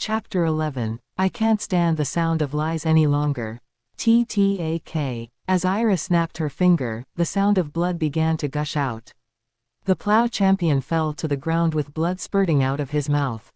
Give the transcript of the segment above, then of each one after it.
Chapter 11. I can't stand the sound of lies any longer. TTAK. As Ira snapped her finger, the sound of blood began to gush out. The plow champion fell to the ground with blood spurting out of his mouth.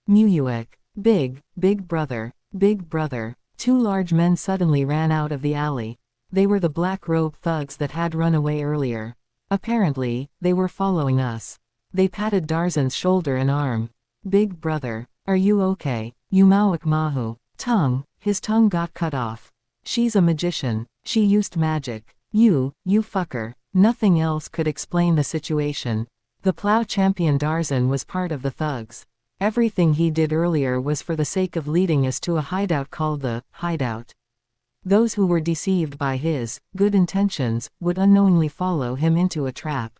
Muyuek. Big brother. Big brother. Two large men suddenly ran out of the alley. They were the black-robe thugs that had run away earlier. Apparently, they were following us. They patted Darzan's shoulder and arm. Big brother. Are you okay? Umawak Mahu. Tongue. His tongue got cut off. She's a magician. She used magic. You fucker. Nothing else could explain the situation. The plow champion Darzan was part of the thugs. Everything he did earlier was for the sake of leading us to a hideout called the Hideout. Those who were deceived by his good intentions would unknowingly follow him into a trap.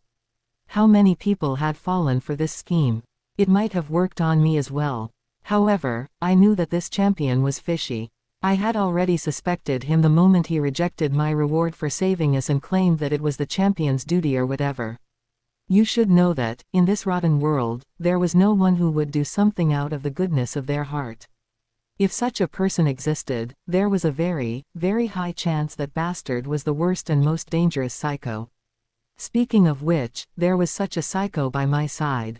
How many people had fallen for this scheme? It might have worked on me as well. However, I knew that this champion was fishy. I had already suspected him the moment he rejected my reward for saving us and claimed that it was the champion's duty or whatever. You should know that, in this rotten world, there was no one who would do something out of the goodness of their heart. If such a person existed, there was a very high chance that bastard was the worst and most dangerous psycho. Speaking of which, there was such a psycho by my side.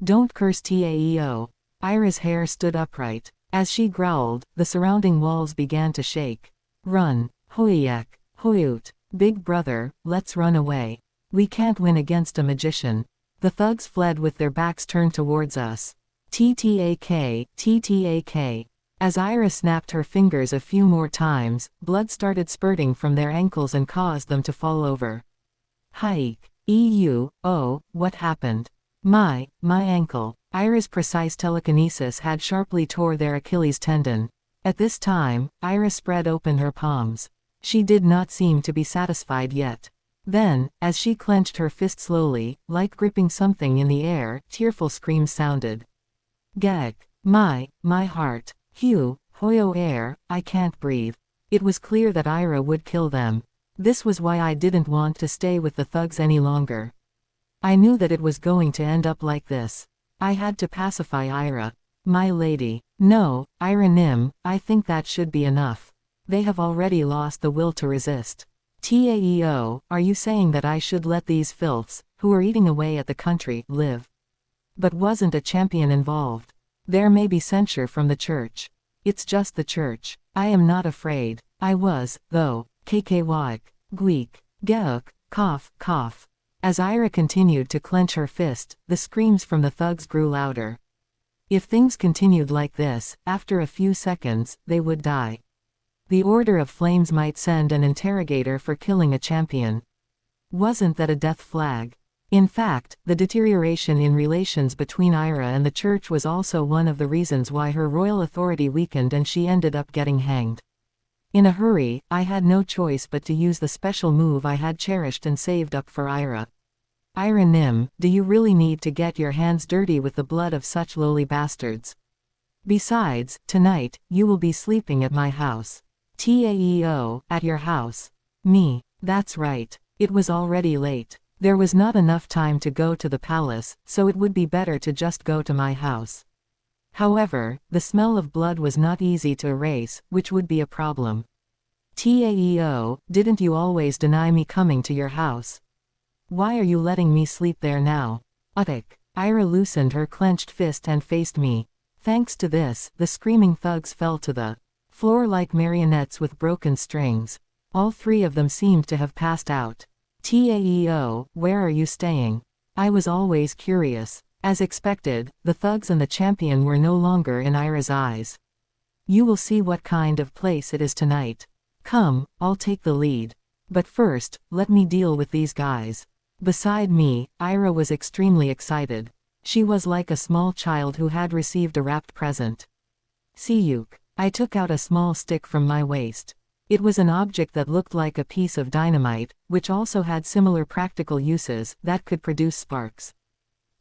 Don't curse Taeo. Ira's hair stood upright. As she growled, the surrounding walls began to shake. Run. Hoyak. Hoyut. Big brother, let's run away. We can't win against a magician. The thugs fled with their backs turned towards us. TTAK. As Ira snapped her fingers a few more times, blood started spurting from their ankles and caused them to fall over. Hike. Oh, what happened? My ankle. Ira's precise telekinesis had sharply tore their Achilles tendon. At this time, Ira spread open her palms. She did not seem to be satisfied yet. Then, as she clenched her fist slowly, like gripping something in the air, tearful screams sounded. Gag. My heart. Hugh, Hoyo air, I can't breathe. It was clear that Ira would kill them. This was why I didn't want to stay with the thugs any longer. I knew that it was going to end up like this. I had to pacify Ira. My lady. No, Ira Nim, I think that should be enough. They have already lost the will to resist. Taeo, are you saying that I should let these filths, who are eating away at the country, live? But wasn't a champion involved? There may be censure from the church. It's just the church. I am not afraid. I was, though. Kkwaik. Gweek. Geuk. Cough. As Ira continued to clench her fist, the screams from the thugs grew louder. If things continued like this, after a few seconds, they would die. The Order of Flames might send an interrogator for killing a champion. Wasn't that a death flag? In fact, the deterioration in relations between Ira and the church was also one of the reasons why her royal authority weakened and she ended up getting hanged. In a hurry, I had no choice but to use the special move I had cherished and saved up for Ira. Ira Nim, do you really need to get your hands dirty with the blood of such lowly bastards? Besides, tonight, you will be sleeping at my house. Taeo, at your house. Me. That's right. It was already late. There was not enough time to go to the palace, so it would be better to just go to my house. However, the smell of blood was not easy to erase, which would be a problem. Taeo, didn't you always deny me coming to your house? Why are you letting me sleep there now? Utik. Ira loosened her clenched fist and faced me. Thanks to this, the screaming thugs fell to the floor like marionettes with broken strings. All three of them seemed to have passed out. Taeo, where are you staying? I was always curious. As expected, the thugs and the champion were no longer in Ira's eyes. You will see what kind of place it is tonight. Come, I'll take the lead. But first, let me deal with these guys. Beside me, Ira was extremely excited. She was like a small child who had received a wrapped present. Siyuk. I took out a small stick from my waist. It was an object that looked like a piece of dynamite, which also had similar practical uses that could produce sparks.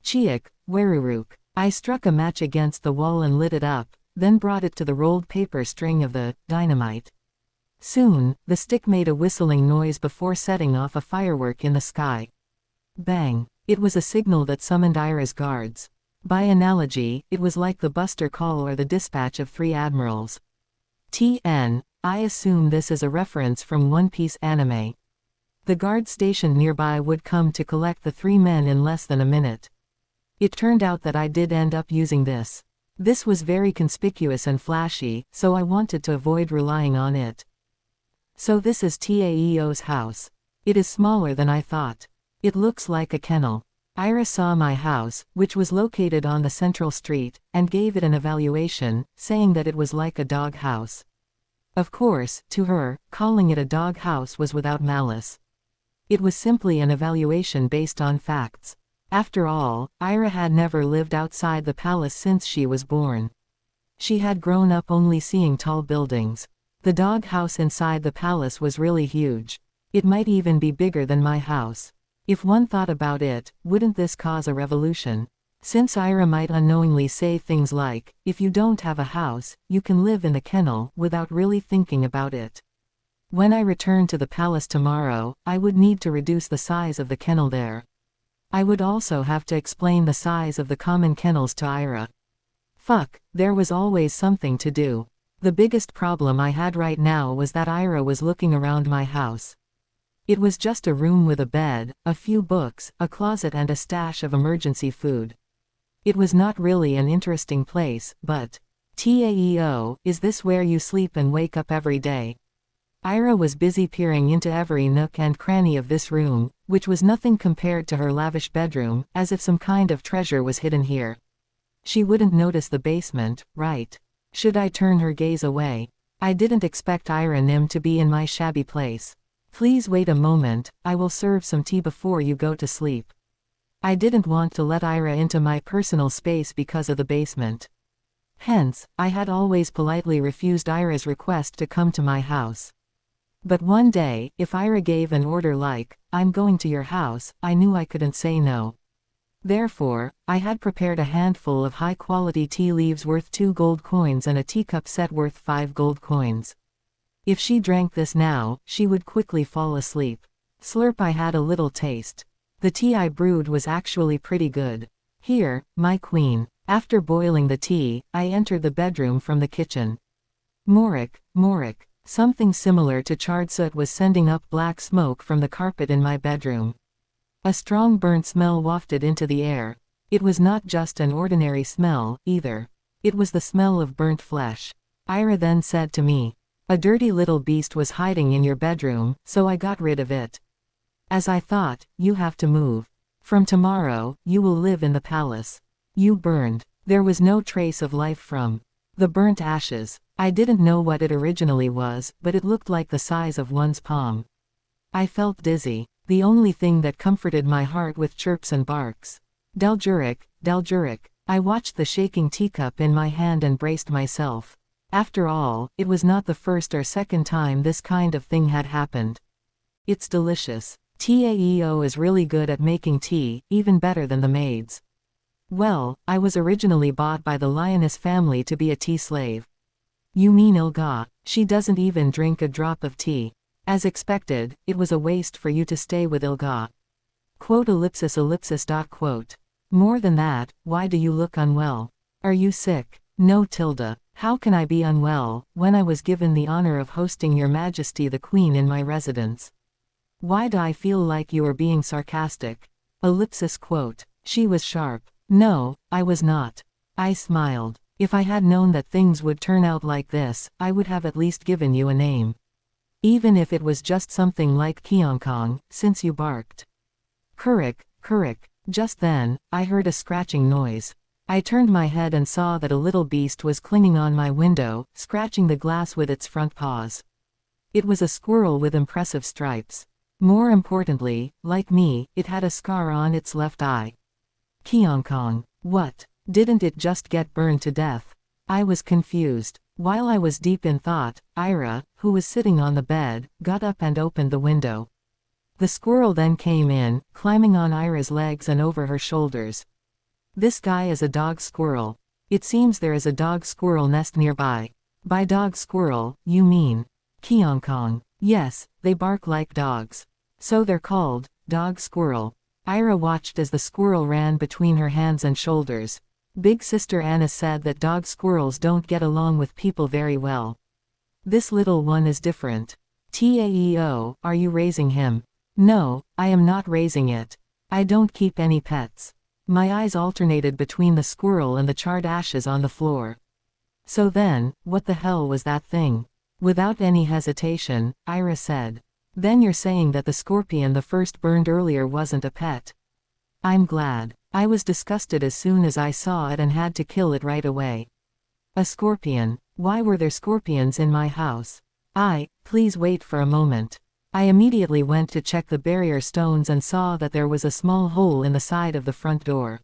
Chiik, Weruruk. I struck a match against the wall and lit it up, then brought it to the rolled paper string of the dynamite. Soon, the stick made a whistling noise before setting off a firework in the sky. Bang! It was a signal that summoned Ira's guards. By analogy, it was like the Buster Call or the dispatch of 3 admirals. TN, I assume this is a reference from One Piece anime. The guard stationed nearby would come to collect the 3 men in less than a minute. It turned out that I did end up using this. This was very conspicuous and flashy, so I wanted to avoid relying on it. So this is Taeo's house. It is smaller than I thought. It looks like a kennel. Ira saw my house, which was located on the central street, and gave it an evaluation, saying that it was like a dog house. Of course, to her, calling it a dog house was without malice. It was simply an evaluation based on facts. After all, Ira had never lived outside the palace since she was born. She had grown up only seeing tall buildings. The dog house inside the palace was really huge. It might even be bigger than my house. If one thought about it, wouldn't this cause a revolution? Since Ira might unknowingly say things like, if you don't have a house, you can live in the kennel, without really thinking about it. When I return to the palace tomorrow, I would need to reduce the size of the kennel there. I would also have to explain the size of the common kennels to Ira. Fuck, there was always something to do. The biggest problem I had right now was that Ira was looking around my house. It was just a room with a bed, a few books, a closet and a stash of emergency food. It was not really an interesting place, but... Taeo, is this where you sleep and wake up every day? Ira was busy peering into every nook and cranny of this room, which was nothing compared to her lavish bedroom, as if some kind of treasure was hidden here. She wouldn't notice the basement, right? Should I turn her gaze away? I didn't expect Ira Nim to be in my shabby place. Please wait a moment, I will serve some tea before you go to sleep. I didn't want to let Ira into my personal space because of the basement. Hence, I had always politely refused Ira's request to come to my house. But one day, if Ira gave an order like, I'm going to your house, I knew I couldn't say no. Therefore, I had prepared a handful of high-quality tea leaves worth 2 gold coins and a teacup set worth 5 gold coins. If she drank this now, she would quickly fall asleep. Slurp, I had a little taste. The tea I brewed was actually pretty good. Here, my queen. After boiling the tea, I entered the bedroom from the kitchen. Morik. Something similar to charred soot was sending up black smoke from the carpet in my bedroom. A strong burnt smell wafted into the air. It was not just an ordinary smell, either. It was the smell of burnt flesh. Ira then said to me, "A dirty little beast was hiding in your bedroom, so I got rid of it." As I thought, you have to move. From tomorrow, you will live in the palace. You burned. There was no trace of life from the burnt ashes. I didn't know what it originally was, but it looked like the size of one's palm. I felt dizzy. The only thing that comforted my heart with chirps and barks. Daljuric. I watched the shaking teacup in my hand and braced myself. After all, it was not the first or second time this kind of thing had happened. It's delicious. Taeo is really good at making tea, even better than the maids. Well, I was originally bought by the Lioness family to be a tea slave. You mean Ilga? She doesn't even drink a drop of tea. As expected, it was a waste for you to stay with Ilga. Quote ellipsis. More than that, why do you look unwell? Are you sick? No tilde. How can I be unwell, when I was given the honor of hosting Your Majesty the Queen in my residence? Why do I feel like you are being sarcastic? Ellipsis quote. She was sharp. No, I was not. I smiled. If I had known that things would turn out like this, I would have at least given you a name. Even if it was just something like Kionkong, since you barked. Kurik. Just then, I heard a scratching noise. I turned my head and saw that a little beast was clinging on my window, scratching the glass with its front paws. It was a squirrel with impressive stripes. More importantly, like me, it had a scar on its left eye. Kionkong. What? Didn't it just get burned to death? I was confused. While I was deep in thought, Ira, who was sitting on the bed, got up and opened the window. The squirrel then came in, climbing on Ira's legs and over her shoulders. This guy is a dog squirrel. It seems there is a dog squirrel nest nearby. By dog squirrel, you mean Kionkong. Yes, they bark like dogs. So they're called dog squirrel. Ira watched as the squirrel ran between her hands and shoulders. Big Sister Anna said that dog squirrels don't get along with people very well. This little one is different. Taeo, are you raising him? No, I am not raising it. I don't keep any pets. My eyes alternated between the squirrel and the charred ashes on the floor. So then, what the hell was that thing? Without any hesitation, Ira said. Then you're saying that the scorpion the first burned earlier wasn't a pet. I'm glad. I was disgusted as soon as I saw it and had to kill it right away. A scorpion. Why were there scorpions in my house? Please wait for a moment. I immediately went to check the barrier stones and saw that there was a small hole in the side of the front door.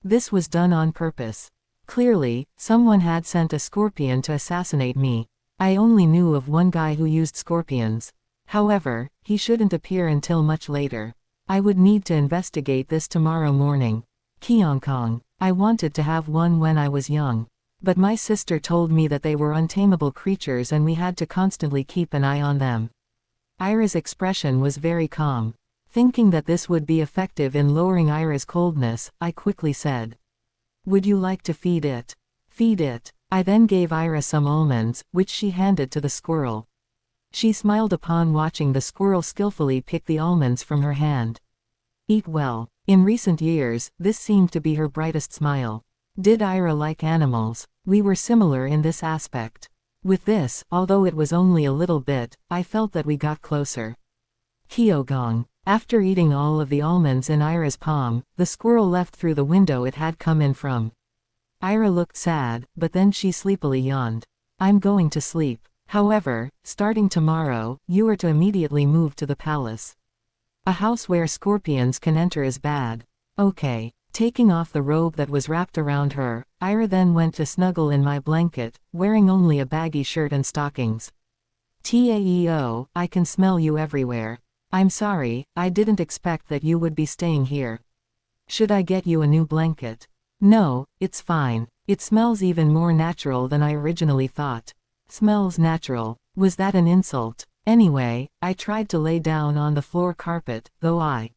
This was done on purpose. Clearly, someone had sent a scorpion to assassinate me. I only knew of one guy who used scorpions. However, he shouldn't appear until much later. I would need to investigate this tomorrow morning. Kong. I wanted to have one when I was young. But my sister told me that they were untamable creatures and we had to constantly keep an eye on them. Ira's expression was very calm. Thinking that this would be effective in lowering Ira's coldness, I quickly said, "Would you like to feed it?" "Feed it." I then gave Ira some almonds, which she handed to the squirrel. She smiled upon watching the squirrel skillfully pick the almonds from her hand. Eat well. In recent years, this seemed to be her brightest smile. Did Ira like animals? We were similar in this aspect. With this, although it was only a little bit, I felt that we got closer. Kyogong. After eating all of the almonds in Ira's palm, the squirrel left through the window it had come in from. Ira looked sad, but then she sleepily yawned. I'm going to sleep. However, starting tomorrow, you are to immediately move to the palace. A house where scorpions can enter is bad. Okay. Taking off the robe that was wrapped around her, Ira then went to snuggle in my blanket, wearing only a baggy shirt and stockings. Taeo, I can smell you everywhere. I'm sorry, I didn't expect that you would be staying here. Should I get you a new blanket? No, it's fine. It smells even more natural than I originally thought. Smells natural. Was that an insult? Anyway, I tried to lay down on the floor carpet, though I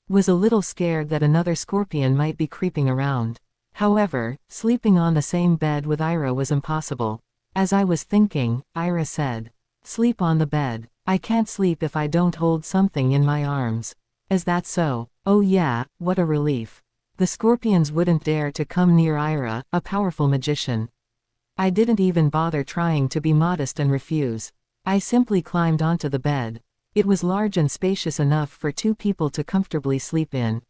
was a little scared that another scorpion might be creeping around. However, sleeping on the same bed with Ira was impossible. As I was thinking, Ira said, "Sleep on the bed. I can't sleep if I don't hold something in my arms." Is that so? Oh yeah, what a relief. The scorpions wouldn't dare to come near Ira, a powerful magician. I didn't even bother trying to be modest and refuse. I simply climbed onto the bed. It was large and spacious enough for two people to comfortably sleep in.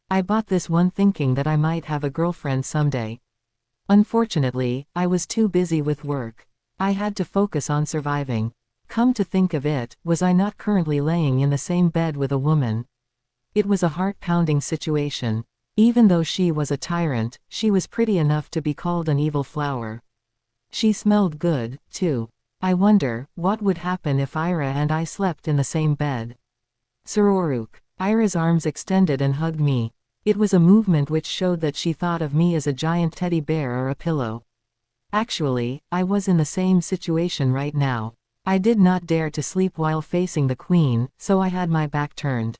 I bought this one thinking that I might have a girlfriend someday. Unfortunately, I was too busy with work. I had to focus on surviving. Come to think of it, was I not currently laying in the same bed with a woman? It was a heart-pounding situation. Even though she was a tyrant, she was pretty enough to be called an evil flower. She smelled good, too. I wonder, what would happen if Ira and I slept in the same bed? Sororuk. Ira's arms extended and hugged me. It was a movement which showed that she thought of me as a giant teddy bear or a pillow. Actually, I was in the same situation right now. I did not dare to sleep while facing the queen, so I had my back turned.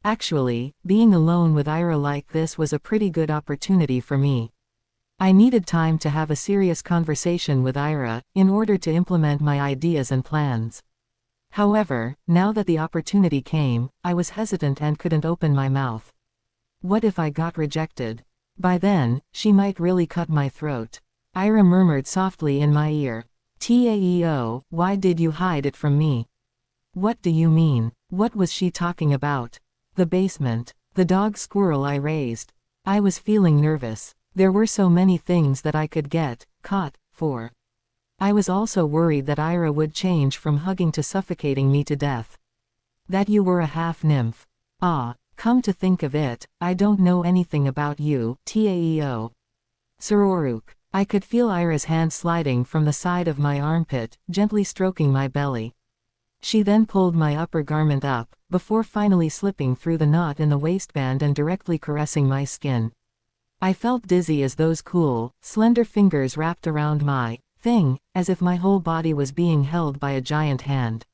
Actually, being alone with Ira like this was a pretty good opportunity for me. I needed time to have a serious conversation with Ira, in order to implement my ideas and plans. However, now that the opportunity came, I was hesitant and couldn't open my mouth. What if I got rejected? By then, she might really cut my throat. Ira murmured softly in my ear. Taeo, why did you hide it from me? What do you mean? What was she talking about? The basement. The dog squirrel I raised. I was feeling nervous. There were so many things that I could get caught for. I was also worried that Ira would change from hugging to suffocating me to death. That you were a half-nymph. Ah, come to think of it, I don't know anything about you, Taeo. Sororuk. I could feel Ira's hand sliding from the side of my armpit, gently stroking my belly. She then pulled my upper garment up, before finally slipping through the knot in the waistband and directly caressing my skin. I felt dizzy as those cool, slender fingers wrapped around my thing, as if my whole body was being held by a giant hand.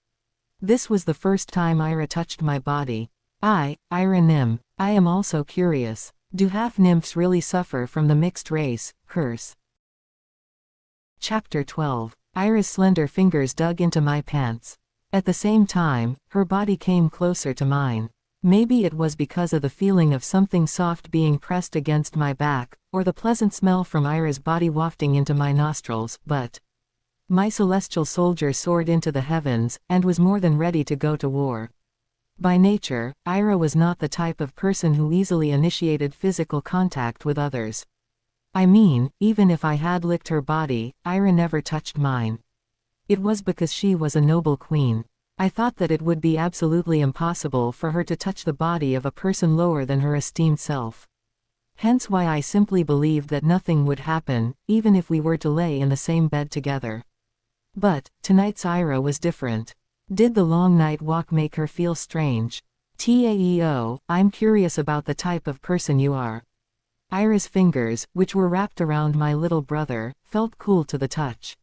This was the first time Ira touched my body. Ira Nim, I am also curious. Do half-nymphs really suffer from the mixed race curse? Chapter 12. Ira's slender fingers dug into my pants. At the same time, her body came closer to mine. Maybe it was because of the feeling of something soft being pressed against my back, or the pleasant smell from Ira's body wafting into my nostrils, but my celestial soldier soared into the heavens, and was more than ready to go to war. By nature, Ira was not the type of person who easily initiated physical contact with others. I mean, even if I had licked her body, Ira never touched mine. It was because she was a noble queen. I thought that it would be absolutely impossible for her to touch the body of a person lower than her esteemed self. Hence why I simply believed that nothing would happen, even if we were to lay in the same bed together. But tonight's Ira was different. Did the long night walk make her feel strange? Taeo, I'm curious about the type of person you are. Ira's fingers, which were wrapped around my little brother, felt cool to the touch.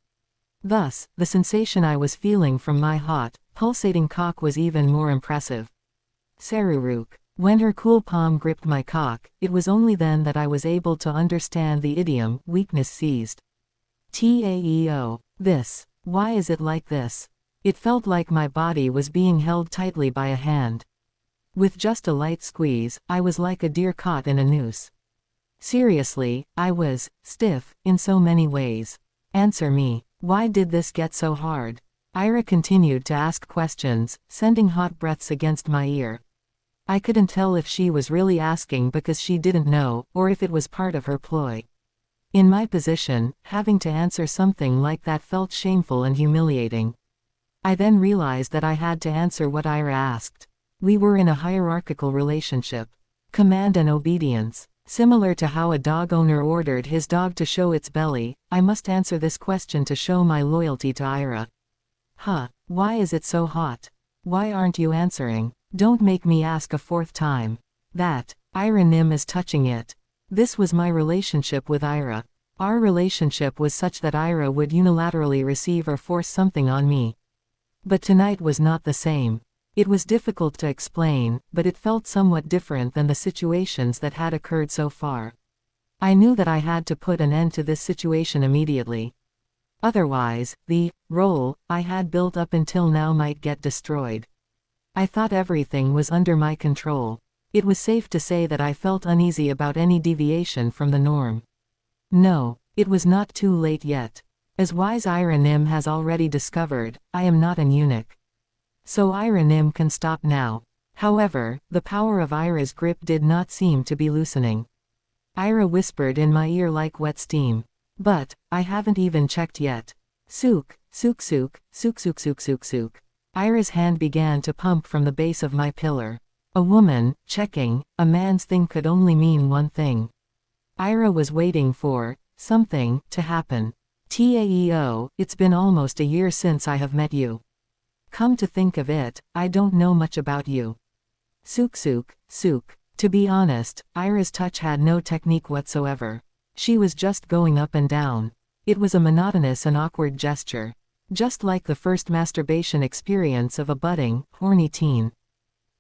Thus, the sensation I was feeling from my hot, pulsating cock was even more impressive. Saruruk. When her cool palm gripped my cock, it was only then that I was able to understand the idiom, weakness seized. Taeo. This. Why is it like this? It felt like my body was being held tightly by a hand. With just a light squeeze, I was like a deer caught in a noose. Seriously, I was stiff in so many ways. Answer me. Why did this get so hard? Ira continued to ask questions, sending hot breaths against my ear. I couldn't tell if she was really asking because she didn't know, or if it was part of her ploy. In my position, having to answer something like that felt shameful and humiliating. I then realized that I had to answer what Ira asked. We were in a hierarchical relationship. Command and obedience. Similar to how a dog owner ordered his dog to show its belly, I must answer this question to show my loyalty to Ira. Why is it so hot? Why aren't you answering? Don't make me ask a fourth time. That, Ira Nim is touching it. This was my relationship with Ira. Our relationship was such that Ira would unilaterally receive or force something on me. But tonight was not the same. It was difficult to explain, but it felt somewhat different than the situations that had occurred so far. I knew that I had to put an end to this situation immediately. Otherwise, the role I had built up until now might get destroyed. I thought everything was under my control. It was safe to say that I felt uneasy about any deviation from the norm. No, it was not too late yet. As wise Ira Nim has already discovered, I am not an eunuch. So Ira Nim can stop now. However, the power of Ira's grip did not seem to be loosening. Ira whispered in my ear like wet steam. But, I haven't even checked yet. Sook, sook sook, sook sook sook sook sook. Ira's hand began to pump from the base of my pillar. A woman, checking, a man's thing could only mean one thing. Ira was waiting for something to happen. Taeo, it's been almost a year since I have met you. Come to think of it, I don't know much about you. Sook sook, sook. To be honest, Ira's touch had no technique whatsoever. She was just going up and down. It was a monotonous and awkward gesture. Just like the first masturbation experience of a budding, horny teen.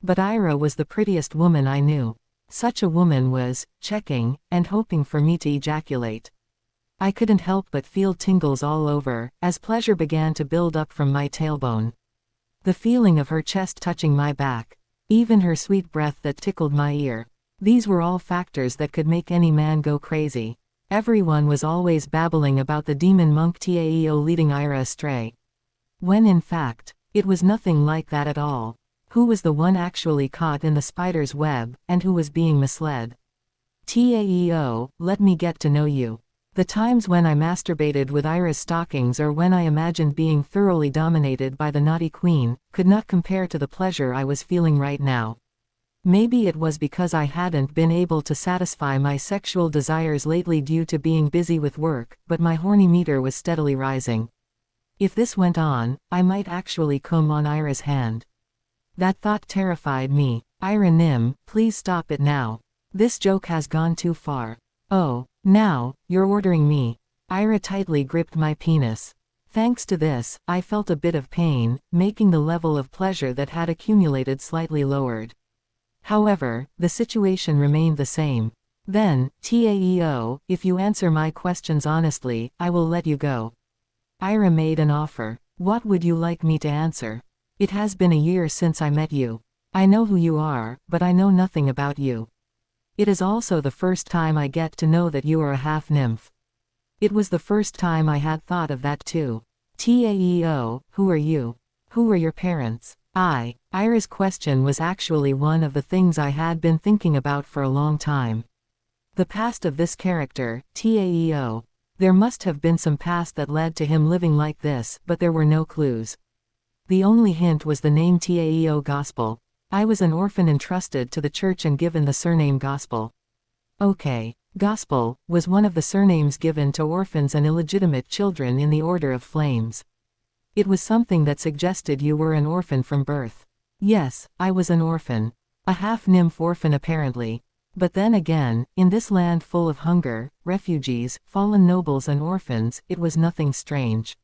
But Ira was the prettiest woman I knew. Such a woman was checking and hoping for me to ejaculate. I couldn't help but feel tingles all over, as pleasure began to build up from my tailbone. The feeling of her chest touching my back. Even her sweet breath that tickled my ear. These were all factors that could make any man go crazy. Everyone was always babbling about the demon monk Taeo leading Ira astray. When in fact, it was nothing like that at all. Who was the one actually caught in the spider's web, and who was being misled? Taeo, let me get to know you. The times when I masturbated with Ira's stockings or when I imagined being thoroughly dominated by the naughty queen, could not compare to the pleasure I was feeling right now. Maybe it was because I hadn't been able to satisfy my sexual desires lately due to being busy with work, but my horny meter was steadily rising. If this went on, I might actually come on Ira's hand. That thought terrified me. Ira Nim, please stop it now. This joke has gone too far. Oh, now, you're ordering me. Ira tightly gripped my penis. Thanks to this, I felt a bit of pain, making the level of pleasure that had accumulated slightly lowered. However, the situation remained the same. Then, Taeo, if you answer my questions honestly, I will let you go. Ira made an offer. What would you like me to answer? It has been a year since I met you. I know who you are, but I know nothing about you. It is also the first time I get to know that you are a half-nymph. It was the first time I had thought of that too. Taeo, who are you? Who are your parents? Ira's question was actually one of the things I had been thinking about for a long time. The past of this character, Taeo. There must have been some past that led to him living like this, but there were no clues. The only hint was the name Taeo Gospel. I was an orphan entrusted to the church and given the surname Gospel. Okay. Gospel was one of the surnames given to orphans and illegitimate children in the Order of Flames. It was something that suggested you were an orphan from birth. Yes, I was an orphan. A half-nymph orphan apparently. But then again, in this land full of hunger, refugees, fallen nobles and orphans, it was nothing strange.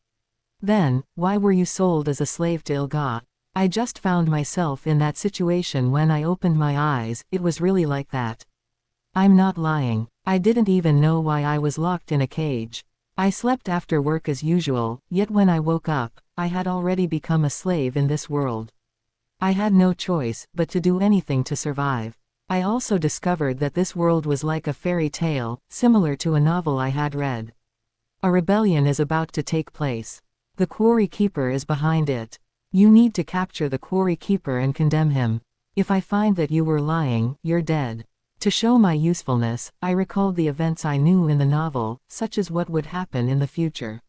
Then, why were you sold as a slave to Ilga? I just found myself in that situation when I opened my eyes. It was really like that. I'm not lying. I didn't even know why I was locked in a cage. I slept after work as usual, yet when I woke up, I had already become a slave in this world. I had no choice but to do anything to survive. I also discovered that this world was like a fairy tale, similar to a novel I had read. A rebellion is about to take place. The Quarry Keeper is behind it. You need to capture the Quarry Keeper and condemn him. If I find that you were lying, you're dead. To show my usefulness, I recalled the events I knew in the novel, such as what would happen in the future.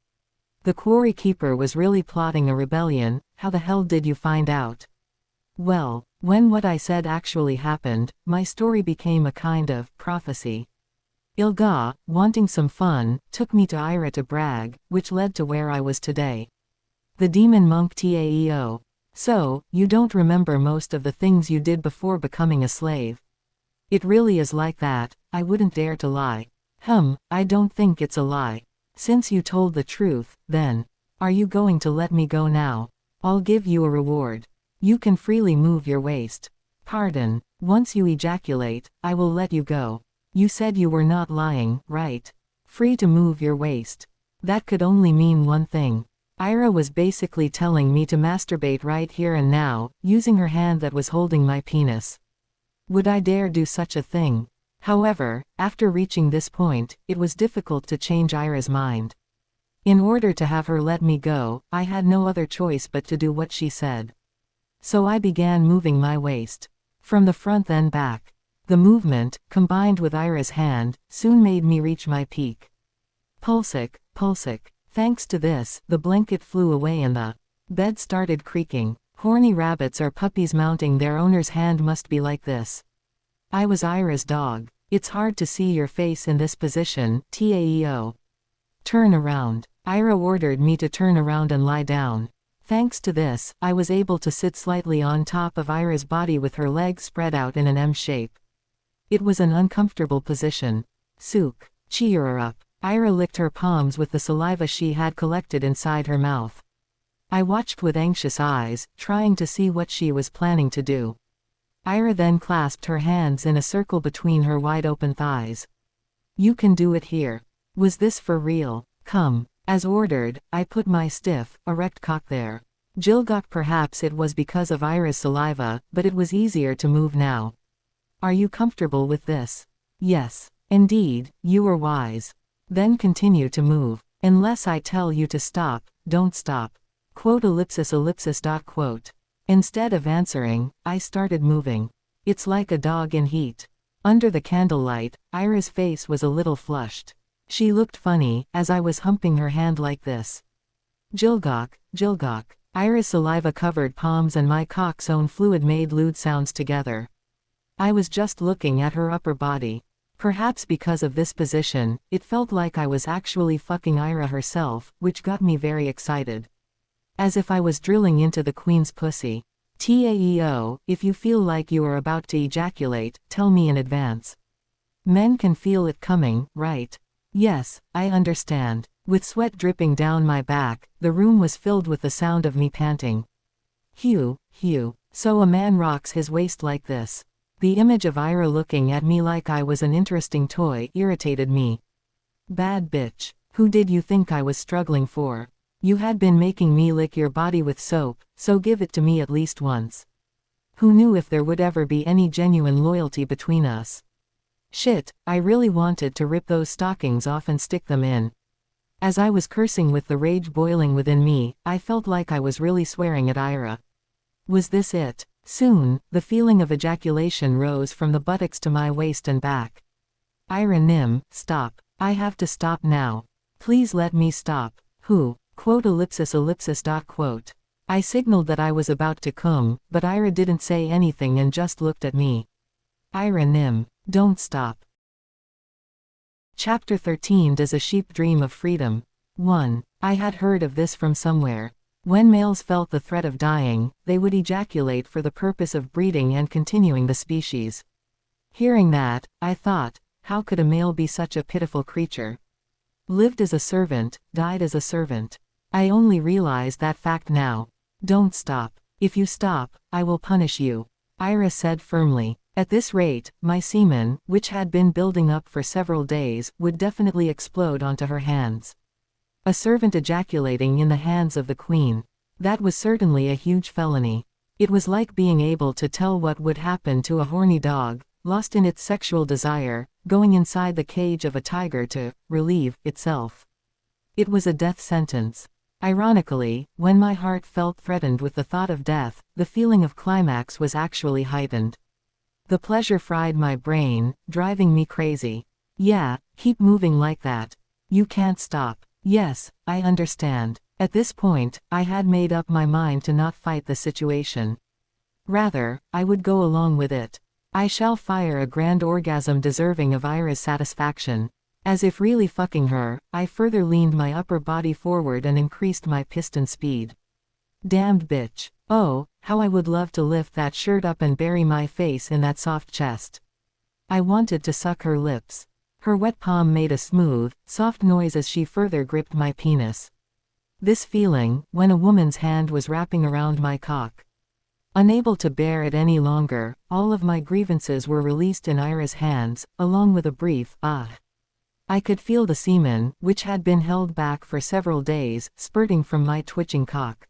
The Quarry Keeper was really plotting a rebellion. How the hell did you find out? Well, when what I said actually happened, my story became a kind of prophecy. Ilga, wanting some fun, took me to Ira to brag, which led to where I was today. The demon monk Taeo. So, you don't remember most of the things you did before becoming a slave. It really is like that. I wouldn't dare to lie. I don't think it's a lie. Since you told the truth, then, are you going to let me go now? I'll give you a reward. You can freely move your waist. Pardon. Once you ejaculate, I will let you go. You said you were not lying, right? Free to move your waist. That could only mean one thing. Ira was basically telling me to masturbate right here and now, using her hand that was holding my penis. Would I dare do such a thing? However, after reaching this point, it was difficult to change Ira's mind. In order to have her let me go, I had no other choice but to do what she said. So I began moving my waist. From the front then back. The movement, combined with Ira's hand, soon made me reach my peak. Pulsic. Thanks to this, the blanket flew away and the bed started creaking. Horny rabbits or puppies mounting their owner's hand must be like this. I was Ira's dog. It's hard to see your face in this position, Taeo. Turn around. Ira ordered me to turn around and lie down. Thanks to this, I was able to sit slightly on top of Ira's body with her legs spread out in an M shape. It was an uncomfortable position. Sook. Cheer her up. Ira licked her palms with the saliva she had collected inside her mouth. I watched with anxious eyes, trying to see what she was planning to do. Ira then clasped her hands in a circle between her wide-open thighs. You can do it here. Was this for real? Come. As ordered, I put my stiff, erect cock there. Jilgok. Perhaps it was because of Ira's saliva, but it was easier to move now. Are you comfortable with this? Yes. Indeed, you are wise. Then continue to move. Unless I tell you to stop, don't stop. Quote ellipsis. Quote. Instead of answering, I started moving. It's like a dog in heat. Under the candlelight, Ira's face was a little flushed. She looked funny, as I was humping her hand like this. Jilgok. Ira's saliva-covered palms and my cock's own fluid made lewd sounds together. I was just looking at her upper body. Perhaps because of this position, it felt like I was actually fucking Ira herself, which got me very excited. As if I was drilling into the queen's pussy. Taeo, if you feel like you are about to ejaculate, tell me in advance. Men can feel it coming, right? Yes, I understand. With sweat dripping down my back, the room was filled with the sound of me panting. Hew. So a man rocks his waist like this. The image of Ira looking at me like I was an interesting toy irritated me. Bad bitch. Who did you think I was struggling for? You had been making me lick your body with soap, so give it to me at least once. Who knew if there would ever be any genuine loyalty between us? Shit, I really wanted to rip those stockings off and stick them in. As I was cursing with the rage boiling within me, I felt like I was really swearing at Ira. Was this it? Soon, the feeling of ejaculation rose from the buttocks to my waist and back. Ira Nim, stop. I have to stop now. Please let me stop. Who? Quote ellipsis ellipsis dot quote. I signaled that I was about to come, but Ira didn't say anything and just looked at me. Ira Nim, don't stop. Chapter 13. Does a sheep dream of freedom? 1. I had heard of this from somewhere. When males felt the threat of dying, they would ejaculate for the purpose of breeding and continuing the species. Hearing that, I thought, how could a male be such a pitiful creature? Lived as a servant, died as a servant. I only realize that fact now. Don't stop. If you stop, I will punish you, Ira said firmly. At this rate, my semen, which had been building up for several days, would definitely explode onto her hands. A servant ejaculating in the hands of the queen. That was certainly a huge felony. It was like being able to tell what would happen to a horny dog, lost in its sexual desire, going inside the cage of a tiger to relieve itself. It was a death sentence. Ironically, when my heart felt threatened with the thought of death, the feeling of climax was actually heightened. The pleasure fried my brain, driving me crazy. Yeah, keep moving like that. You can't stop. Yes, I understand. At this point, I had made up my mind to not fight the situation. Rather, I would go along with it. I shall fire a grand orgasm deserving of Ira's satisfaction. As if really fucking her, I further leaned my upper body forward and increased my piston speed. Damned bitch. Oh, how I would love to lift that shirt up and bury my face in that soft chest. I wanted to suck her lips. Her wet palm made a smooth, soft noise as she further gripped my penis. This feeling, when a woman's hand was wrapping around my cock. Unable to bear it any longer, all of my grievances were released in Ira's hands, along with a brief, ah. I could feel the semen, which had been held back for several days, spurting from my twitching cock.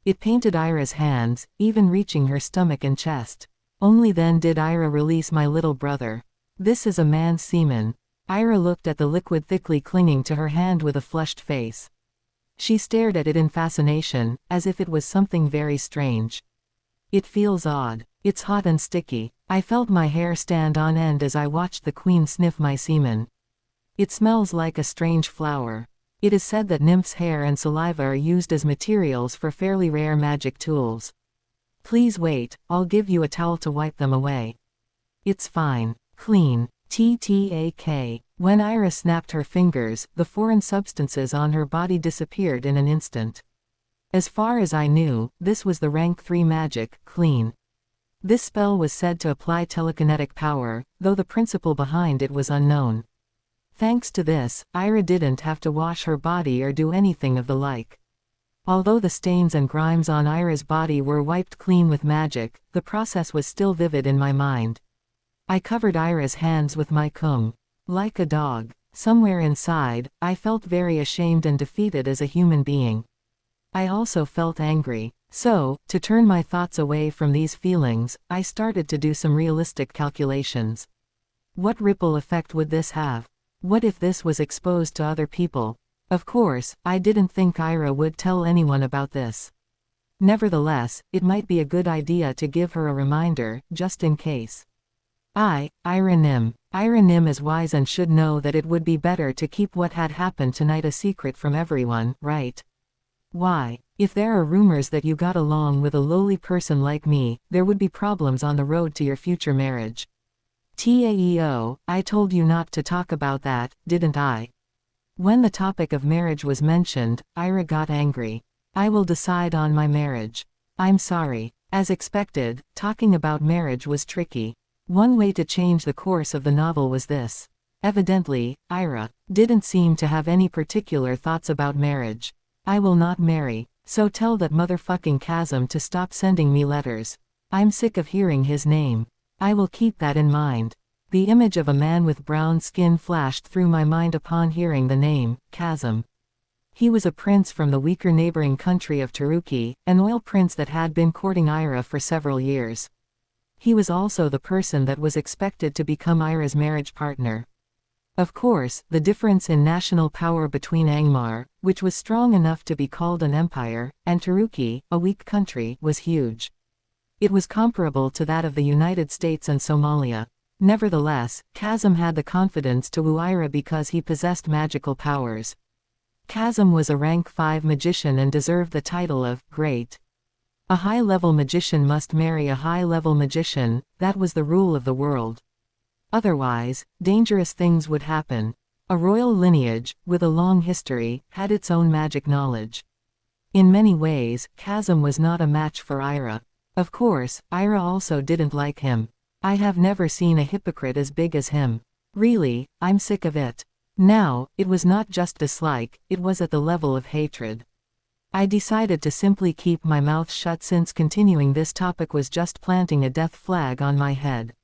It painted Ira's hands, even reaching her stomach and chest. Only then did Ira release my little brother. This is a man's semen. Ira looked at the liquid thickly clinging to her hand with a flushed face. She stared at it in fascination, as if it was something very strange. It feels odd. It's hot and sticky. I felt my hair stand on end as I watched the queen sniff my semen. It smells like a strange flower. It is said that nymphs' hair and saliva are used as materials for fairly rare magic tools. Please wait, I'll give you a towel to wipe them away. It's fine. Clean. TTAK. When Ira snapped her fingers, the foreign substances on her body disappeared in an instant. As far as I knew, this was the rank 3 magic, clean. This spell was said to apply telekinetic power, though the principle behind it was unknown. Thanks to this, Ira didn't have to wash her body or do anything of the like. Although the stains and grimes on Ira's body were wiped clean with magic, the process was still vivid in my mind. I covered Ira's hands with my cum. Like a dog. Somewhere inside, I felt very ashamed and defeated as a human being. I also felt angry. So, to turn my thoughts away from these feelings, I started to do some realistic calculations. What ripple effect would this have? What if this was exposed to other people? Of course, I didn't think Ira would tell anyone about this. Nevertheless, it might be a good idea to give her a reminder, just in case. Ira Nim. Ira Nim is wise and should know that it would be better to keep what had happened tonight a secret from everyone, right? Why? If there are rumors that you got along with a lowly person like me, there would be problems on the road to your future marriage. TAEO, I told you not to talk about that, didn't I? When the topic of marriage was mentioned, Ira got angry. I will decide on my marriage. I'm sorry. As expected, talking about marriage was tricky. One way to change the course of the novel was this. Evidently, Ira didn't seem to have any particular thoughts about marriage. I will not marry, so tell that motherfucking Chasm to stop sending me letters. I'm sick of hearing his name. I will keep that in mind. The image of a man with brown skin flashed through my mind upon hearing the name, Chasm. He was a prince from the weaker neighboring country of Taruki, an oil prince that had been courting Ira for several years. He was also the person that was expected to become Ira's marriage partner. Of course, the difference in national power between Angmar, which was strong enough to be called an empire, and Taruki, a weak country, was huge. It was comparable to that of the United States and Somalia. Nevertheless, Chasm had the confidence to woo Ira because he possessed magical powers. Chasm was a rank 5 magician and deserved the title of Great. A high-level magician must marry a high-level magician, that was the rule of the world. Otherwise, dangerous things would happen. A royal lineage, with a long history, had its own magic knowledge. In many ways, Chasm was not a match for Ira. Of course, Ira also didn't like him. I have never seen a hypocrite as big as him. Really, I'm sick of it. Now, it was not just dislike, it was at the level of hatred. I decided to simply keep my mouth shut since continuing this topic was just planting a death flag on my head.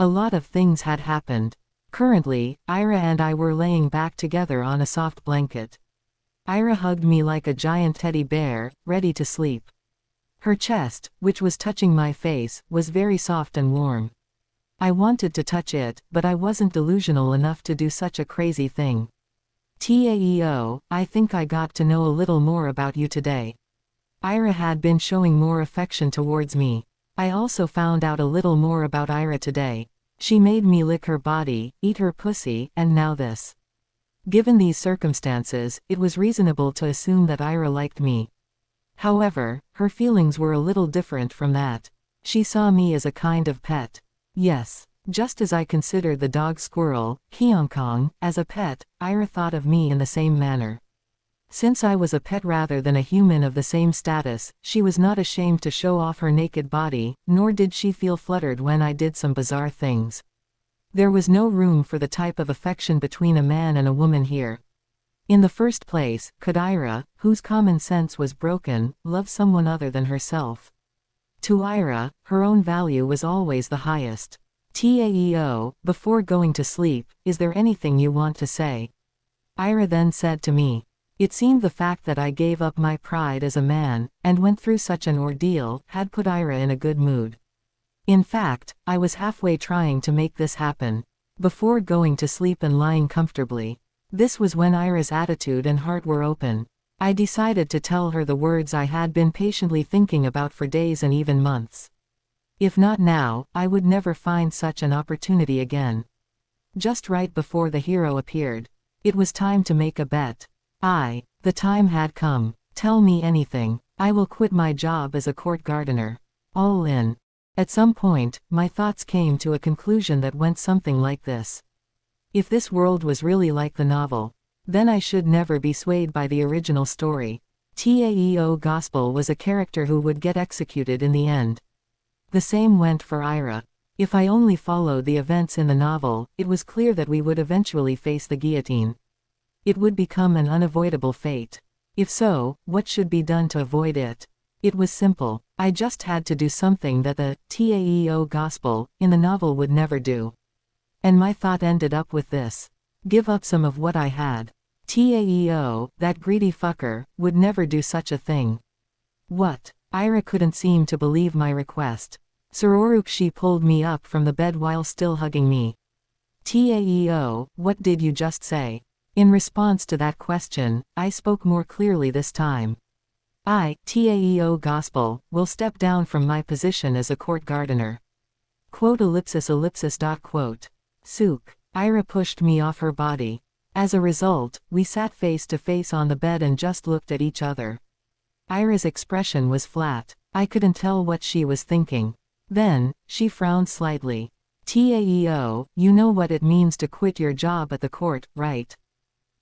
A lot of things had happened. Currently, Ira and I were laying back together on a soft blanket. Ira hugged me like a giant teddy bear, ready to sleep. Her chest, which was touching my face, was very soft and warm. I wanted to touch it, but I wasn't delusional enough to do such a crazy thing. Taeo, I think I got to know a little more about you today. Ira had been showing more affection towards me. I also found out a little more about Ira today. She made me lick her body, eat her pussy, and now this. Given these circumstances, it was reasonable to assume that Ira liked me. However, her feelings were a little different from that. She saw me as a kind of pet. Yes, just as I considered the dog squirrel, Kong, as a pet, Ira thought of me in the same manner. Since I was a pet rather than a human of the same status, she was not ashamed to show off her naked body, nor did she feel fluttered when I did some bizarre things. There was no room for the type of affection between a man and a woman here. In the first place, could Ira, whose common sense was broken, love someone other than herself? To Ira, her own value was always the highest. Taeo, before going to sleep, is there anything you want to say? Ira then said to me. It seemed the fact that I gave up my pride as a man, and went through such an ordeal, had put Ira in a good mood. In fact, I was halfway trying to make this happen. Before going to sleep and lying comfortably. This was when Ira's attitude and heart were open. I decided to tell her the words I had been patiently thinking about for days and even months. If not now, I would never find such an opportunity again. Just right before the hero appeared. It was time to make a bet. The time had come. Tell me anything. I will quit my job as a court gardener. All in. At some point, my thoughts came to a conclusion that went something like this. If this world was really like the novel, then I should never be swayed by the original story. Taeo Gospel was a character who would get executed in the end. The same went for Ira. If I only followed the events in the novel, it was clear that we would eventually face the guillotine. It would become an unavoidable fate. If so, what should be done to avoid it? It was simple. I just had to do something that the Taeo Gospel in the novel would never do. And my thought ended up with this. Give up some of what I had. Taeo, that greedy fucker, would never do such a thing. What? Ira couldn't seem to believe my request. Sororukshi pulled me up from the bed while still hugging me. Taeo, what did you just say? In response to that question, I spoke more clearly this time. Taeo Gospel, will step down from my position as a court gardener. Quote ellipsis. Sook. Ira pushed me off her body. As a result, we sat face to face on the bed and just looked at each other. Ira's expression was flat. I couldn't tell what she was thinking. Then, she frowned slightly. Taeo, you know what it means to quit your job at the court, right?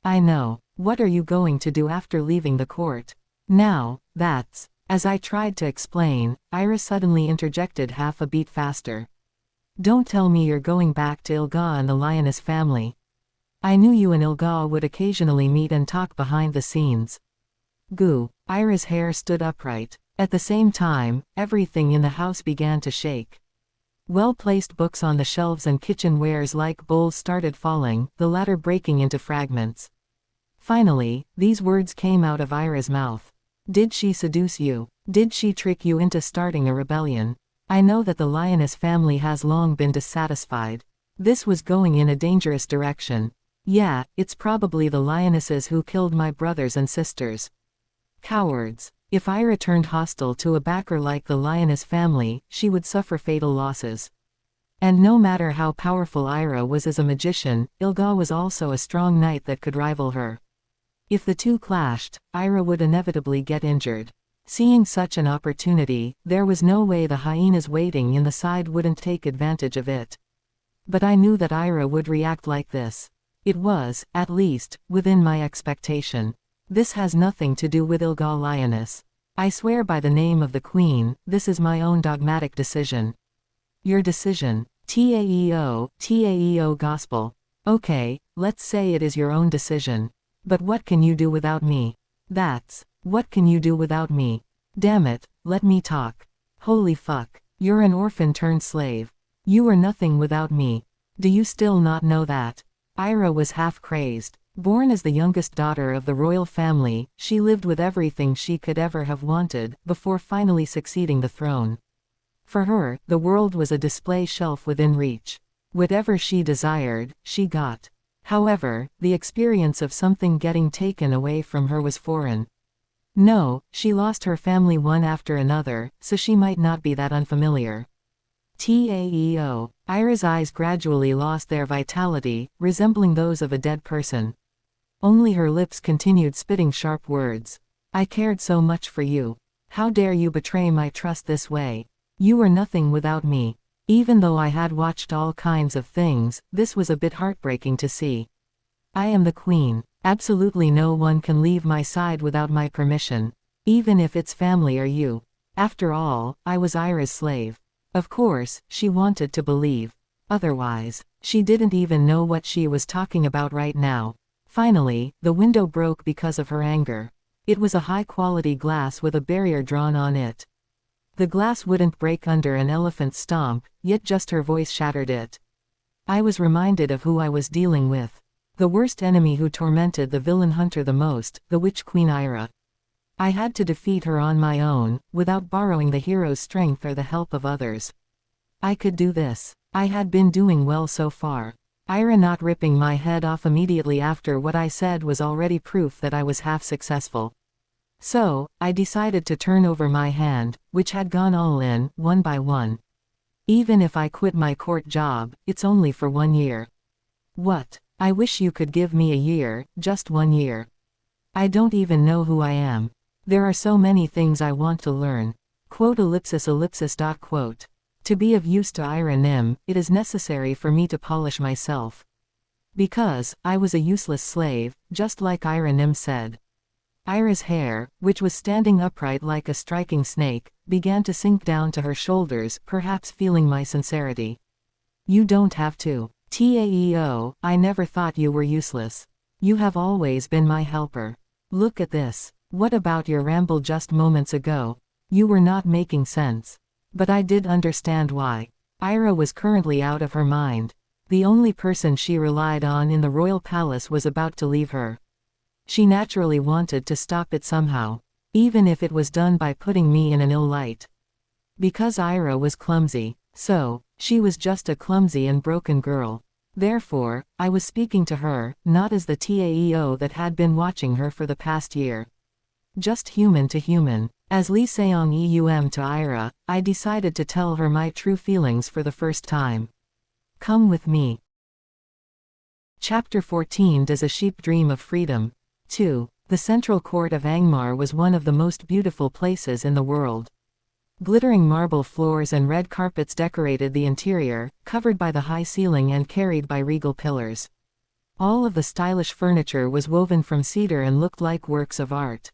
I know. What are you going to do after leaving the court? Now, that's... As I tried to explain, Ira suddenly interjected half a beat faster. Don't tell me you're going back to Ilga and the Lioness family. I knew you and Ilga would occasionally meet and talk behind the scenes. Goo. Ira's hair stood upright. At the same time, everything in the house began to shake. Well-placed books on the shelves and kitchenwares like bowls started falling, the latter breaking into fragments. Finally, these words came out of Ira's mouth. Did she seduce you? Did she trick you into starting a rebellion? I know that the Lioness family has long been dissatisfied. This was going in a dangerous direction. Yeah, it's probably the Lionesses who killed my brothers and sisters. Cowards. If Ira turned hostile to a backer like the Lioness family, she would suffer fatal losses. And no matter how powerful Ira was as a magician, Ilga was also a strong knight that could rival her. If the two clashed, Ira would inevitably get injured. Seeing such an opportunity, there was no way the hyenas waiting in the side wouldn't take advantage of it. But I knew that Ira would react like this. It was, at least, within my expectation. This has nothing to do with Ilga Lioness. I swear by the name of the Queen, this is my own dogmatic decision. Your decision. Taeo gospel. Okay, let's say it is your own decision. But what can you do without me? What can you do without me? Damn it, let me talk. Holy fuck. You're an orphan turned slave. You are nothing without me. Do you still not know that? Ira was half crazed. Born as the youngest daughter of the royal family, she lived with everything she could ever have wanted, before finally succeeding the throne. For her, the world was a display shelf within reach. Whatever she desired, she got. However, the experience of something getting taken away from her was foreign. No, she lost her family one after another, so she might not be that unfamiliar. Taeo. Ira's eyes gradually lost their vitality, resembling those of a dead person. Only her lips continued spitting sharp words. I cared so much for you. How dare you betray my trust this way? You were nothing without me. Even though I had watched all kinds of things, this was a bit heartbreaking to see. I am the Queen. Absolutely no one can leave my side without my permission. Even if it's family or you. After all, I was Ira's slave. Of course, she wanted to believe. Otherwise, she didn't even know what she was talking about right now. Finally, the window broke because of her anger. It was a high-quality glass with a barrier drawn on it. The glass wouldn't break under an elephant's stomp, yet just her voice shattered it. I was reminded of who I was dealing with. The worst enemy who tormented the villain hunter the most, the Witch Queen Ira. I had to defeat her on my own, without borrowing the hero's strength or the help of others. I could do this. I had been doing well so far. Ira not ripping my head off immediately after what I said was already proof that I was half successful. So, I decided to turn over my hand, which had gone all in, one by one. Even if I quit my court job, it's only for 1 year. What? I wish you could give me a year, just 1 year. I don't even know who I am. There are so many things I want to learn. Quote ellipsis. To be of use to Ira Nim, it is necessary for me to polish myself. Because, I was a useless slave, just like Ira Nim said. Ira's hair, which was standing upright like a striking snake, began to sink down to her shoulders, perhaps feeling my sincerity. You don't have to. Taeo, I never thought you were useless. You have always been my helper. Look at this. What about your ramble just moments ago? You were not making sense. But I did understand why. Ira was currently out of her mind. The only person she relied on in the royal palace was about to leave her. She naturally wanted to stop it somehow, even if it was done by putting me in an ill light. Because Ira was clumsy, so, she was just a clumsy and broken girl. Therefore, I was speaking to her, not as the Taeo that had been watching her for the past year. Just human to human. As Lee Seong Eum to Ira, I decided to tell her my true feelings for the first time. Come with me. Chapter 14. Does a Sheep Dream of Freedom? 2. The central court of Angmar was one of the most beautiful places in the world. Glittering marble floors and red carpets decorated the interior, covered by the high ceiling and carried by regal pillars. All of the stylish furniture was woven from cedar and looked like works of art.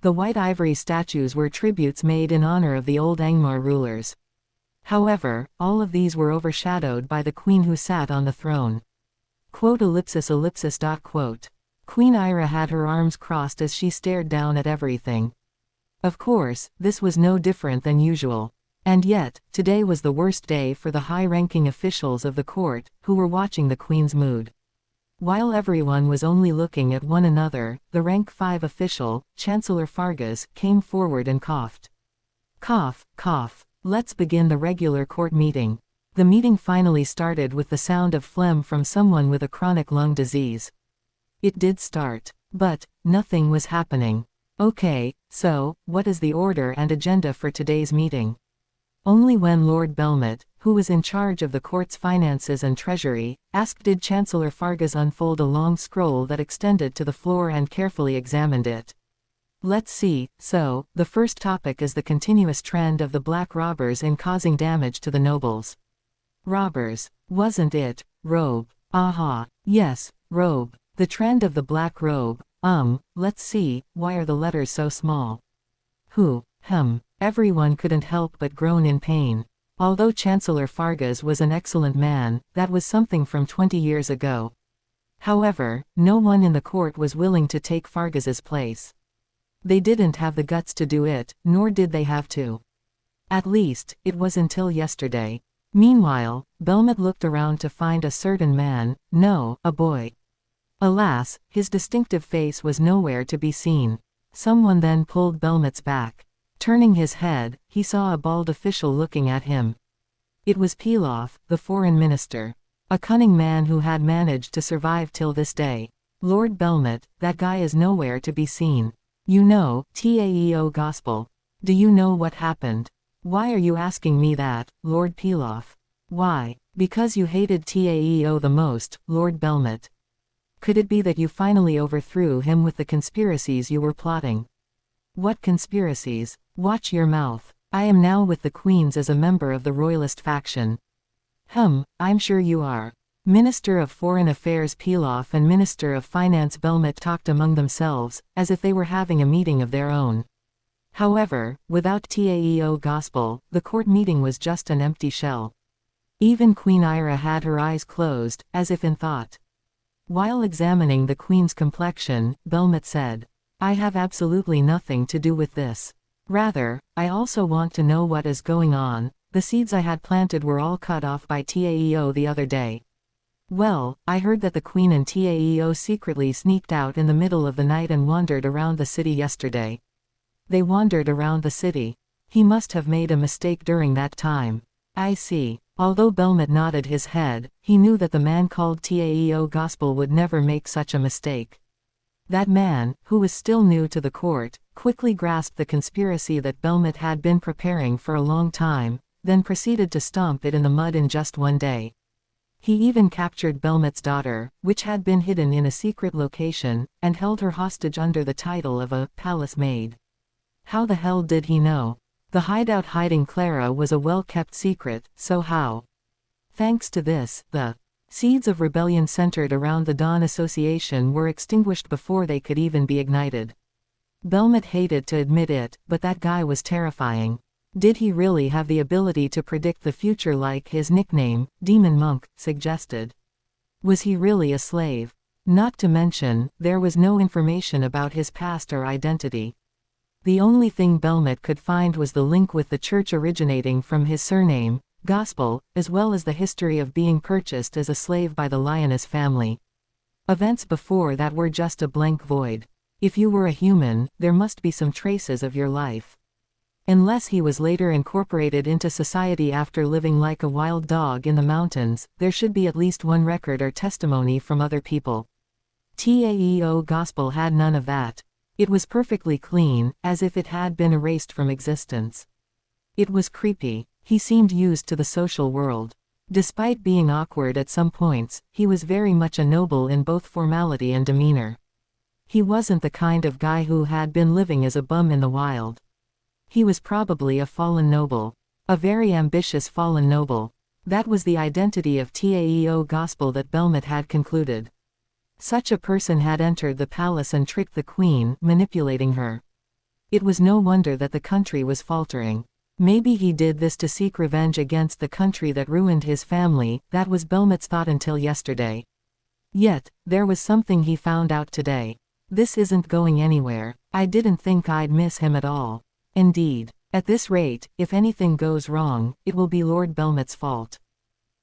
The white ivory statues were tributes made in honor of the old Angmar rulers. However, all of these were overshadowed by the queen who sat on the throne. Quote ellipsis. Queen Ira had her arms crossed as she stared down at everything. Of course, this was no different than usual. And yet, today was the worst day for the high-ranking officials of the court, who were watching the Queen's mood. While everyone was only looking at one another, the rank 5 official, Chancellor Fargus, came forward and coughed. Cough, cough. Let's begin the regular court meeting. The meeting finally started with the sound of phlegm from someone with a chronic lung disease. It did start. But nothing was happening. Okay, so, what is the order and agenda for today's meeting? Only when Lord Belmont, who was in charge of the court's finances and treasury, asked did Chancellor Fargus unfold a long scroll that extended to the floor and carefully examined it. Let's see. So, the first topic is the continuous trend of the black robbers in causing damage to the nobles. Robbers. Wasn't it? Robe. Aha. Yes, robe. The trend of the black robe. Let's see, why are the letters so small? Who? Everyone couldn't help but groan in pain. Although Chancellor Fargus was an excellent man, that was something from 20 years ago. However, no one in the court was willing to take Fargus's place. They didn't have the guts to do it, nor did they have to. At least, it was until yesterday. Meanwhile, Belmont looked around to find a certain man, no, a boy. Alas, his distinctive face was nowhere to be seen. Someone then pulled Belmont's back. Turning his head, he saw a bald official looking at him. It was Pilaf, the foreign minister. A cunning man who had managed to survive till this day. Lord Belmont, that guy is nowhere to be seen. You know, Taeo Gospel. Do you know what happened? Why are you asking me that, Lord Pilaf? Why? Because you hated Taeo the most, Lord Belmont. Could it be that you finally overthrew him with the conspiracies you were plotting? What conspiracies? Watch your mouth. I am now with the Queens as a member of the Royalist faction. I'm sure you are. Minister of Foreign Affairs Pilaf and Minister of Finance Belmont talked among themselves, as if they were having a meeting of their own. However, without Taeo Gospel, the court meeting was just an empty shell. Even Queen Ira had her eyes closed, as if in thought. While examining the Queen's complexion, Belmont said, I have absolutely nothing to do with this. Rather, I also want to know what is going on. The seeds I had planted were all cut off by Taeo the other day. Well, I heard that the Queen and Taeo secretly sneaked out in the middle of the night and wandered around the city yesterday. They wandered around the city. He must have made a mistake during that time. I see. Although Belmont nodded his head, he knew that the man called Taeo Gospel would never make such a mistake. That man, who was still new to the court, quickly grasped the conspiracy that Belmont had been preparing for a long time, then proceeded to stomp it in the mud in just one day. He even captured Belmont's daughter, which had been hidden in a secret location, and held her hostage under the title of a palace maid. How the hell did he know? The hideout hiding Clara was a well-kept secret, so how? Thanks to this, the seeds of rebellion centered around the Dawn Association were extinguished before they could even be ignited. Belmont hated to admit it, but that guy was terrifying. Did he really have the ability to predict the future like his nickname, Demon Monk, suggested? Was he really a slave? Not to mention, there was no information about his past or identity. The only thing Belmont could find was the link with the church originating from his surname, Gospel, as well as the history of being purchased as a slave by the Lioness family. Events before that were just a blank void. If you were a human, there must be some traces of your life. Unless he was later incorporated into society after living like a wild dog in the mountains, there should be at least one record or testimony from other people. Taeo Gospel had none of that. It was perfectly clean, as if it had been erased from existence. It was creepy. He seemed used to the social world. Despite being awkward at some points, he was very much a noble in both formality and demeanor. He wasn't the kind of guy who had been living as a bum in the wild. He was probably a fallen noble. A very ambitious fallen noble. That was the identity of Taeo Gospel that Belmont had concluded. Such a person had entered the palace and tricked the queen, manipulating her. It was no wonder that the country was faltering. Maybe he did this to seek revenge against the country that ruined his family. That was Belmont's thought until yesterday. Yet, there was something he found out today. This isn't going anywhere. I didn't think I'd miss him at all. Indeed. At this rate, if anything goes wrong, it will be Lord Belmot's fault.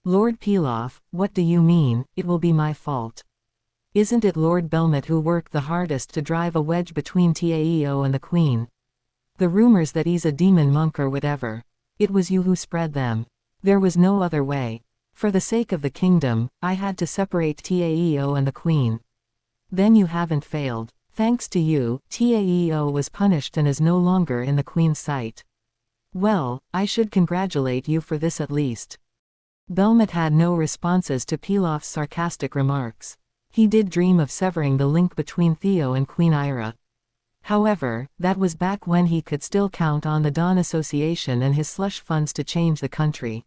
Lord Pilaf, what do you mean, it will be my fault? Isn't it Lord Belmot who worked the hardest to drive a wedge between Tao and the Queen? The rumors that he's a demon monk or whatever. It was you who spread them. There was no other way. For the sake of the kingdom, I had to separate Tao and the Queen. Then you haven't failed. Thanks to you, Tao was punished and is no longer in the Queen's sight. Well, I should congratulate you for this at least. Belmot had no responses to Pilaf's sarcastic remarks. He did dream of severing the link between Theo and Queen Ira. However, that was back when he could still count on the Dawn Association and his slush funds to change the country.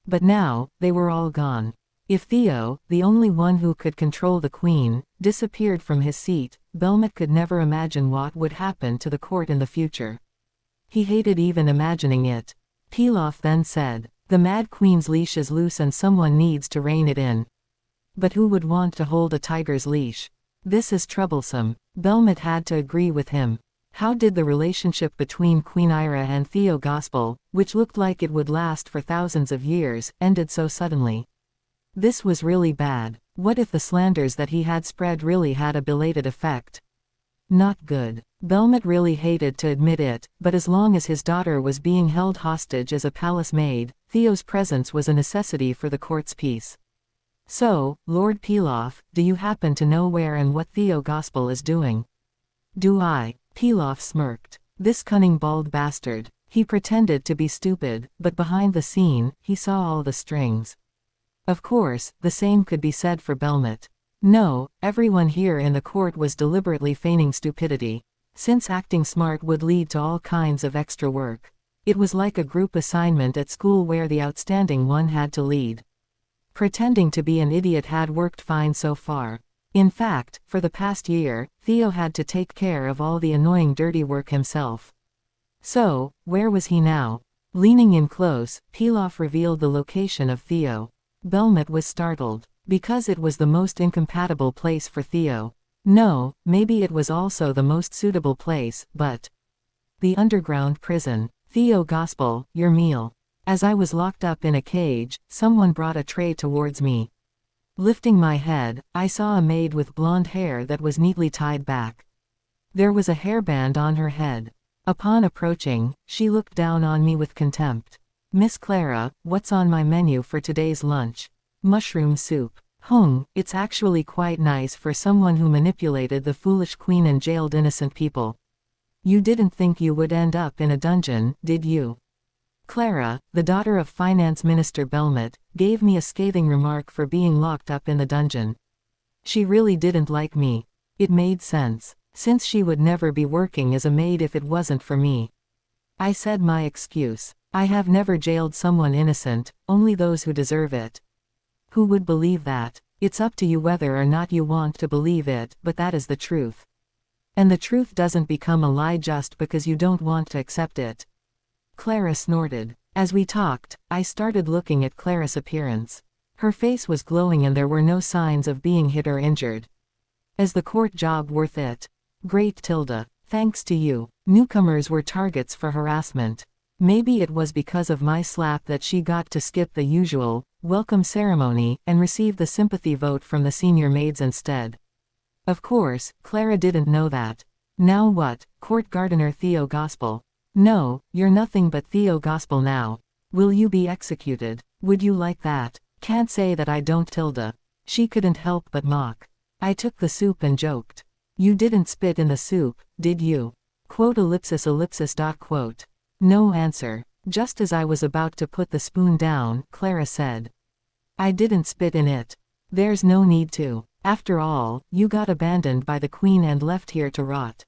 But now, they were all gone. If Theo, the only one who could control the Queen, disappeared from his seat, Belmot could never imagine what would happen to the court in the future. He hated even imagining it. Pilaf then said, "The Mad Queen's leash is loose and someone needs to rein it in." But who would want to hold a tiger's leash? This is troublesome. Belmot had to agree with him. How did the relationship between Queen Ira and Theo Gospel, which looked like it would last for thousands of years, ended so suddenly? This was really bad. What if the slanders that he had spread really had a belated effect? Not good. Belmot really hated to admit it, but as long as his daughter was being held hostage as a palace maid, Theo's presence was a necessity for the court's peace. So, Lord Pilaf, do you happen to know where and what Theo Gospel is doing? Do I? Pilaf smirked. This cunning bald bastard. He pretended to be stupid, but behind the scene, he saw all the strings. Of course, the same could be said for Belmot. No, everyone here in the court was deliberately feigning stupidity. Since acting smart would lead to all kinds of extra work. It was like a group assignment at school where the outstanding one had to lead. Pretending to be an idiot had worked fine so far. In fact, for the past year, Theo had to take care of all the annoying dirty work himself. So, where was he now? Leaning in close, Pilaf revealed the location of Theo. Belmot was startled, because it was the most incompatible place for Theo. No, maybe it was also the most suitable place, but... the underground prison. Theo Gospel, your meal. As I was locked up in a cage, someone brought a tray towards me. Lifting my head, I saw a maid with blonde hair that was neatly tied back. There was a hairband on her head. Upon approaching, she looked down on me with contempt. "Miss Clara, what's on my menu for today's lunch?" "Mushroom soup." It's actually quite nice for someone who manipulated the foolish queen and jailed innocent people. You didn't think you would end up in a dungeon, did you? Clara, the daughter of Finance Minister Belmot, gave me a scathing remark for being locked up in the dungeon. She really didn't like me. It made sense, since she would never be working as a maid if it wasn't for me. I said my excuse. I have never jailed someone innocent, only those who deserve it. Who would believe that? It's up to you whether or not you want to believe it, but that is the truth. And the truth doesn't become a lie just because you don't want to accept it. Clara snorted. As we talked, I started looking at Clara's appearance. Her face was glowing and there were no signs of being hit or injured. Is the court job worth it? Great Tilda. Thanks to you. Newcomers were targets for harassment. Maybe it was because of my slap that she got to skip the usual welcome ceremony and receive the sympathy vote from the senior maids instead. Of course, Clara didn't know that. Now what, Court Gardener Theo Gospel? No, you're nothing but Theo Gospel now. Will you be executed? Would you like that? Can't say that I don't, Tilda. She couldn't help but mock. I took the soup and joked. You didn't spit in the soup, did you? Quote ellipsis ellipsis dot quote. No answer. Just as I was about to put the spoon down, Clara said. I didn't spit in it. There's no need to. After all, you got abandoned by the Queen and left here to rot.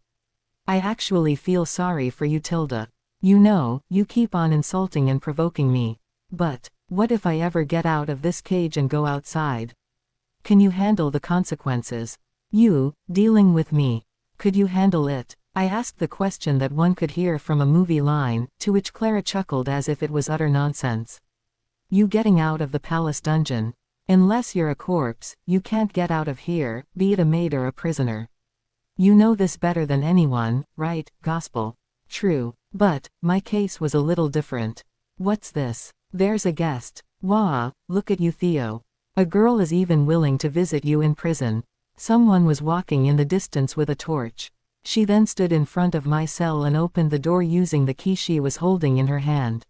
I actually feel sorry for you, Tilda. You know, you keep on insulting and provoking me. But, what if I ever get out of this cage and go outside? Can you handle the consequences? You, dealing with me. Could you handle it? I asked the question that one could hear from a movie line, to which Clara chuckled as if it was utter nonsense. You getting out of the palace dungeon? Unless you're a corpse, you can't get out of here, be it a maid or a prisoner. You know this better than anyone, right, Gospel? True. But, my case was a little different. What's this? There's a guest. Wah, look at you, Theo. A girl is even willing to visit you in prison. Someone was walking in the distance with a torch. She then stood in front of my cell and opened the door using the key she was holding in her hand.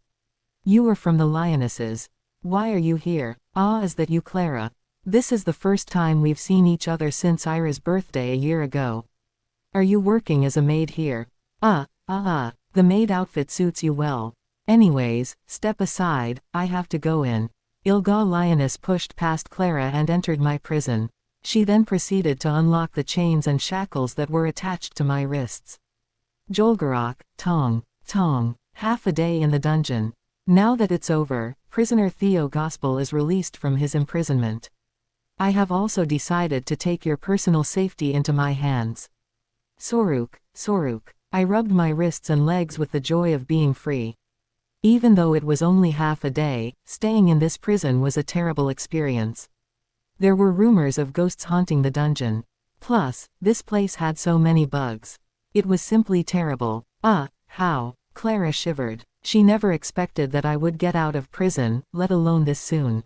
You were from the Lionesses. Why are you here? Ah, is that you, Clara? This is the first time we've seen each other since Ira's birthday a year ago. Are you working as a maid here? The maid outfit suits you well. Anyways, step aside, I have to go in. Ilga Lioness pushed past Clara and entered my prison. She then proceeded to unlock the chains and shackles that were attached to my wrists. Jolgarok, Tong. Half a day in the dungeon. Now that it's over, prisoner Theo Gospel is released from his imprisonment. I have also decided to take your personal safety into my hands. Soruk. I rubbed my wrists and legs with the joy of being free. Even though it was only half a day, staying in this prison was a terrible experience. There were rumors of ghosts haunting the dungeon. Plus, this place had so many bugs. It was simply terrible. How? Clara shivered. She never expected that I would get out of prison, let alone this soon.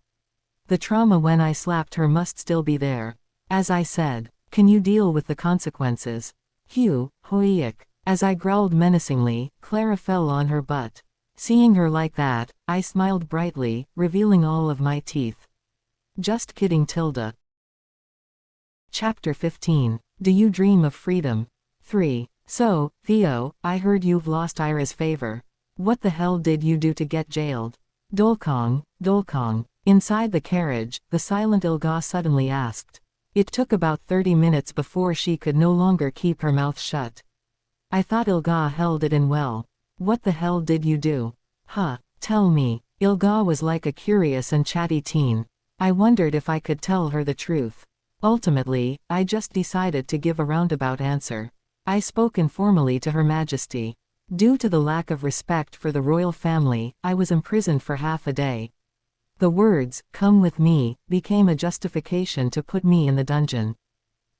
The trauma when I slapped her must still be there. As I said, can you deal with the consequences? Hoiak. As I growled menacingly, Clara fell on her butt. Seeing her like that, I smiled brightly, revealing all of my teeth. Just kidding, Tilda. Chapter 15. Do you dream of freedom? 3. So, Theo, I heard you've lost Ira's favor. What the hell did you do to get jailed? Dolkong. Inside the carriage, the silent Ilga suddenly asked. It took about 30 minutes before she could no longer keep her mouth shut. I thought Ilga held it in well. What the hell did you do? Tell me. Ilga was like a curious and chatty teen. I wondered if I could tell her the truth. Ultimately, I just decided to give a roundabout answer. I spoke informally to Her Majesty. Due to the lack of respect for the royal family, I was imprisoned for half a day. The words, "Come with me," became a justification to put me in the dungeon.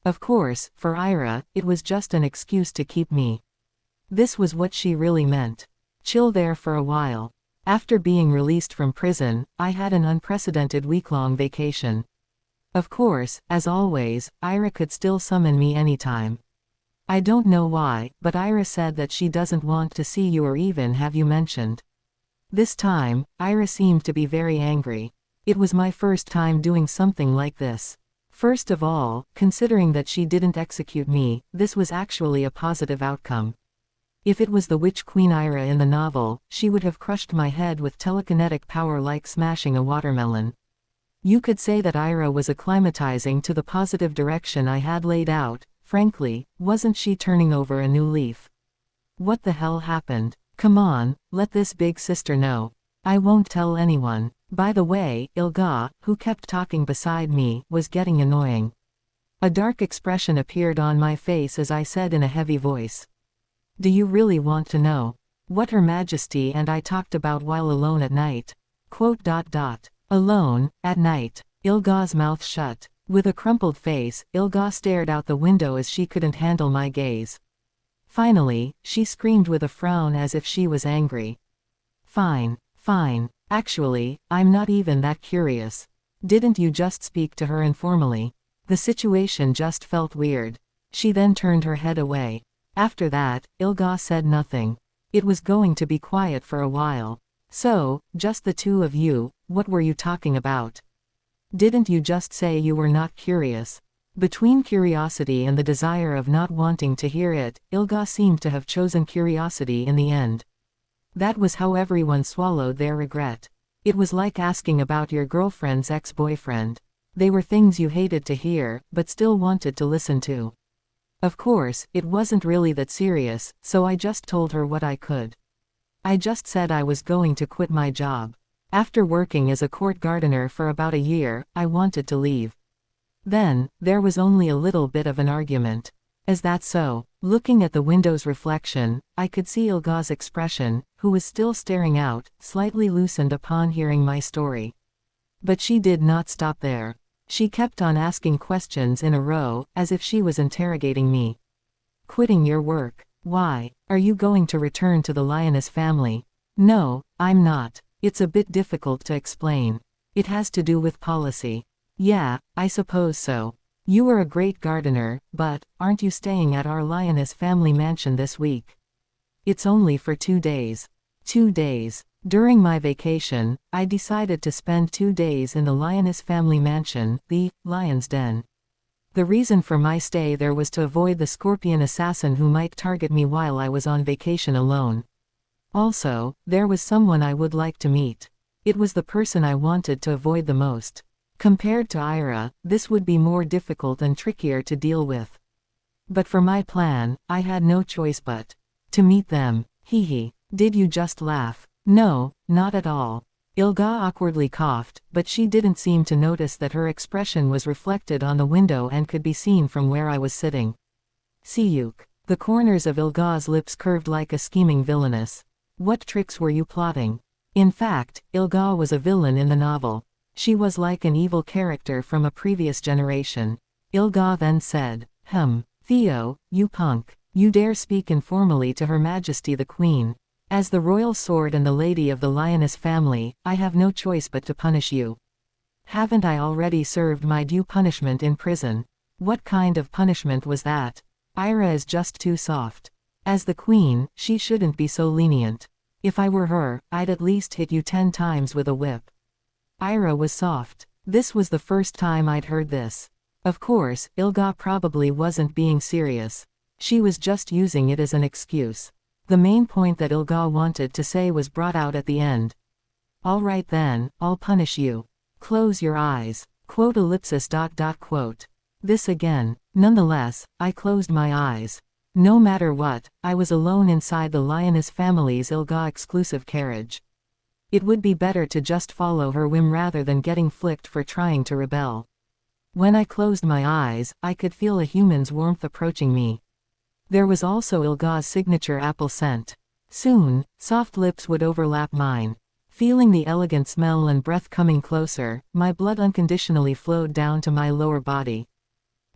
Of course, for Ira, it was just an excuse to keep me. This was what she really meant. Chill there for a while. After being released from prison, I had an unprecedented week-long vacation. Of course, as always, Ira could still summon me anytime. I don't know why, but Ira said that she doesn't want to see you or even have you mentioned. This time, Ira seemed to be very angry. It was my first time doing something like this. First of all, considering that she didn't execute me, this was actually a positive outcome. If it was the Witch Queen Ira in the novel, she would have crushed my head with telekinetic power like smashing a watermelon. You could say that Ira was acclimatizing to the positive direction I had laid out. Frankly, wasn't she turning over a new leaf? What the hell happened? Come on, let this big sister know. I won't tell anyone. By the way, Ilga, who kept talking beside me, was getting annoying. A dark expression appeared on my face as I said in a heavy voice. Do you really want to know what Her Majesty and I talked about while alone at night? Alone, at night. Ilga's mouth shut. With a crumpled face, Ilga stared out the window as she couldn't handle my gaze. Finally, she screamed with a frown as if she was angry. Fine. Actually, I'm not even that curious. Didn't you just speak to her informally? The situation just felt weird. She then turned her head away. After that, Ilga said nothing. It was going to be quiet for a while. So, just the two of you, what were you talking about? Didn't you just say you were not curious? Between curiosity and the desire of not wanting to hear it, Ilga seemed to have chosen curiosity in the end. That was how everyone swallowed their regret. It was like asking about your girlfriend's ex-boyfriend. They were things you hated to hear, but still wanted to listen to. Of course, it wasn't really that serious, so I just told her what I could. I just said I was going to quit my job. After working as a court gardener for about a year, I wanted to leave. Then, there was only a little bit of an argument. Is that so? Looking at the window's reflection, I could see Ilga's expression, who was still staring out, slightly loosened upon hearing my story. But she did not stop there. She kept on asking questions in a row, as if she was interrogating me. Quitting your work. Why, are you going to return to the lioness family? No, I'm not. It's a bit difficult to explain. It has to do with policy. Yeah, I suppose so. You are a great gardener, but aren't you staying at our lioness family mansion this week? It's only for 2 days. 2 days. During my vacation, I decided to spend 2 days in the lioness family mansion, the lion's den. The reason for my stay there was to avoid the scorpion assassin who might target me while I was on vacation alone. Also, there was someone I would like to meet. It was the person I wanted to avoid the most. Compared to Ira, this would be more difficult and trickier to deal with. But for my plan, I had no choice but to meet them. Hee. Did you just laugh? No, not at all. Ilga awkwardly coughed, but she didn't seem to notice that her expression was reflected on the window and could be seen from where I was sitting. Siyuk. The corners of Ilga's lips curved like a scheming villainess. What tricks were you plotting? In fact, Ilga was a villain in the novel. She was like an evil character from a previous generation. Ilga then said, Theo, you punk. You dare speak informally to Her Majesty the Queen. As the royal sword and the lady of the lioness family, I have no choice but to punish you. Haven't I already served my due punishment in prison? What kind of punishment was that? Ira is just too soft. As the queen, she shouldn't be so lenient. If I were her, I'd at least hit you 10 times with a whip. Ira was soft. This was the first time I'd heard this. Of course, Ilga probably wasn't being serious. She was just using it as an excuse. The main point that Ilga wanted to say was brought out at the end. All right then, I'll punish you. Close your eyes. Quote ellipsis. Quote. This again. Nonetheless, I closed my eyes. No matter what, I was alone inside the lioness family's Ilga exclusive carriage. It would be better to just follow her whim rather than getting flicked for trying to rebel. When I closed my eyes, I could feel a human's warmth approaching me. There was also Ilga's signature apple scent. Soon, soft lips would overlap mine. Feeling the elegant smell and breath coming closer, my blood unconditionally flowed down to my lower body.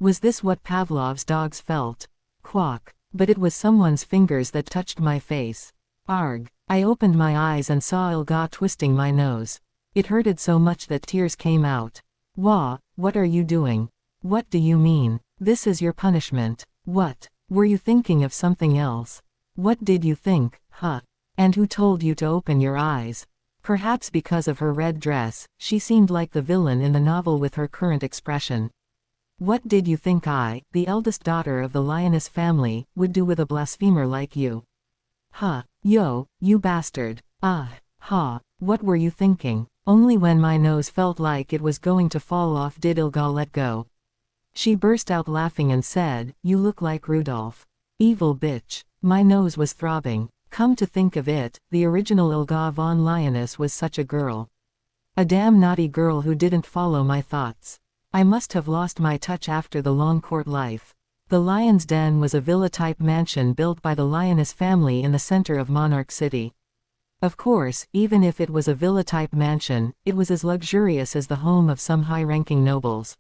Was this what Pavlov's dogs felt? Quack. But it was someone's fingers that touched my face. Arg. I opened my eyes and saw Ilga twisting my nose. It hurted so much that tears came out. Wah, what are you doing? What do you mean? This is your punishment. What? Were you thinking of something else? What did you think, huh? And who told you to open your eyes? Perhaps because of her red dress, she seemed like the villain in the novel with her current expression. What did you think I, the eldest daughter of the lioness family, would do with a blasphemer like you? Huh, yo, you bastard. Ha, what were you thinking? Only when my nose felt like it was going to fall off did Ilga let go. She burst out laughing and said, you look like Rudolph. Evil bitch. My nose was throbbing. Come to think of it, the original Ilga von Lioness was such a girl. A damn naughty girl who didn't follow my thoughts. I must have lost my touch after the long court life. The Lion's Den was a villa-type mansion built by the lioness family in the center of Monarch City. Of course, even if it was a villa-type mansion, it was as luxurious as the home of some high-ranking nobles.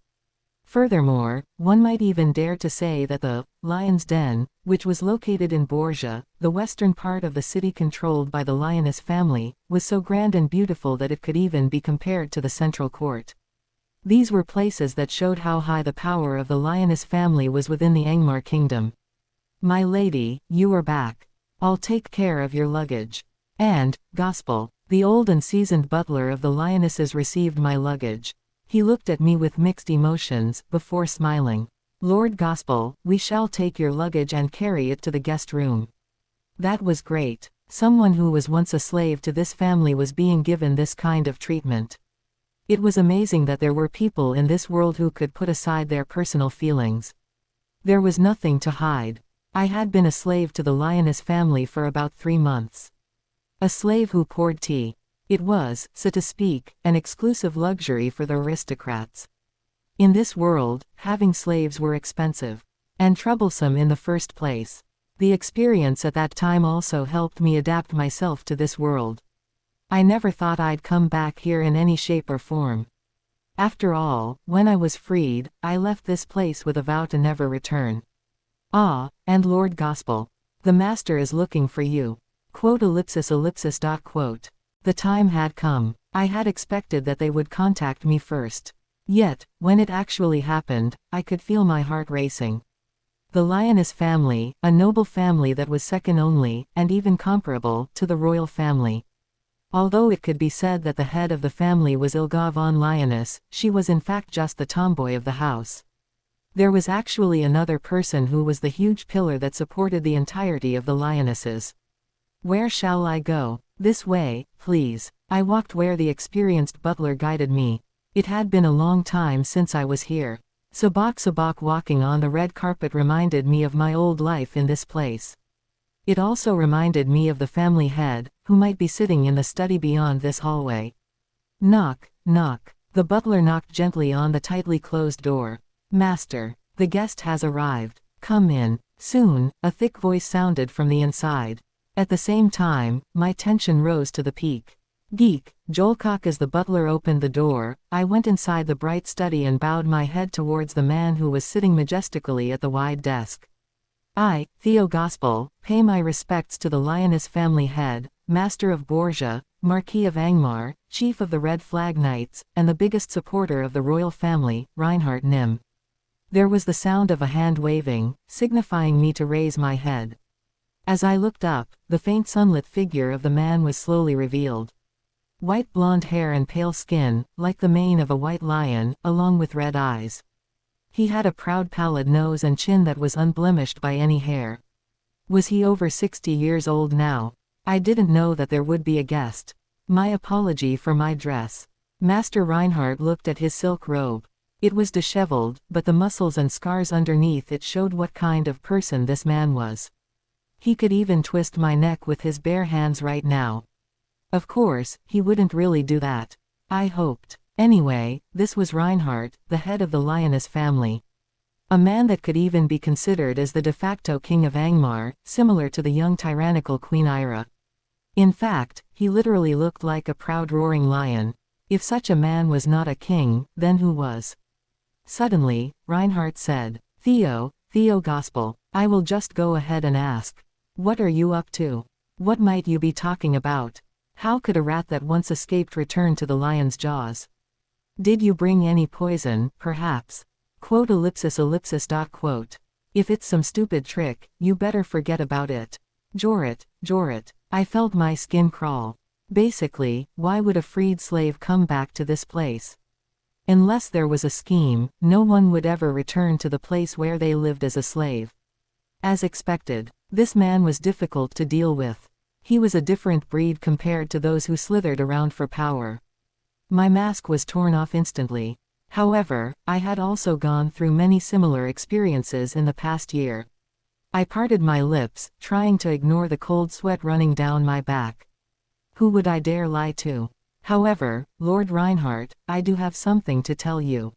Furthermore, one might even dare to say that the Lion's Den, which was located in Borgia, the western part of the city controlled by the lioness family, was so grand and beautiful that it could even be compared to the central court. These were places that showed how high the power of the lioness family was within the Angmar kingdom. My lady, you are back. I'll take care of your luggage. And, Gospel, the old and seasoned butler of the lionesses received my luggage. He looked at me with mixed emotions, before smiling. Lord Gospel, we shall take your luggage and carry it to the guest room. That was great. Someone who was once a slave to this family was being given this kind of treatment. It was amazing that there were people in this world who could put aside their personal feelings. There was nothing to hide. I had been a slave to the lioness family for about 3 months. A slave who poured tea. It was, so to speak, an exclusive luxury for the aristocrats. In this world, having slaves were expensive. And troublesome in the first place. The experience at that time also helped me adapt myself to this world. I never thought I'd come back here in any shape or form. After all, when I was freed, I left this place with a vow to never return. Ah, and Lord Gospel. The master is looking for you. Quote ellipsis ellipsis dot quote. The time had come. I had expected that they would contact me first. Yet, when it actually happened, I could feel my heart racing. The Lioness family, a noble family that was second only, and even comparable, to the royal family. Although it could be said that the head of the family was Ilga von Lioness, she was in fact just the tomboy of the house. There was actually another person who was the huge pillar that supported the entirety of the Lionesses. Where shall I go? This way, please. I walked where the experienced butler guided me. It had been a long time since I was here. Sabak walking on the red carpet reminded me of my old life in this place. It also reminded me of the family head, who might be sitting in the study beyond this hallway. Knock, knock. The butler knocked gently on the tightly closed door. Master, the guest has arrived. Come in. Soon, a thick voice sounded from the inside. At the same time, my tension rose to the peak. Geek, Jolcock. As the butler opened the door, I went inside the bright study and bowed my head towards the man who was sitting majestically at the wide desk. I, Theo Gospel, pay my respects to the Lioness family head, Master of Borgia, Marquis of Angmar, Chief of the Red Flag Knights, and the biggest supporter of the royal family, Reinhardt Nim. There was the sound of a hand waving, signifying me to raise my head. As I looked up, the faint sunlit figure of the man was slowly revealed. White blonde hair and pale skin, like the mane of a white lion, along with red eyes. He had a proud pallid nose and chin that was unblemished by any hair. Was he over 60 years old now? I didn't know that there would be a guest. My apology for my dress. Master Reinhardt looked at his silk robe. It was disheveled, but the muscles and scars underneath it showed what kind of person this man was. He could even twist my neck with his bare hands right now. Of course, he wouldn't really do that. I hoped. Anyway, this was Reinhardt, the head of the Lioness family. A man that could even be considered as the de facto king of Angmar, similar to the young tyrannical Queen Ira. In fact, he literally looked like a proud roaring lion. If such a man was not a king, then who was? Suddenly, Reinhardt said, Theo Gospel, I will just go ahead and ask. What are you up to? What might you be talking about? How could a rat that once escaped return to the lion's jaws? Did you bring any poison, perhaps? Quote ellipsis ellipsis dot quote. If it's some stupid trick, you better forget about it. Jorrit. I felt my skin crawl. Basically, why would a freed slave come back to this place? Unless there was a scheme, no one would ever return to the place where they lived as a slave. As expected, this man was difficult to deal with. He was a different breed compared to those who slithered around for power. My mask was torn off instantly. However, I had also gone through many similar experiences in the past year. I parted my lips, trying to ignore the cold sweat running down my back. Who would I dare lie to? However, Lord Reinhardt, I do have something to tell you.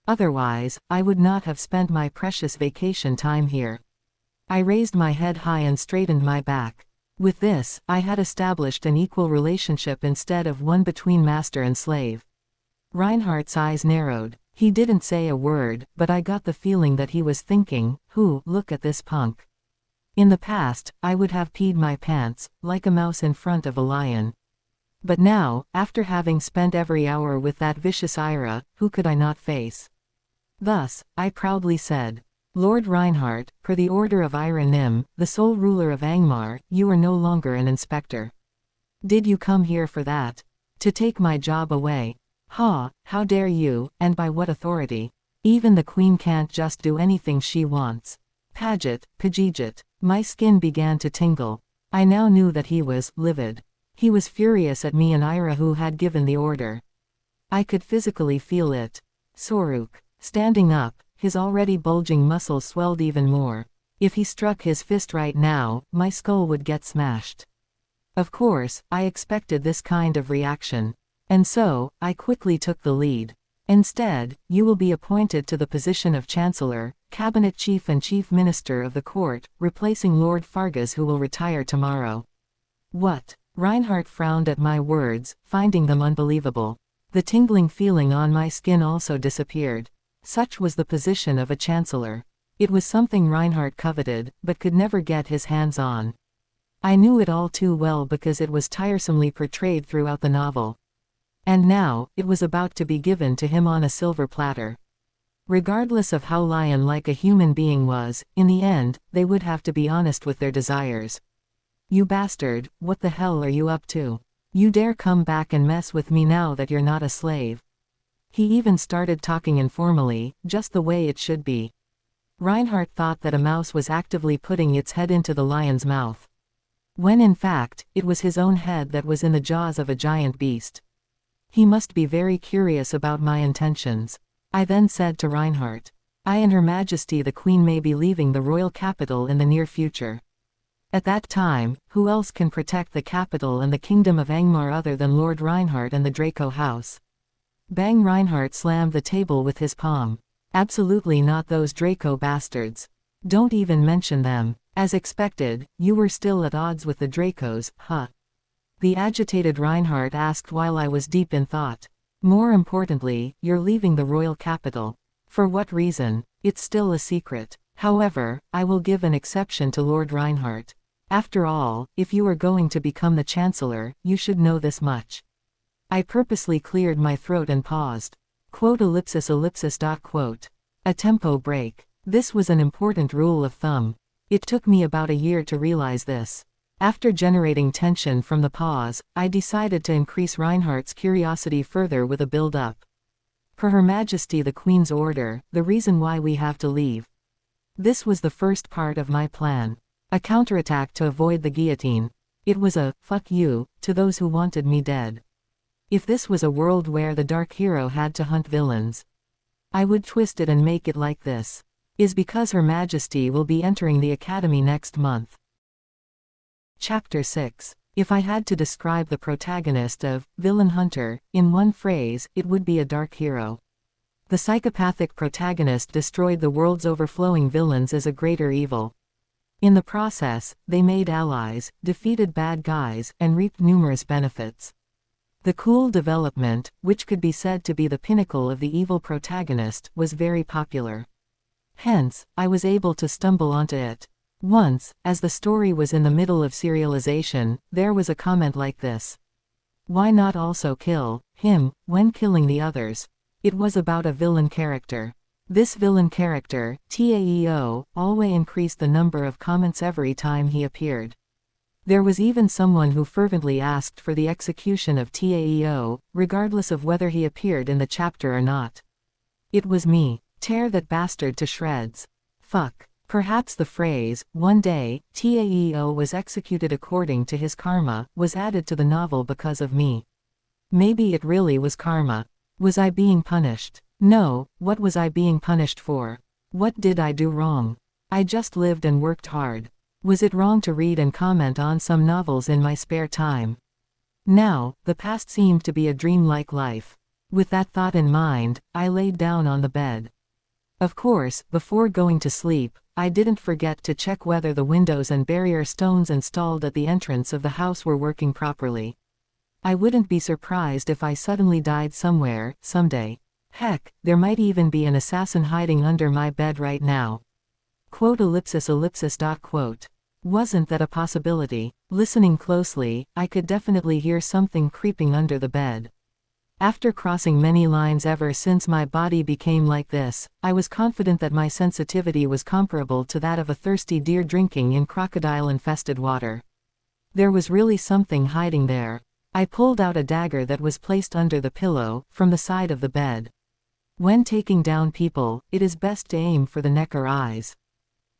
Otherwise, I would not have spent my precious vacation time here. I raised my head high and straightened my back. With this, I had established an equal relationship instead of one between master and slave. Reinhardt's eyes narrowed. He didn't say a word, but I got the feeling that he was thinking, look at this punk. In the past, I would have peed my pants, like a mouse in front of a lion. But now, after having spent every hour with that vicious Ira, who could I not face? Thus, I proudly said, Lord Reinhardt, per the order of Ira Nim, the sole ruler of Angmar, you are no longer an inspector. Did you come here for that? To take my job away? Ha, how dare you, and by what authority? Even the queen can't just do anything she wants. Pajit. My skin began to tingle. I now knew that he was livid. He was furious at me and Ira who had given the order. I could physically feel it. Soruk. Standing up, his already bulging muscles swelled even more. If he struck his fist right now, my skull would get smashed. Of course, I expected this kind of reaction. And so, I quickly took the lead. Instead, you will be appointed to the position of Chancellor, Cabinet Chief and Chief Minister of the court, replacing Lord Fargas who will retire tomorrow. What? Reinhardt frowned at my words, finding them unbelievable. The tingling feeling on my skin also disappeared. Such was the position of a chancellor. It was something Reinhardt coveted, but could never get his hands on. I knew it all too well because it was tiresomely portrayed throughout the novel. And now, it was about to be given to him on a silver platter. Regardless of how lion-like a human being was, in the end, they would have to be honest with their desires. "You bastard, what the hell are you up to? You dare come back and mess with me now that you're not a slave?" He even started talking informally, just the way it should be. Reinhardt thought that a mouse was actively putting its head into the lion's mouth, when in fact, it was his own head that was in the jaws of a giant beast. He must be very curious about my intentions. I then said to Reinhardt, "I and Her Majesty the Queen may be leaving the royal capital in the near future. At that time, who else can protect the capital and the kingdom of Angmar other than Lord Reinhardt and the Draco house?" Bang! Reinhardt slammed the table with his palm. "Absolutely not those Draco bastards. Don't even mention them. As expected, you were still at odds with the Dracos, huh?" The agitated Reinhardt asked while I was deep in thought. "More importantly, you're leaving the royal capital. For what reason? It's still a secret. However, I will give an exception to Lord Reinhardt. After all, if you are going to become the Chancellor, you should know this much." I purposely cleared my throat and paused. A tempo break. This was an important rule of thumb. It took me about a year to realize this. After generating tension from the pause, I decided to increase Reinhardt's curiosity further with a build-up. "Per Her Majesty the Queen's order, the reason why we have to leave." This was the first part of my plan. A counterattack to avoid the guillotine. It was a "fuck you" to those who wanted me dead. If this was a world where the Dark Hero had to hunt villains, I would twist it and make it like this. Is because Her Majesty will be entering the Academy next month. Chapter 6. If I had to describe the protagonist of Villain Hunter in one phrase, it would be a dark hero. The psychopathic protagonist destroyed the world's overflowing villains as a greater evil. In the process, they made allies, defeated bad guys, and reaped numerous benefits. The cool development, which could be said to be the pinnacle of the evil protagonist, was very popular. Hence, I was able to stumble onto it. Once, as the story was in the middle of serialization, there was a comment like this: "Why not also kill him when killing the others?" It was about a villain character. This villain character, Taeo, always increased the number of comments every time he appeared. There was even someone who fervently asked for the execution of Taeo, regardless of whether he appeared in the chapter or not. It was me. Tear that bastard to shreds. Fuck. Perhaps the phrase, "one day, Taeo was executed according to his karma," was added to the novel because of me. Maybe it really was karma. Was I being punished? No, what was I being punished for? What did I do wrong? I just lived and worked hard. Was it wrong to read and comment on some novels in my spare time? Now, the past seemed to be a dreamlike life. With that thought in mind, I laid down on the bed. Of course, before going to sleep, I didn't forget to check whether the windows and barrier stones installed at the entrance of the house were working properly. I wouldn't be surprised if I suddenly died somewhere, someday. Heck, there might even be an assassin hiding under my bed right now. Wasn't that a possibility? Listening closely, I could definitely hear something creeping under the bed. After crossing many lines ever since my body became like this, I was confident that my sensitivity was comparable to that of a thirsty deer drinking in crocodile-infested water. There was really something hiding there. I pulled out a dagger that was placed under the pillow, from the side of the bed. When taking down people, it is best to aim for the neck or eyes.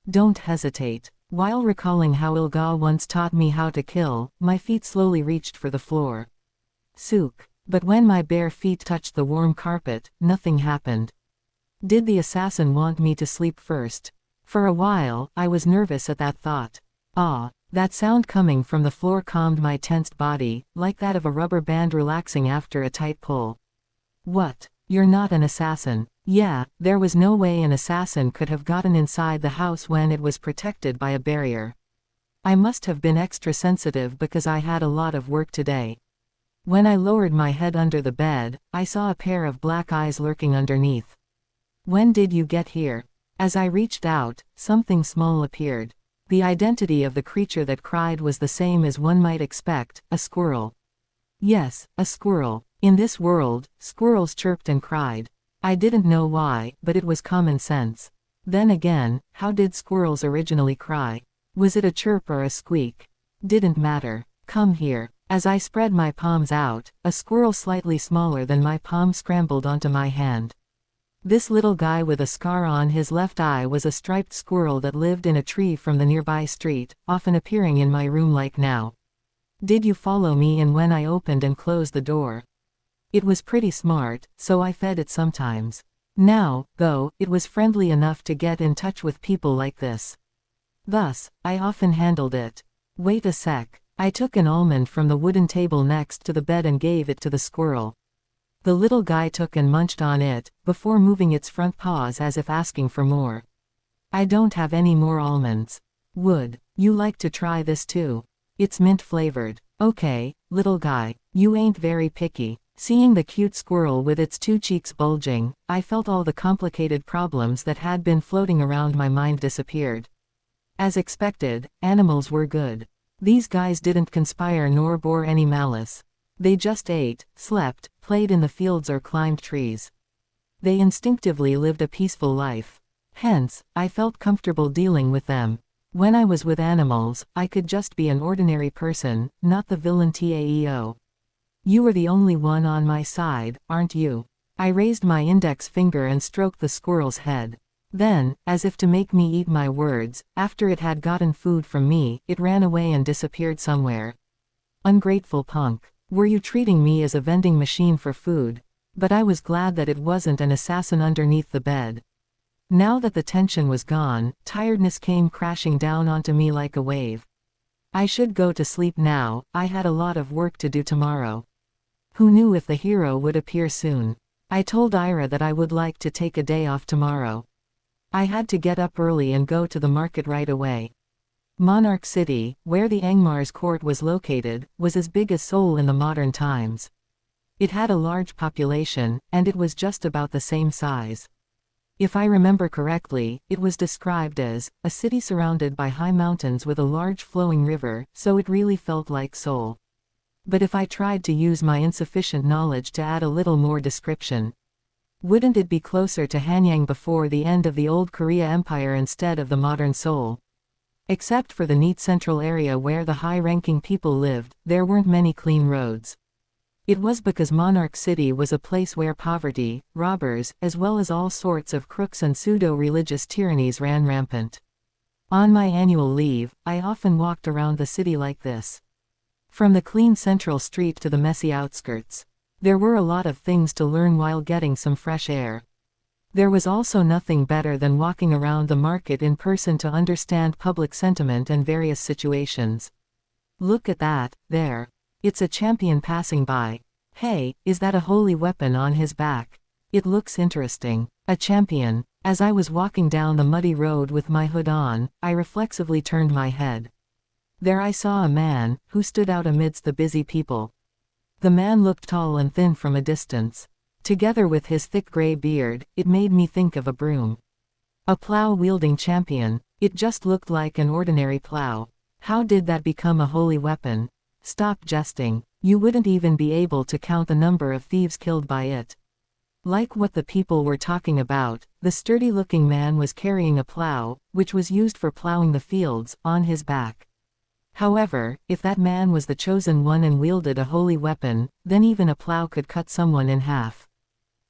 Don't hesitate. While recalling how Ilga once taught me how to kill, my feet slowly reached for the floor. Sook. But when my bare feet touched the warm carpet, nothing happened. Did the assassin want me to sleep first? For a while, I was nervous at that thought. That sound coming from the floor calmed my tensed body, like that of a rubber band relaxing after a tight pull. What? You're not an assassin. Yeah, there was no way an assassin could have gotten inside the house when it was protected by a barrier. I must have been extra sensitive because I had a lot of work today. When I lowered my head under the bed, I saw a pair of black eyes lurking underneath. When did you get here? As I reached out, something small appeared. The identity of the creature that cried was the same as one might expect, a squirrel. Yes, a squirrel. In this world, squirrels chirped and cried. I didn't know why, but it was common sense. Then again, how did squirrels originally cry? Was it a chirp or a squeak? Didn't matter. Come here. As I spread my palms out, a squirrel slightly smaller than my palm scrambled onto my hand. This little guy with a scar on his left eye was a striped squirrel that lived in a tree from the nearby street, often appearing in my room like now. Did you follow me in when I opened and closed the door? It was pretty smart, so I fed it sometimes. Now, though, it was friendly enough to get in touch with people like this. Thus, I often handled it. Wait a sec. I took an almond from the wooden table next to the bed and gave it to the squirrel. The little guy took and munched on it, before moving its front paws as if asking for more. I don't have any more almonds. Would you like to try this too? It's mint flavored. Okay, little guy, you ain't very picky. Seeing the cute squirrel with its two cheeks bulging, I felt all the complicated problems that had been floating around my mind disappeared. As expected, animals were good. These guys didn't conspire nor bore any malice. They just ate, slept, played in the fields or climbed trees. They instinctively lived a peaceful life. Hence, I felt comfortable dealing with them. When I was with animals, I could just be an ordinary person, not the villain Taeo. You were the only one on my side, aren't you? I raised my index finger and stroked the squirrel's head. Then, as if to make me eat my words, after it had gotten food from me, it ran away and disappeared somewhere. Ungrateful punk. Were you treating me as a vending machine for food? But I was glad that it wasn't an assassin underneath the bed. Now that the tension was gone, tiredness came crashing down onto me like a wave. I should go to sleep now, I had a lot of work to do tomorrow. Who knew if the hero would appear soon? I told Ira that I would like to take a day off tomorrow. I had to get up early and go to the market right away. Monarch City, where the Angmar's court was located, was as big as Seoul in the modern times. It had a large population, and it was just about the same size. If I remember correctly, it was described as a city surrounded by high mountains with a large flowing river, so it really felt like Seoul. But if I tried to use my insufficient knowledge to add a little more description, wouldn't it be closer to Hanyang before the end of the old Korea Empire instead of the modern Seoul? Except for the neat central area where the high-ranking people lived, there weren't many clean roads. It was because Monarch City was a place where poverty, robbers, as well as all sorts of crooks and pseudo-religious tyrannies ran rampant. On my annual leave, I often walked around the city like this. From the clean central street to the messy outskirts. There were a lot of things to learn while getting some fresh air. There was also nothing better than walking around the market in person to understand public sentiment and various situations. Look at that, there. It's a champion passing by. Hey, is that a holy weapon on his back? It looks interesting. A champion. As I was walking down the muddy road with my hood on, I reflexively turned my head. There I saw a man, who stood out amidst the busy people. The man looked tall and thin from a distance. Together with his thick gray beard, it made me think of a broom. A plow-wielding champion. It just looked like an ordinary plow. How did that become a holy weapon? Stop jesting. You wouldn't even be able to count the number of thieves killed by it. Like what the people were talking about, the sturdy-looking man was carrying a plow, which was used for plowing the fields, on his back. However, if that man was the chosen one and wielded a holy weapon, then even a plow could cut someone in half.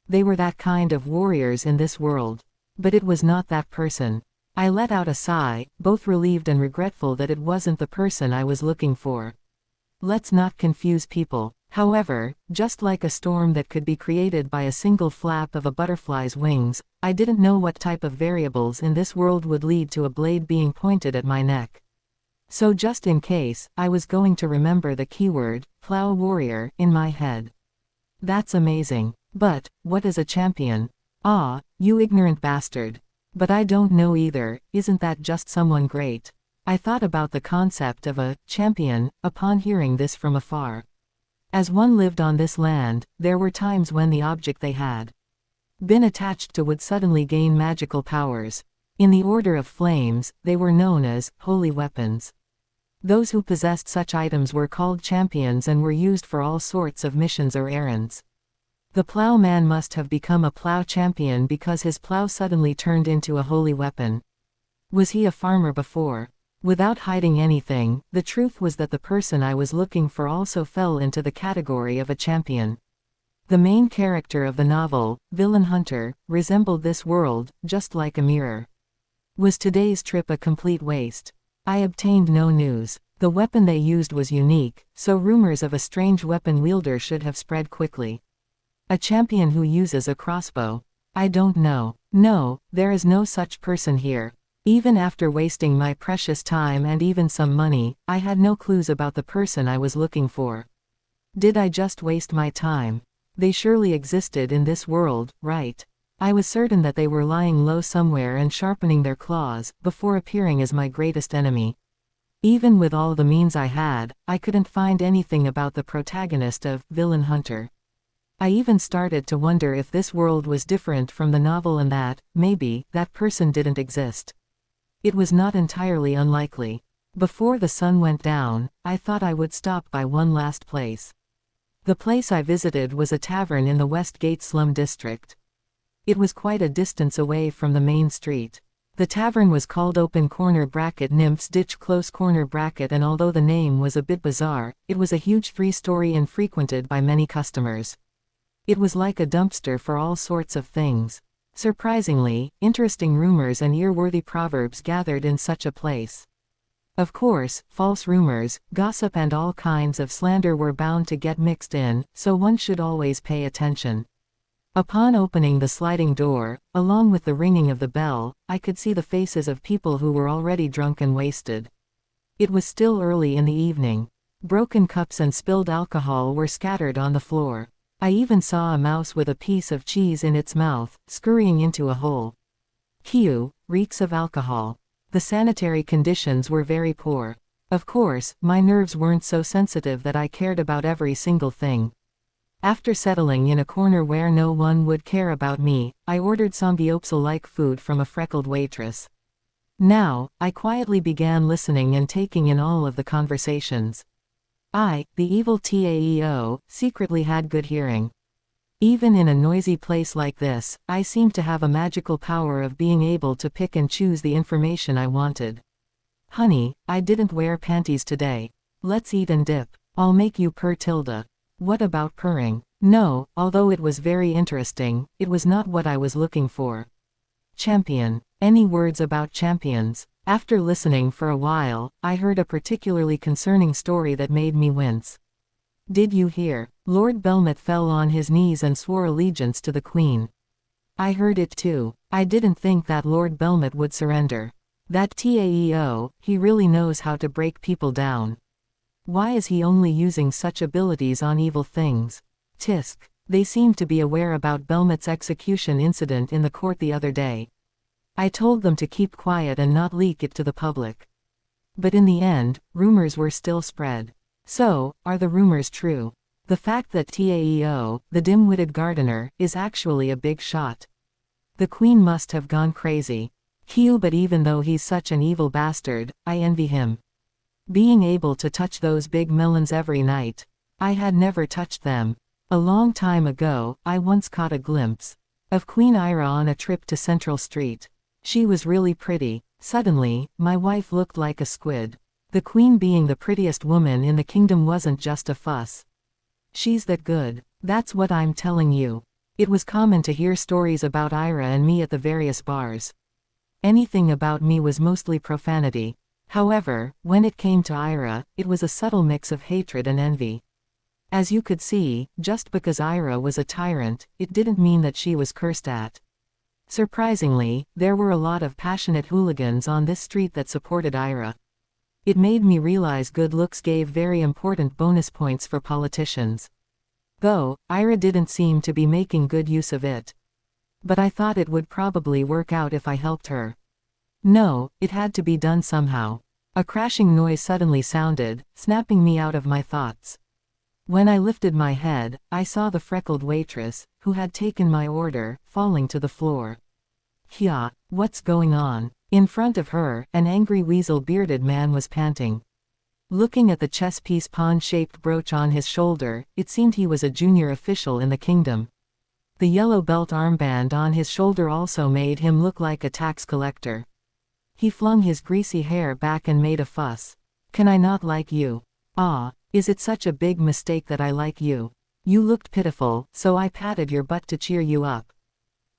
They were that kind of warriors in this world. But it was not that person. I let out a sigh, both relieved and regretful that it wasn't the person I was looking for. Let's not confuse people. However, just like a storm that could be created by a single flap of a butterfly's wings, I didn't know what type of variables in this world would lead to a blade being pointed at my neck. So just in case, I was going to remember the keyword, plow warrior, in my head. That's amazing. But, what is a champion? Ah, you ignorant bastard. But I don't know either, isn't that just someone great? I thought about the concept of a champion, upon hearing this from afar. As one lived on this land, there were times when the object they had been attached to would suddenly gain magical powers. In the Order of Flames, they were known as holy weapons. Those who possessed such items were called champions and were used for all sorts of missions or errands. The plowman must have become a plow champion because his plow suddenly turned into a holy weapon. Was he a farmer before? Without hiding anything, the truth was that the person I was looking for also fell into the category of a champion. The main character of the novel, Villain Hunter, resembled this world, just like a mirror. Was today's trip a complete waste? I obtained no news. The weapon they used was unique, so rumors of a strange weapon wielder should have spread quickly. A champion who uses a crossbow. I don't know. No, there is no such person here. Even after wasting my precious time and even some money, I had no clues about the person I was looking for. Did I just waste my time? They surely existed in this world, right? I was certain that they were lying low somewhere and sharpening their claws, before appearing as my greatest enemy. Even with all the means I had, I couldn't find anything about the protagonist of Villain Hunter. I even started to wonder if this world was different from the novel and that, maybe, that person didn't exist. It was not entirely unlikely. Before the sun went down, I thought I would stop by one last place. The place I visited was a tavern in the Westgate slum district. It was quite a distance away from the main street. The tavern was called Open Corner Bracket Nymph's Ditch Close Corner Bracket, and although the name was a bit bizarre, it was a huge 3-story and frequented by many customers. It was like a dumpster for all sorts of things. Surprisingly, interesting rumors and earworthy proverbs gathered in such a place. Of course, false rumors, gossip and all kinds of slander were bound to get mixed in, so one should always pay attention. Upon opening the sliding door, along with the ringing of the bell, I could see the faces of people who were already drunk and wasted. It was still early in the evening. Broken cups and spilled alcohol were scattered on the floor. I even saw a mouse with a piece of cheese in its mouth, scurrying into a hole. Phew, reeks of alcohol. The sanitary conditions were very poor. Of course, my nerves weren't so sensitive that I cared about every single thing. After settling in a corner where no one would care about me, I ordered samgyeopsal-like food from a freckled waitress. Now, I quietly began listening and taking in all of the conversations. I, the evil Taeo, secretly had good hearing. Even in a noisy place like this, I seemed to have a magical power of being able to pick and choose the information I wanted. Honey, I didn't wear panties today. Let's eat and dip. I'll make you purr Tilda. What about purring? No, although it was very interesting, it was not what I was looking for. Champion. Any words about champions? After listening for a while, I heard a particularly concerning story that made me wince. Did you hear? Lord Belmont fell on his knees and swore allegiance to the Queen. I heard it too. I didn't think that Lord Belmont would surrender. That Taeo, he really knows how to break people down. Why is he only using such abilities on evil things? Tisk. They seem to be aware about Belmont's execution incident in the court the other day. I told them to keep quiet and not leak it to the public. But in the end, rumors were still spread. So, are the rumors true? The fact that Taeo, the dim-witted gardener, is actually a big shot. The Queen must have gone crazy. But even though he's such an evil bastard, I envy him. Being able to touch those big melons every night. I had never touched them. A long time ago, I once caught a glimpse of Queen Ira on a trip to Central Street. She was really pretty. Suddenly, my wife looked like a squid. The Queen being the prettiest woman in the kingdom wasn't just a fuss. She's that good. That's what I'm telling you. It was common to hear stories about Ira and me at the various bars. Anything about me was mostly profanity. However, when it came to Ira, it was a subtle mix of hatred and envy. As you could see, just because Ira was a tyrant, it didn't mean that she was cursed at. Surprisingly, there were a lot of passionate hooligans on this street that supported Ira. It made me realize good looks gave very important bonus points for politicians. Though, Ira didn't seem to be making good use of it. But I thought it would probably work out if I helped her. No, it had to be done somehow. A crashing noise suddenly sounded, snapping me out of my thoughts. When I lifted my head, I saw the freckled waitress, who had taken my order, falling to the floor. "Hya, what's going on?" In front of her, an angry weasel-bearded man was panting. Looking at the chess piece pawn-shaped brooch on his shoulder, it seemed he was a junior official in the kingdom. The yellow belt armband on his shoulder also made him look like a tax collector. He flung his greasy hair back and made a fuss. "Can I not like you? Ah, is it such a big mistake that I like you? You looked pitiful, so I patted your butt to cheer you up."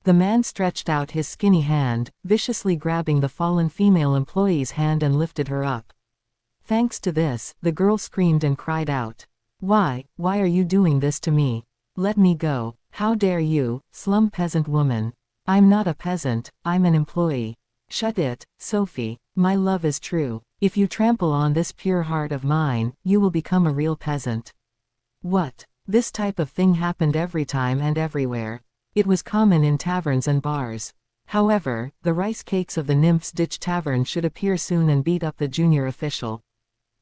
The man stretched out his skinny hand, viciously grabbing the fallen female employee's hand and lifted her up. Thanks to this, the girl screamed and cried out. Why are you doing this to me? Let me go. How dare you, slum peasant woman? I'm not a peasant, I'm an employee. Shut it, Sophie, my love is true. If you trample on this pure heart of mine, you will become a real peasant. What? This type of thing happened every time and everywhere. It was common in taverns and bars. However, the rice cakes of the Nymph's Ditch Tavern should appear soon and beat up the junior official.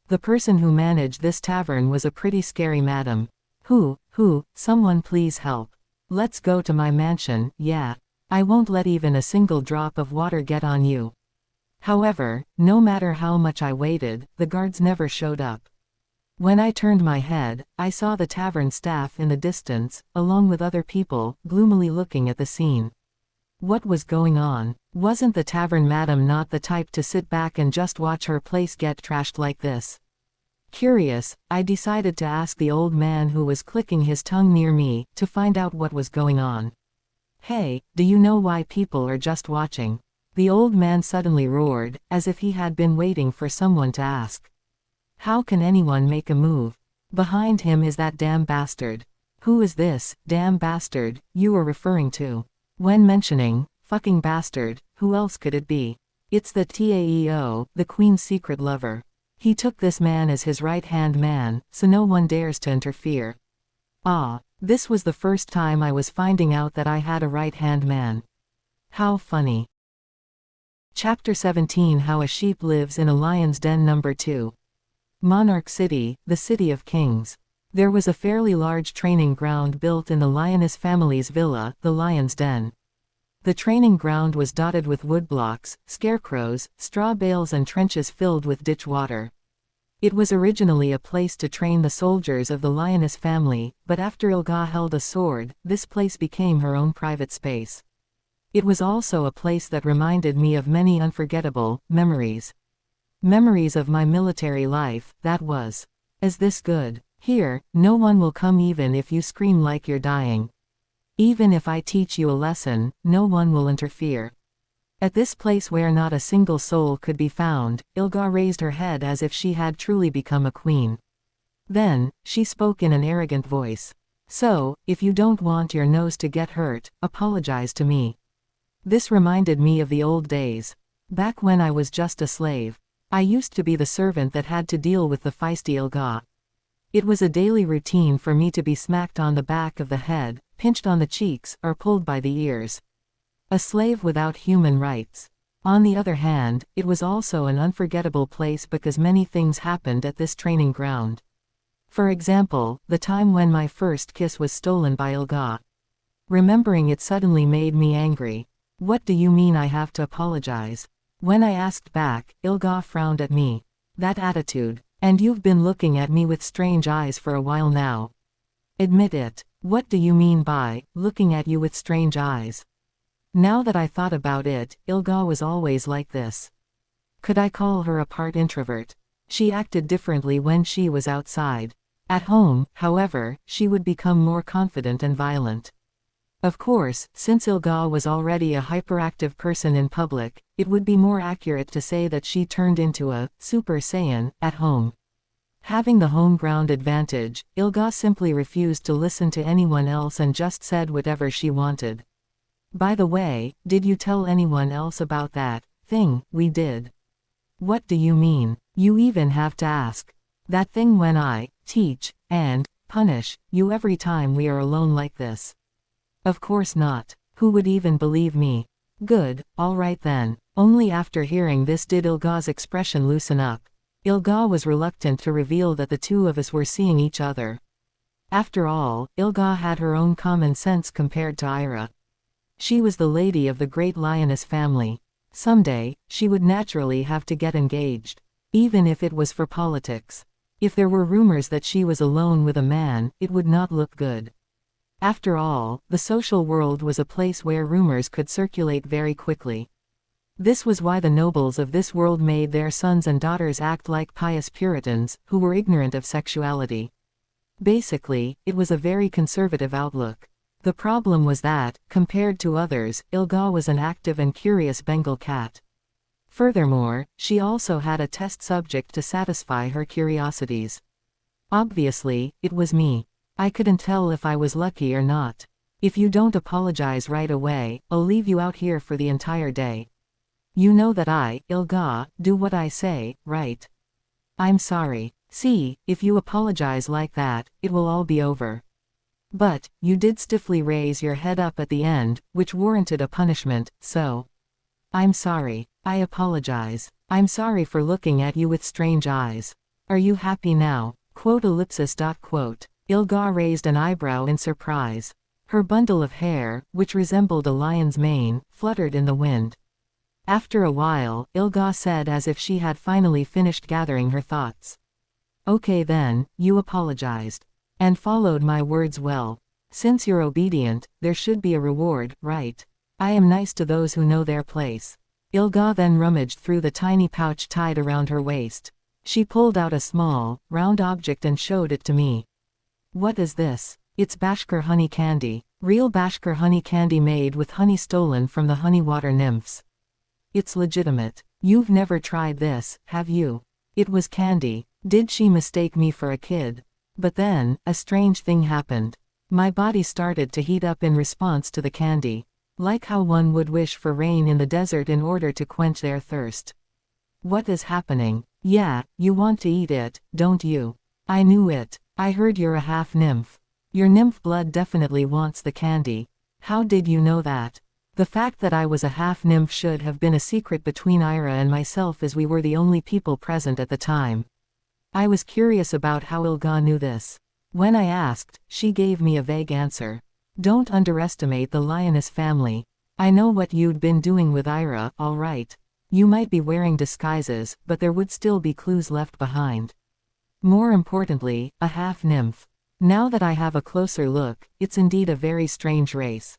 The person who managed this tavern was a pretty scary madam. Someone please help. Let's go to my mansion, yeah. I won't let even a single drop of water get on you. However, no matter how much I waited, the guards never showed up. When I turned my head, I saw the tavern staff in the distance, along with other people, gloomily looking at the scene. What was going on? Wasn't the tavern madam not the type to sit back and just watch her place get trashed like this? Curious, I decided to ask the old man who was clicking his tongue near me, to find out what was going on. Hey, do you know why people are just watching? The old man suddenly roared, as if he had been waiting for someone to ask. How can anyone make a move? Behind him is that damn bastard. Who is this, damn bastard, you were referring to? When mentioning, fucking bastard, who else could it be? It's the Taeo, the Queen's secret lover. He took this man as his right-hand man, so no one dares to interfere. Ah, this was the first time I was finding out that I had a right-hand man. How funny. Chapter 17 How a Sheep Lives in a Lion's Den Number 2. Monarch City, the City of Kings. There was a fairly large training ground built in the lioness family's villa, the Lion's Den. The training ground was dotted with woodblocks, scarecrows, straw bales and trenches filled with ditch water. It was originally a place to train the soldiers of the lioness family, but after Ilga held a sword, this place became her own private space. It was also a place that reminded me of many unforgettable memories. Memories of my military life, that was. Is this good? Here, no one will come even if you scream like you're dying. Even if I teach you a lesson, no one will interfere. At this place where not a single soul could be found, Ilga raised her head as if she had truly become a queen. Then, she spoke in an arrogant voice. So, if you don't want your nose to get hurt, apologize to me. This reminded me of the old days. Back when I was just a slave. I used to be the servant that had to deal with the feisty Ilga. It was a daily routine for me to be smacked on the back of the head, pinched on the cheeks, or pulled by the ears. A slave without human rights. On the other hand, it was also an unforgettable place because many things happened at this training ground. For example, the time when my first kiss was stolen by Ilga. Remembering it suddenly made me angry. What do you mean I have to apologize? When I asked back, Ilga frowned at me. That attitude. And you've been looking at me with strange eyes for a while now. Admit it. What do you mean by, looking at you with strange eyes? Now that I thought about it, Ilga was always like this. Could I call her a part introvert? She acted differently when she was outside. At home, however, she would become more confident and violent. Of course, since Ilga was already a hyperactive person in public, it would be more accurate to say that she turned into a Super Saiyan at home. Having the home ground advantage, Ilga simply refused to listen to anyone else and just said whatever she wanted. By the way, did you tell anyone else about that thing we did? What do you mean? You even have to ask. That thing when I teach and punish you every time we are alone like this. Of course not. Who would even believe me? Good, alright then. Only after hearing this did Ilga's expression loosen up. Ilga was reluctant to reveal that the two of us were seeing each other. After all, Ilga had her own common sense compared to Ira. She was the lady of the great lioness family. Someday, she would naturally have to get engaged. Even if it was for politics. If there were rumors that she was alone with a man, it would not look good. After all, the social world was a place where rumors could circulate very quickly. This was why the nobles of this world made their sons and daughters act like pious Puritans, who were ignorant of sexuality. Basically, it was a very conservative outlook. The problem was that, compared to others, Ilga was an active and curious Bengal cat. Furthermore, she also had a test subject to satisfy her curiosities. Obviously, it was me. I couldn't tell if I was lucky or not. If you don't apologize right away, I'll leave you out here for the entire day. You know that I, Ilga, do what I say, right? I'm sorry. See, if you apologize like that, it will all be over. But, you did stiffly raise your head up at the end, which warranted a punishment, so. I'm sorry. I apologize. I'm sorry for looking at you with strange eyes. Are you happy now? Quote. Ilga raised an eyebrow in surprise. Her bundle of hair, which resembled a lion's mane, fluttered in the wind. After a while, Ilga said as if she had finally finished gathering her thoughts. Okay then, you apologized. And followed my words well. Since you're obedient, there should be a reward, right? I am nice to those who know their place. Ilga then rummaged through the tiny pouch tied around her waist. She pulled out a small, round object and showed it to me. What is this? It's Bashkir honey candy. Real Bashkir honey candy made with honey stolen from the honey water nymphs. It's legitimate. You've never tried this, have you? It was candy. Did she mistake me for a kid? But then, a strange thing happened. My body started to heat up in response to the candy. Like how one would wish for rain in the desert in order to quench their thirst. What is happening? Yeah, you want to eat it, don't you? I knew it. I heard you're a half nymph. Your nymph blood definitely wants the candy. How did you know that? The fact that I was a half nymph should have been a secret between Ira and myself, as we were the only people present at the time. I was curious about how Ilga knew this. When I asked, she gave me a vague answer. Don't underestimate the lioness family. I know what you'd been doing with Ira, all right. You might be wearing disguises, but there would still be clues left behind. More importantly, a half nymph. Now that I have a closer look, it's indeed a very strange race.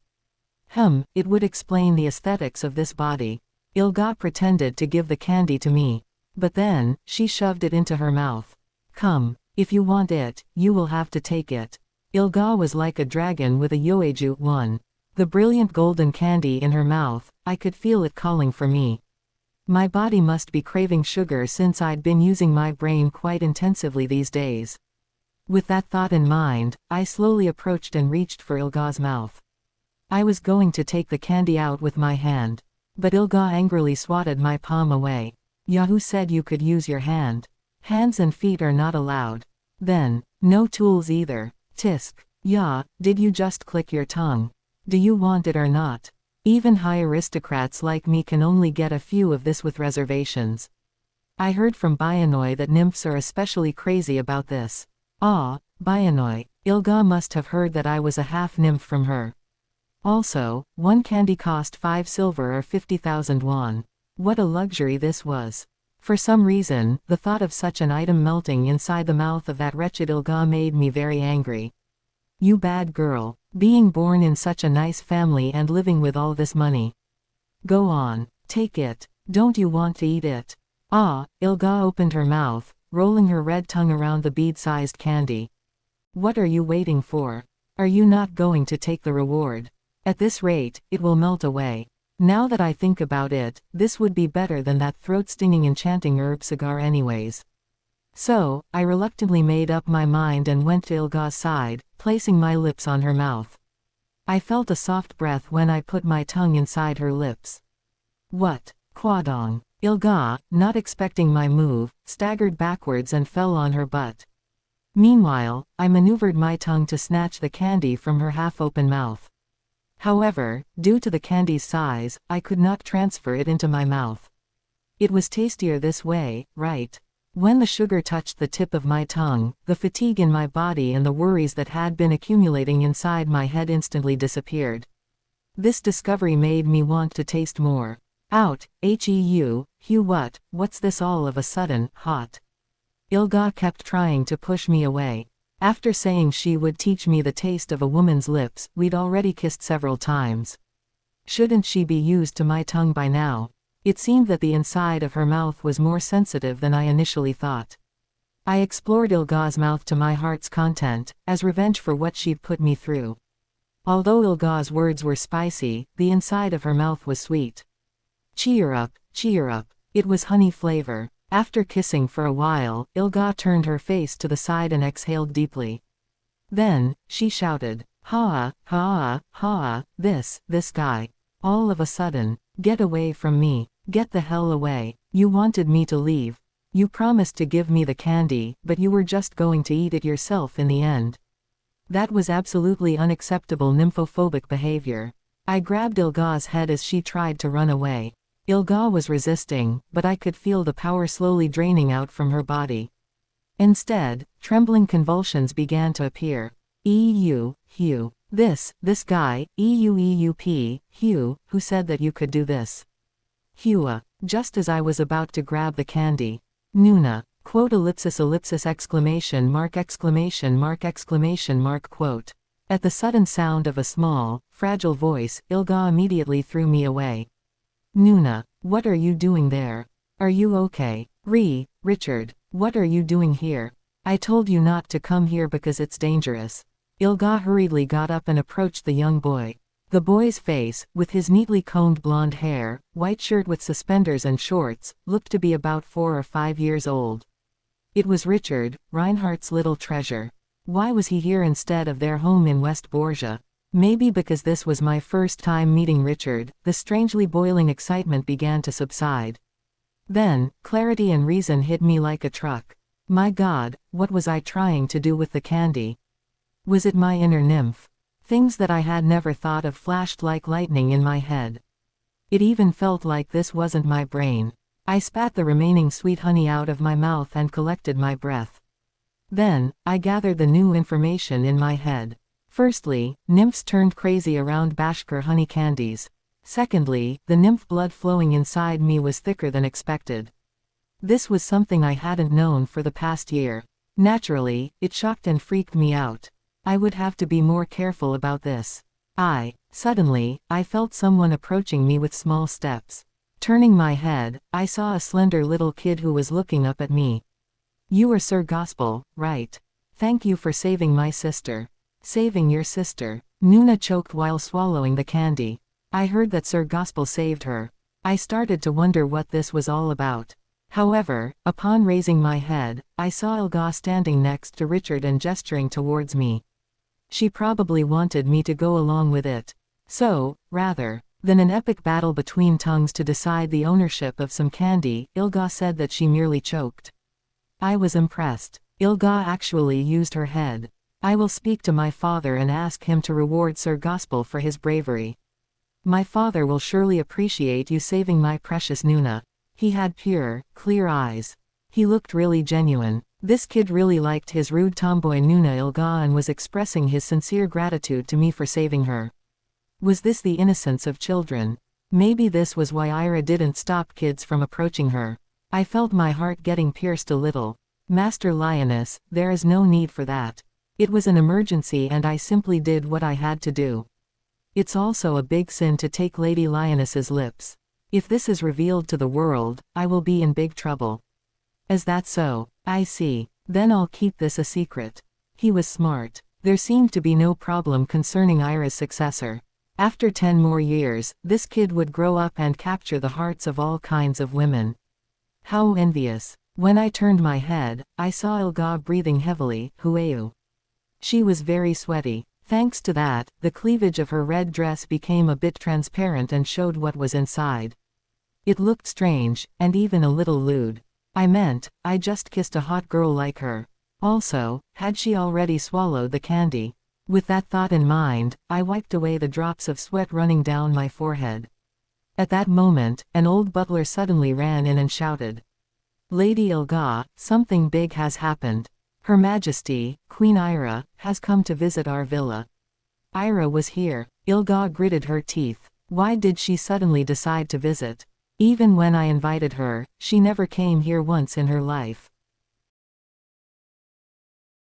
It would explain the aesthetics of this body. Ilga pretended to give the candy to me. But then, she shoved it into her mouth. Come, if you want it, you will have to take it. Ilga was like a dragon with a yoeju one. The brilliant golden candy in her mouth, I could feel it calling for me. My body must be craving sugar since I'd been using my brain quite intensively these days. With that thought in mind, I slowly approached and reached for Ilga's mouth. I was going to take the candy out with my hand. But Ilga angrily swatted my palm away. Yahoo said you could use your hand. Hands and feet are not allowed. Then, no tools either. Tisk. Yeah, did you just click your tongue? Do you want it or not? Even high aristocrats like me can only get a few of this with reservations. I heard from Bayanoi that nymphs are especially crazy about this. Ah, Bayanoi. Ilga must have heard that I was a half nymph from her. Also, one candy cost 5 silver or 50,000 won. What a luxury this was. For some reason, the thought of such an item melting inside the mouth of that wretched Ilga made me very angry. You bad girl. Being born in such a nice family and living with all this money. Go on. Take it. Don't you want to eat it? Ah, Ilga opened her mouth, rolling her red tongue around the bead-sized candy. What are you waiting for? Are you not going to take the reward? At this rate, it will melt away. Now that I think about it, this would be better than that throat-stinging enchanting herb cigar anyways. So, I reluctantly made up my mind and went to Ilga's side, placing my lips on her mouth. I felt a soft breath when I put my tongue inside her lips. What? Kwadong. Ilga, not expecting my move, staggered backwards and fell on her butt. Meanwhile, I maneuvered my tongue to snatch the candy from her half-open mouth. However, due to the candy's size, I could not transfer it into my mouth. It was tastier this way, right? When the sugar touched the tip of my tongue, the fatigue in my body and the worries that had been accumulating inside my head instantly disappeared. This discovery made me want to taste more. Out, Hugh, what's this all of a sudden, hot? Ilga kept trying to push me away. After saying she would teach me the taste of a woman's lips, we'd already kissed several times. Shouldn't she be used to my tongue by now? It seemed that the inside of her mouth was more sensitive than I initially thought. I explored Ilga's mouth to my heart's content, as revenge for what she'd put me through. Although Ilga's words were spicy, the inside of her mouth was sweet. Cheer up, cheer up. It was honey flavor. After kissing for a while, Ilga turned her face to the side and exhaled deeply. Then, she shouted, "Ha, ha, ha, this guy. All of a sudden, get away from me, get the hell away. You wanted me to leave. You promised to give me the candy, but you were just going to eat it yourself in the end." That was absolutely unacceptable nymphophobic behavior. I grabbed Ilga's head as she tried to run away. Ilga was resisting, but I could feel the power slowly draining out from her body. Instead, trembling convulsions began to appear. Hugh. This guy, Hugh, who said that you could do this. Hugh. Just as I was about to grab the candy. Nuna. Quote exclamation mark. Quote. At the sudden sound of a small, fragile voice, Ilga immediately threw me away. Nuna, what are you doing there? Are you okay? Richard, what are you doing here? I told you not to come here because it's dangerous. Ilga hurriedly got up and approached the young boy. The boy's face, with his neatly combed blonde hair, white shirt with suspenders and shorts, looked to be about 4 or 5 years old. It was Richard, Reinhardt's little treasure. Why was he here instead of their home in West Borgia? Maybe because this was my first time meeting Richard, the strangely boiling excitement began to subside. Then, clarity and reason hit me like a truck. My God, what was I trying to do with the candy? Was it my inner nymph? Things that I had never thought of flashed like lightning in my head. It even felt like this wasn't my brain. I spat the remaining sweet honey out of my mouth and collected my breath. Then, I gathered the new information in my head. Firstly, nymphs turned crazy around Bashkir honey candies. Secondly, the nymph blood flowing inside me was thicker than expected. This was something I hadn't known for the past year. Naturally, it shocked and freaked me out. I would have to be more careful about this. Suddenly, I felt someone approaching me with small steps. Turning my head, I saw a slender little kid who was looking up at me. You are Sir Gospel, right? Thank you for saving my sister. Saving your sister. Nuna choked while swallowing the candy. I heard that Sir Gospel saved her. I started to wonder what this was all about. However, upon raising my head, I saw Ilga standing next to Richard and gesturing towards me. She probably wanted me to go along with it. So, rather than an epic battle between tongues to decide the ownership of some candy, Ilga said that she merely choked. I was impressed. Ilga actually used her head. I will speak to my father and ask him to reward Sir Gospel for his bravery. My father will surely appreciate you saving my precious Nuna. He had pure, clear eyes. He looked really genuine. This kid really liked his rude tomboy Nuna Ilga and was expressing his sincere gratitude to me for saving her. Was this the innocence of children? Maybe this was why Ira didn't stop kids from approaching her. I felt my heart getting pierced a little. Master Lioness, there is no need for that. It was an emergency and I simply did what I had to do. It's also a big sin to take Lady Lioness's lips. If this is revealed to the world, I will be in big trouble. Is that so? I see. Then I'll keep this a secret. He was smart. There seemed to be no problem concerning Ira's successor. After 10 more years, this kid would grow up and capture the hearts of all kinds of women. How envious. When I turned my head, I saw Ilga breathing heavily, Hueu. She was very sweaty. Thanks to that, the cleavage of her red dress became a bit transparent and showed what was inside. It looked strange, and even a little lewd. I just kissed a hot girl like her. Also, had she already swallowed the candy? With that thought in mind, I wiped away the drops of sweat running down my forehead. At that moment, an old butler suddenly ran in and shouted, "Lady Ilga, something big has happened. Her Majesty, Queen Ira, has come to visit our villa." Ira was here. Ilga gritted her teeth. Why did she suddenly decide to visit? Even when I invited her, she never came here once in her life.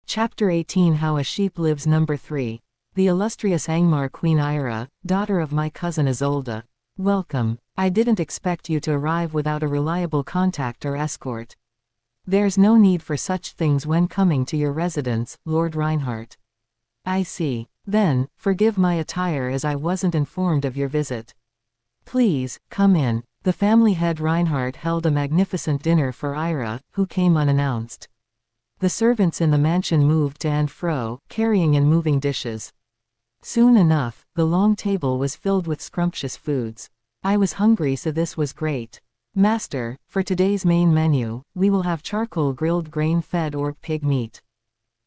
Chapter 18 How a Sheep Lives. Number 3. The illustrious Angmar Queen Ira, daughter of my cousin Isolde. Welcome. I didn't expect you to arrive without a reliable contact or escort. There's no need for such things when coming to your residence, Lord Reinhardt. I see. Then, forgive my attire as I wasn't informed of your visit. Please, come in. The family head Reinhardt held a magnificent dinner for Ira, who came unannounced. The servants in the mansion moved to and fro, carrying and moving dishes. Soon enough, the long table was filled with scrumptious foods. I was hungry, so this was great. Master, for today's main menu, we will have charcoal grilled grain-fed or pig meat.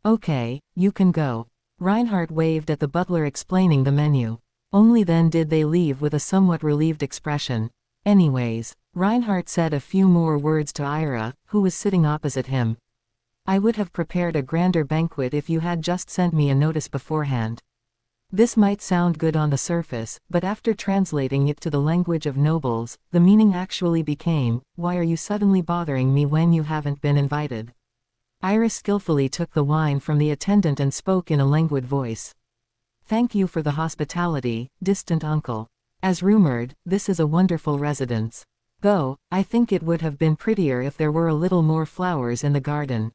Okay, you can go. Reinhardt waved at the butler explaining the menu. Only then did they leave with a somewhat relieved expression. Anyways, Reinhardt said a few more words to Ira, who was sitting opposite him. I would have prepared a grander banquet if you had just sent me a notice beforehand. This might sound good on the surface, but after translating it to the language of nobles, the meaning actually became, why are you suddenly bothering me when you haven't been invited? Ira skillfully took the wine from the attendant and spoke in a languid voice. Thank you for the hospitality, distant uncle. As rumored, this is a wonderful residence. Though, I think it would have been prettier if there were a little more flowers in the garden.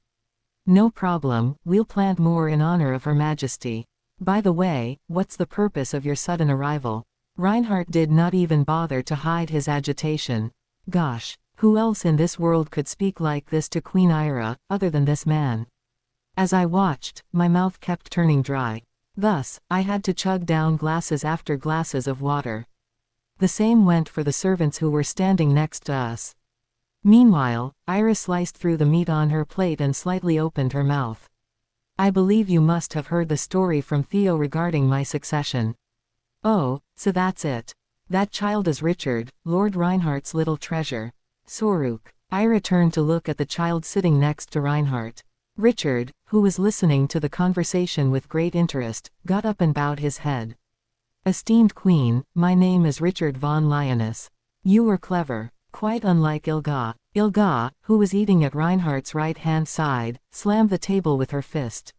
No problem, we'll plant more in honor of Her Majesty. By the way, what's the purpose of your sudden arrival? Reinhardt did not even bother to hide his agitation. Gosh. Who else in this world could speak like this to Queen Ira, other than this man? As I watched, my mouth kept turning dry. Thus, I had to chug down glasses after glasses of water. The same went for the servants who were standing next to us. Meanwhile, Ira sliced through the meat on her plate and slightly opened her mouth. I believe you must have heard the story from Theo regarding my succession. Oh, so that's it. That child is Richard, Lord Reinhardt's little treasure. Soruk. Ira turned to look at the child sitting next to Reinhardt. Richard, who was listening to the conversation with great interest, got up and bowed his head. Esteemed Queen, my name is Richard von Lioness. You were clever. Quite unlike Ilga. Ilga, who was eating at Reinhardt's right-hand side, slammed the table with her fist.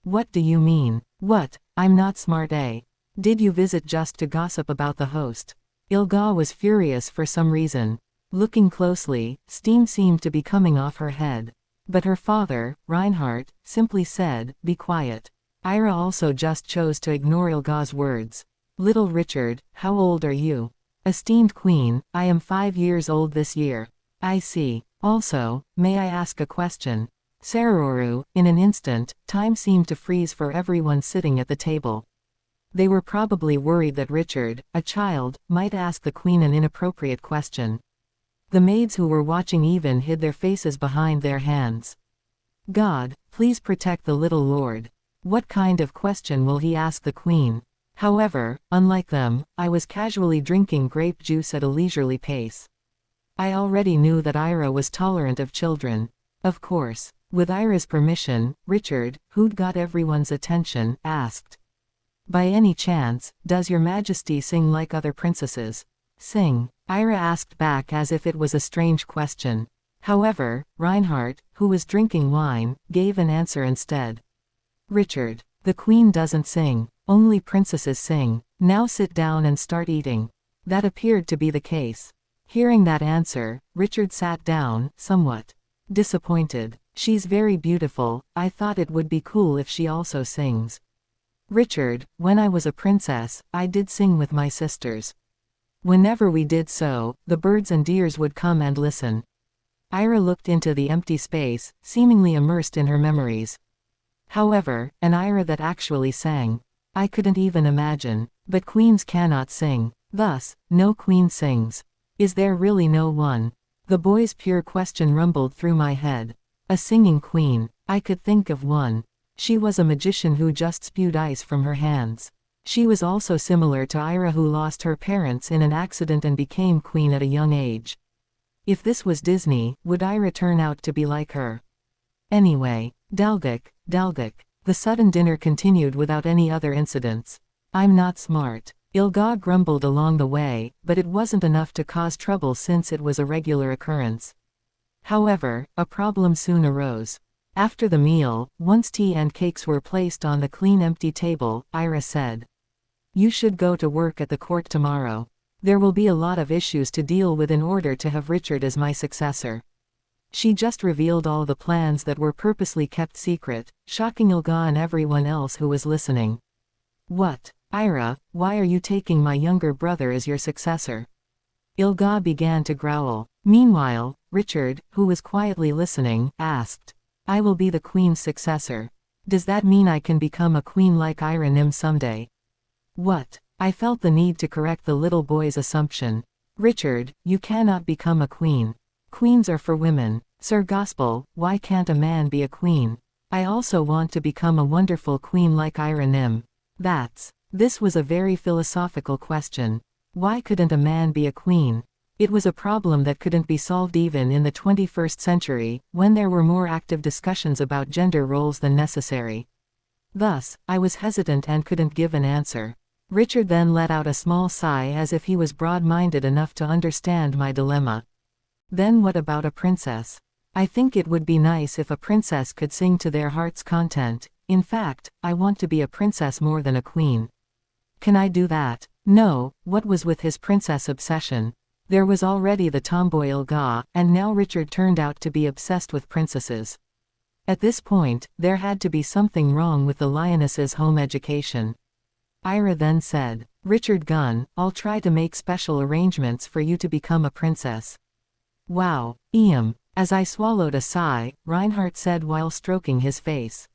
What do you mean? What? I'm not smart, eh? Did you visit just to gossip about the host? Ilga was furious for some reason. Looking closely, steam seemed to be coming off her head. But her father, Reinhardt, simply said, be quiet. Ira also just chose to ignore Ilga's words. Little Richard, how old are you? Esteemed Queen, I am 5 years old this year. I see. Also, may I ask a question? Sararoru, in an instant, time seemed to freeze for everyone sitting at the table. They were probably worried that Richard, a child, might ask the Queen an inappropriate question. The maids who were watching even hid their faces behind their hands. God, please protect the little lord. What kind of question will he ask the Queen? However, unlike them, I was casually drinking grape juice at a leisurely pace. I already knew that Ira was tolerant of children. Of course. With Ira's permission, Richard, who'd got everyone's attention, asked. By any chance, does your Majesty sing like other princesses? Sing? Ira asked back as if it was a strange question. However, Reinhardt, who was drinking wine, gave an answer instead. Richard, the Queen doesn't sing. Only princesses sing. Now sit down and start eating. That appeared to be the case. Hearing that answer, Richard sat down, somewhat disappointed. She's very beautiful, I thought it would be cool if she also sings. Richard, when I was a princess, I did sing with my sisters. Whenever we did so, the birds and deers would come and listen. Ira looked into the empty space, seemingly immersed in her memories. However, an Ira that actually sang. I couldn't even imagine. But queens cannot sing. Thus, no queen sings. Is there really no one? The boy's pure question rumbled through my head. A singing queen. I could think of one. She was a magician who just spewed ice from her hands. She was also similar to Ira, who lost her parents in an accident and became queen at a young age. If this was Disney, would Ira turn out to be like her? Anyway, Dalguk. The sudden dinner continued without any other incidents. I'm not smart. Ilga grumbled along the way, but it wasn't enough to cause trouble since it was a regular occurrence. However, a problem soon arose. After the meal, once tea and cakes were placed on the clean empty table, Ira said, "You should go to work at the court tomorrow. There will be a lot of issues to deal with in order to have Richard as my successor." She just revealed all the plans that were purposely kept secret, shocking Ilga and everyone else who was listening. "What? Ira, why are you taking my younger brother as your successor?" Ilga began to growl. Meanwhile, Richard, who was quietly listening, asked, "I will be the queen's successor. Does that mean I can become a queen like Ira Nim someday?" "What?" I felt the need to correct the little boy's assumption. "Richard, you cannot become a queen. Queens are for women. Sir Gospel, why can't a man be a queen? I also want to become a wonderful queen like Ira Nim." This was a very philosophical question. Why couldn't a man be a queen? It was a problem that couldn't be solved even in the 21st century, when there were more active discussions about gender roles than necessary. Thus, I was hesitant and couldn't give an answer. Richard then let out a small sigh as if he was broad-minded enough to understand my dilemma. "Then what about a princess? I think it would be nice if a princess could sing to their heart's content. In fact, I want to be a princess more than a queen." "Can I do that?" No, what was with his princess obsession? There was already the tomboy Ilga, and now Richard turned out to be obsessed with princesses. At this point, there had to be something wrong with the Lionesses' home education. Ira then said, "Richard Gunn, I'll try to make special arrangements for you to become a princess." "Wow, As I swallowed a sigh, Reinhardt said while stroking his face.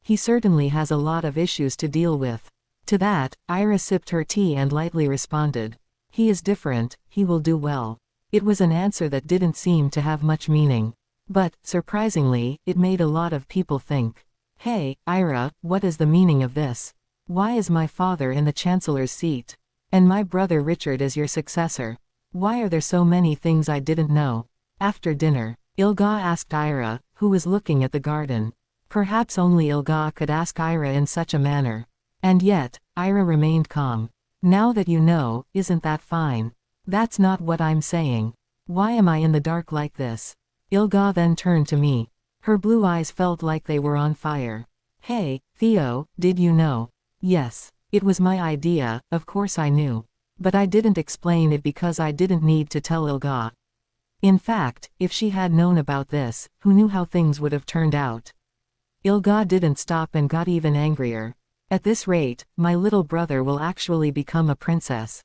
"He certainly has a lot of issues to deal with." To that, Ira sipped her tea and lightly responded, "He is different, he will do well." It was an answer that didn't seem to have much meaning. But, surprisingly, it made a lot of people think. "Hey, Ira, what is the meaning of this? Why is my father in the chancellor's seat? And my brother Richard is your successor? Why are there so many things I didn't know?" After dinner, Ilga asked Ira, who was looking at the garden. Perhaps only Ilga could ask Ira in such a manner. And yet, Ira remained calm. "Now that you know, isn't that fine?" "That's not what I'm saying. Why am I in the dark like this?" Ilga then turned to me. Her blue eyes felt like they were on fire. "Hey, Theo, did you know?" "Yes. It was my idea, of course I knew. But I didn't explain it because I didn't need to tell Ilga. In fact, if she had known about this, who knew how things would have turned out?" Ilga didn't stop and got even angrier. "At this rate, my little brother will actually become a princess.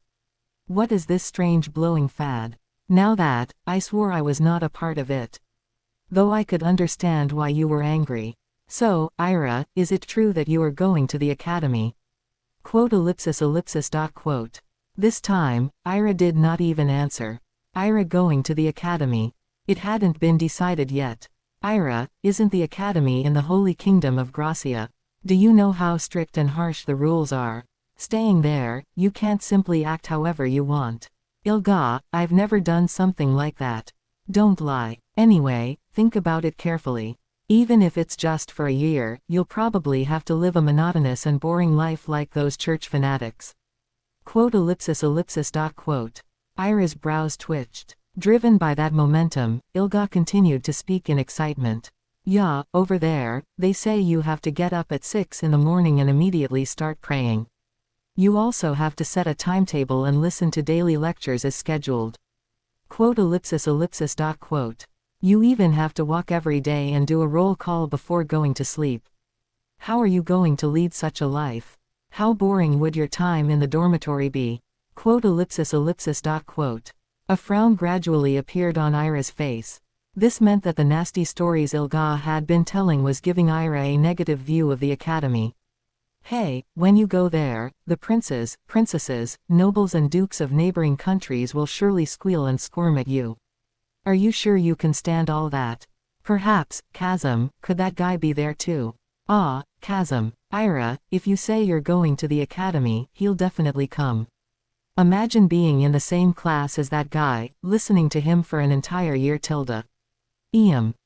What is this strange blowing fad? Now that, I swore I was not a part of it. Though I could understand why you were angry. So, Ira, is it true that you are going to the academy?" Quote. This time, Ira did not even answer. Ira going to the academy. It hadn't been decided yet. "Ira, isn't the academy in the Holy Kingdom of Gracia? Do you know how strict and harsh the rules are? Staying there, you can't simply act however you want." "Ilga, I've never done something like that. Don't lie. Anyway, think about it carefully. Even if it's just for a year, you'll probably have to live a monotonous and boring life like those church fanatics." Quote. Ira's brows twitched. Driven by that momentum, Ilga continued to speak in excitement. "Yeah, over there, they say you have to get up at 6 in the morning and immediately start praying. You also have to set a timetable and listen to daily lectures as scheduled. Quote. You even have to walk every day and do a roll call before going to sleep. How are you going to lead such a life? How boring would your time in the dormitory be?" Quote. A frown gradually appeared on Ira's face. This meant that the nasty stories Ilga had been telling was giving Ira a negative view of the academy. "Hey, when you go there, the princes, princesses, nobles and dukes of neighboring countries will surely squeal and squirm at you. Are you sure you can stand all that? Perhaps, Chasm, could that guy be there too?" "Ah, Chasm. Ira, if you say you're going to the academy, he'll definitely come. Imagine being in the same class as that guy, listening to him for an entire year.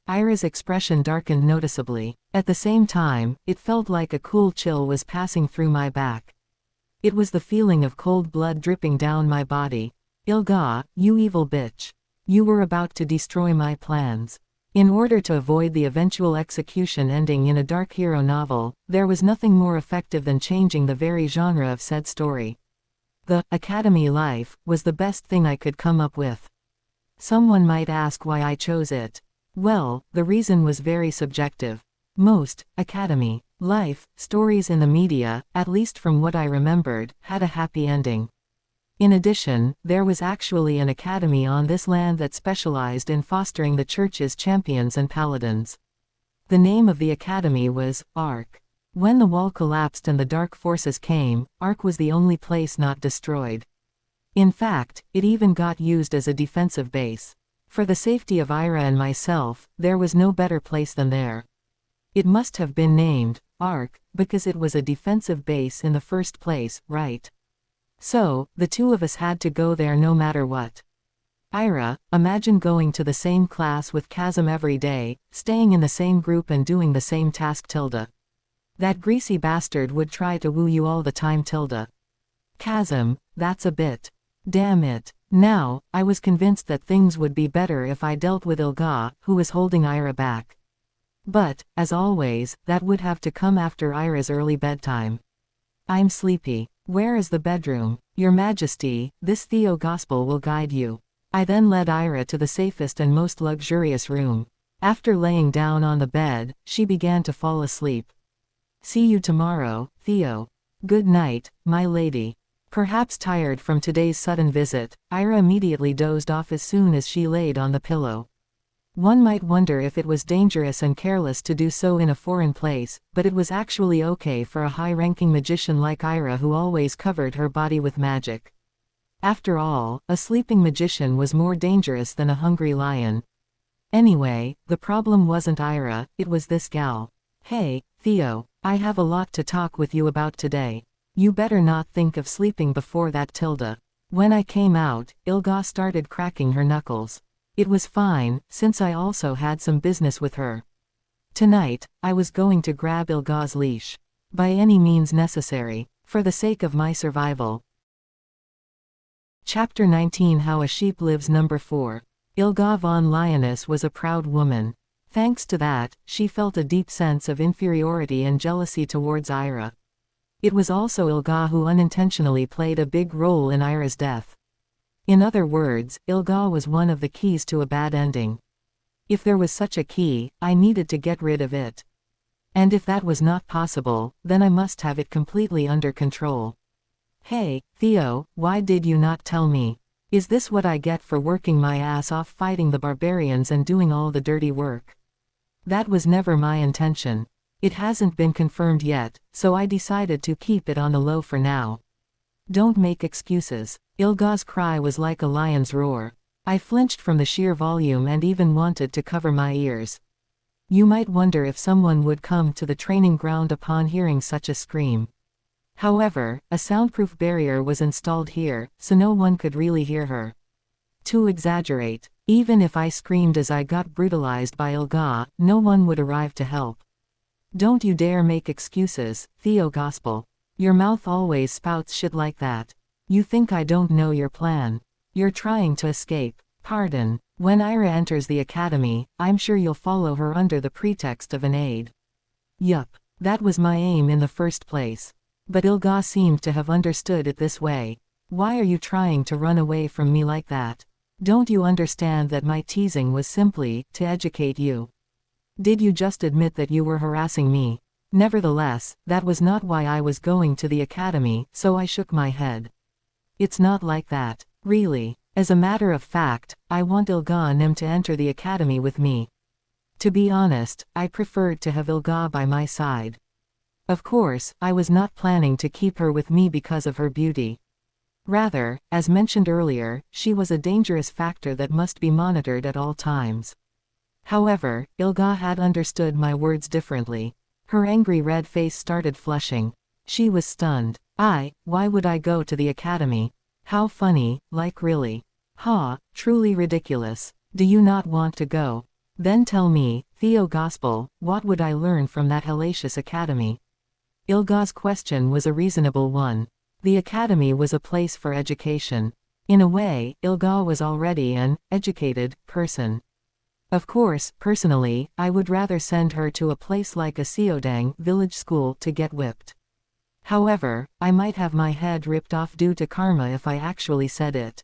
Ira's expression darkened noticeably. At the same time, it felt like a cool chill was passing through my back. It was the feeling of cold blood dripping down my body. Ilga, you evil bitch. You were about to destroy my plans. In order to avoid the eventual execution ending in a dark hero novel, there was nothing more effective than changing the very genre of said story. The academy life was the best thing I could come up with. Someone might ask why I chose it. Well, the reason was very subjective. Most academy life stories in the media, at least from what I remembered, had a happy ending. In addition, there was actually an academy on this land that specialized in fostering the church's champions and paladins. The name of the academy was Ark. When the wall collapsed and the dark forces came, Ark was the only place not destroyed. In fact, it even got used as a defensive base. For the safety of Ira and myself, there was no better place than there. It must have been named Ark because it was a defensive base in the first place, right? So, the two of us had to go there no matter what. Ira, imagine going to the same class with Chasm every day, staying in the same group and doing the same task tilde. That greasy bastard would try to woo you all the time tilde. Chasm, that's a bit. Damn it. Now, I was convinced that things would be better if I dealt with Ilga, who was holding Ira back. But, as always, that would have to come after Ira's early bedtime. I'm sleepy. Where is the bedroom? Your Majesty, this Theo Gospel will guide you. I then led Ira to the safest and most luxurious room. After laying down on the bed, she began to fall asleep. See you tomorrow, Theo. Good night, my lady. Perhaps tired from today's sudden visit, Ira immediately dozed off as soon as she laid on the pillow. One might wonder if it was dangerous and careless to do so in a foreign place, but it was actually okay for a high-ranking magician like Ira who always covered her body with magic. After all, a sleeping magician was more dangerous than a hungry lion. Anyway, the problem wasn't Ira, it was this gal. Hey, Theo, I have a lot to talk with you about today. You better not think of sleeping before that tilde. When I came out, Ilga started cracking her knuckles. It was fine, since I also had some business with her. Tonight, I was going to grab Ilga's leash. By any means necessary, for the sake of my survival. Chapter 19 How a Sheep Lives Number 4. Ilga von Lioness was a proud woman. Thanks to that, she felt a deep sense of inferiority and jealousy towards Ira. It was also Ilga who unintentionally played a big role in Ira's death. In other words, Ilga was one of the keys to a bad ending. If there was such a key, I needed to get rid of it. And if that was not possible, then I must have it completely under control. Hey, Theo, why did you not tell me? Is this what I get for working my ass off fighting the barbarians and doing all the dirty work? That was never my intention. It hasn't been confirmed yet, so I decided to keep it on the low for now. Don't make excuses. Ilga's cry was like a lion's roar. I flinched from the sheer volume and even wanted to cover my ears. You might wonder if someone would come to the training ground upon hearing such a scream. However, a soundproof barrier was installed here, so no one could really hear her. To exaggerate, even if I screamed as I got brutalized by Ilga, no one would arrive to help. Don't you dare make excuses, Theo Gospel. Your mouth always spouts shit like that. You think I don't know your plan. You're trying to escape. Pardon. When Ira enters the academy, I'm sure you'll follow her under the pretext of an aide. Yup. That was my aim in the first place. But Ilga seemed to have understood it this way. Why are you trying to run away from me like that? Don't you understand that my teasing was simply to educate you? Did you just admit that you were harassing me? Nevertheless, that was not why I was going to the academy, so I shook my head. It's not like that, really. As a matter of fact, I want Ilga Nim to enter the academy with me. To be honest, I preferred to have Ilga by my side. Of course, I was not planning to keep her with me because of her beauty. Rather, as mentioned earlier, she was a dangerous factor that must be monitored at all times. However, Ilga had understood my words differently. Her angry red face started flushing. She was stunned. Why would I go to the academy? How funny, like really. Ha, truly ridiculous. Do you not want to go? Then tell me, Theo Gospel, what would I learn from that hellacious academy? Ilga's question was a reasonable one. The academy was a place for education. In a way, Ilga was already an educated person. Of course, personally, I would rather send her to a place like a Seodang village school to get whipped. However, I might have my head ripped off due to karma if I actually said it.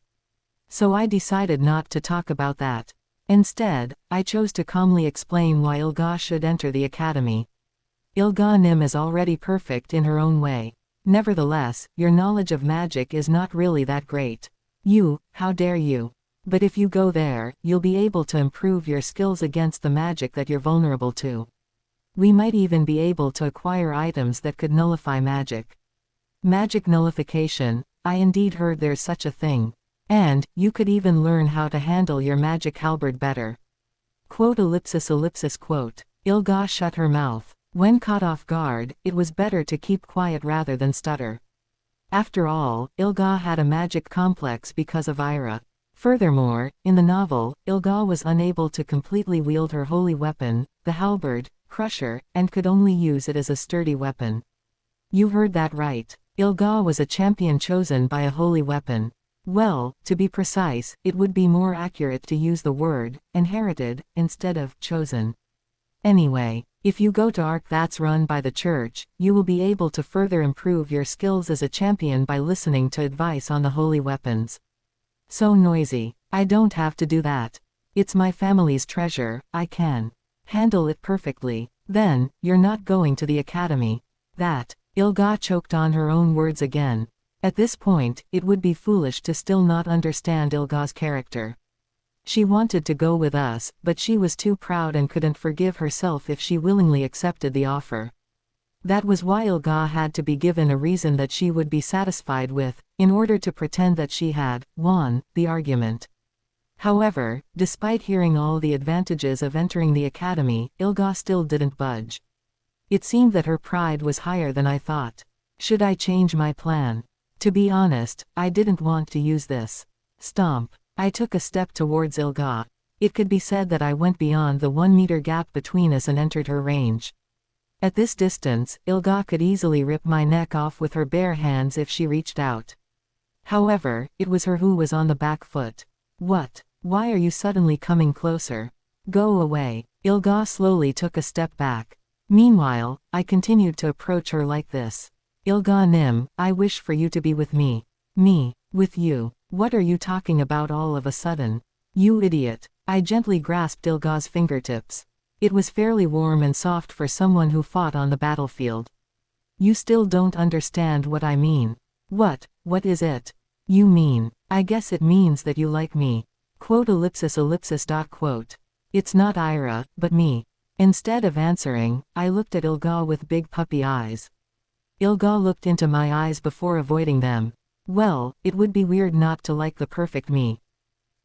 So I decided not to talk about that. Instead, I chose to calmly explain why Ilga should enter the academy. Ilga Nim is already perfect in her own way. Nevertheless, your knowledge of magic is not really that great. How dare you? But if you go there, you'll be able to improve your skills against the magic that you're vulnerable to. We might even be able to acquire items that could nullify magic. Magic nullification, I indeed heard there's such a thing. And, you could even learn how to handle your magic halberd better. Quote. Ilga shut her mouth. When caught off guard, it was better to keep quiet rather than stutter. After all, Ilga had a magic complex because of Ira. Furthermore, in the novel, Ilga was unable to completely wield her holy weapon, the halberd, crusher, and could only use it as a sturdy weapon. You heard that right. Ilga was a champion chosen by a holy weapon. Well, to be precise, it would be more accurate to use the word, inherited, instead of chosen. Anyway, if you go to Ark that's run by the church, you will be able to further improve your skills as a champion by listening to advice on the holy weapons. So noisy. I don't have to do that. It's my family's treasure, I can handle it perfectly. Then, you're not going to the academy. That. Ilga choked on her own words again. At this point, it would be foolish to still not understand Ilga's character. She wanted to go with us, but she was too proud and couldn't forgive herself if she willingly accepted the offer. That was why Ilga had to be given a reason that she would be satisfied with, in order to pretend that she had won the argument. However, despite hearing all the advantages of entering the academy, Ilga still didn't budge. It seemed that her pride was higher than I thought. Should I change my plan? To be honest, I didn't want to use this. Stomp. I took a step towards Ilga. It could be said that I went beyond the 1-meter gap between us and entered her range. At this distance, Ilga could easily rip my neck off with her bare hands if she reached out. However, it was her who was on the back foot. What? Why are you suddenly coming closer? Go away. Ilga slowly took a step back. Meanwhile, I continued to approach her like this. Ilga Nim, I wish for you to be with me. Me. With you. What are you talking about all of a sudden? You idiot. I gently grasped Ilga's fingertips. It was fairly warm and soft for someone who fought on the battlefield. You still don't understand what I mean. What is it? You mean, I guess it means that you like me. Quote. It's not Ira, but me. Instead of answering, I looked at Ilga with big puppy eyes. Ilga looked into my eyes before avoiding them. Well, it would be weird not to like the perfect me.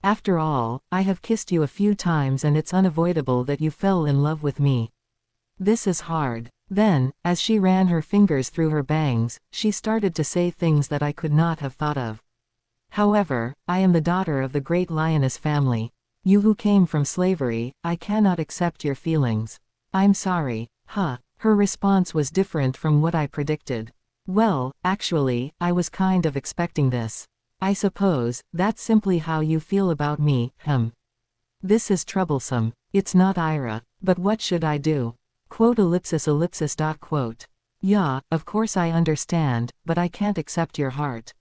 After all, I have kissed you a few times and it's unavoidable that you fell in love with me. This is hard. Then, as she ran her fingers through her bangs, she started to say things that I could not have thought of. However, I am the daughter of the great lioness family. You who came from slavery, I cannot accept your feelings. I'm sorry. Huh. Her response was different from what I predicted. Well, actually, I was kind of expecting this. I suppose, that's simply how you feel about me, This is troublesome. It's not Ira, but what should I do? Quote. Yeah, of course I understand, but I can't accept your heart.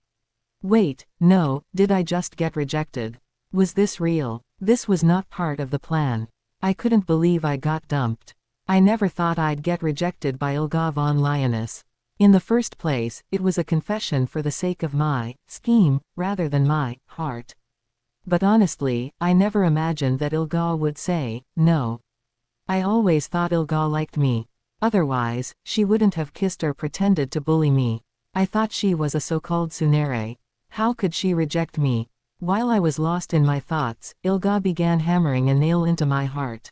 Wait, no, did I just get rejected? Was this real? This was not part of the plan. I couldn't believe I got dumped. I never thought I'd get rejected by Ilga von Lioness. In the first place, it was a confession for the sake of my scheme, rather than my heart. But honestly, I never imagined that Ilga would say no. I always thought Ilga liked me. Otherwise, she wouldn't have kissed or pretended to bully me. I thought she was a so-called tsundere. How could she reject me? While I was lost in my thoughts, Ilga began hammering a nail into my heart.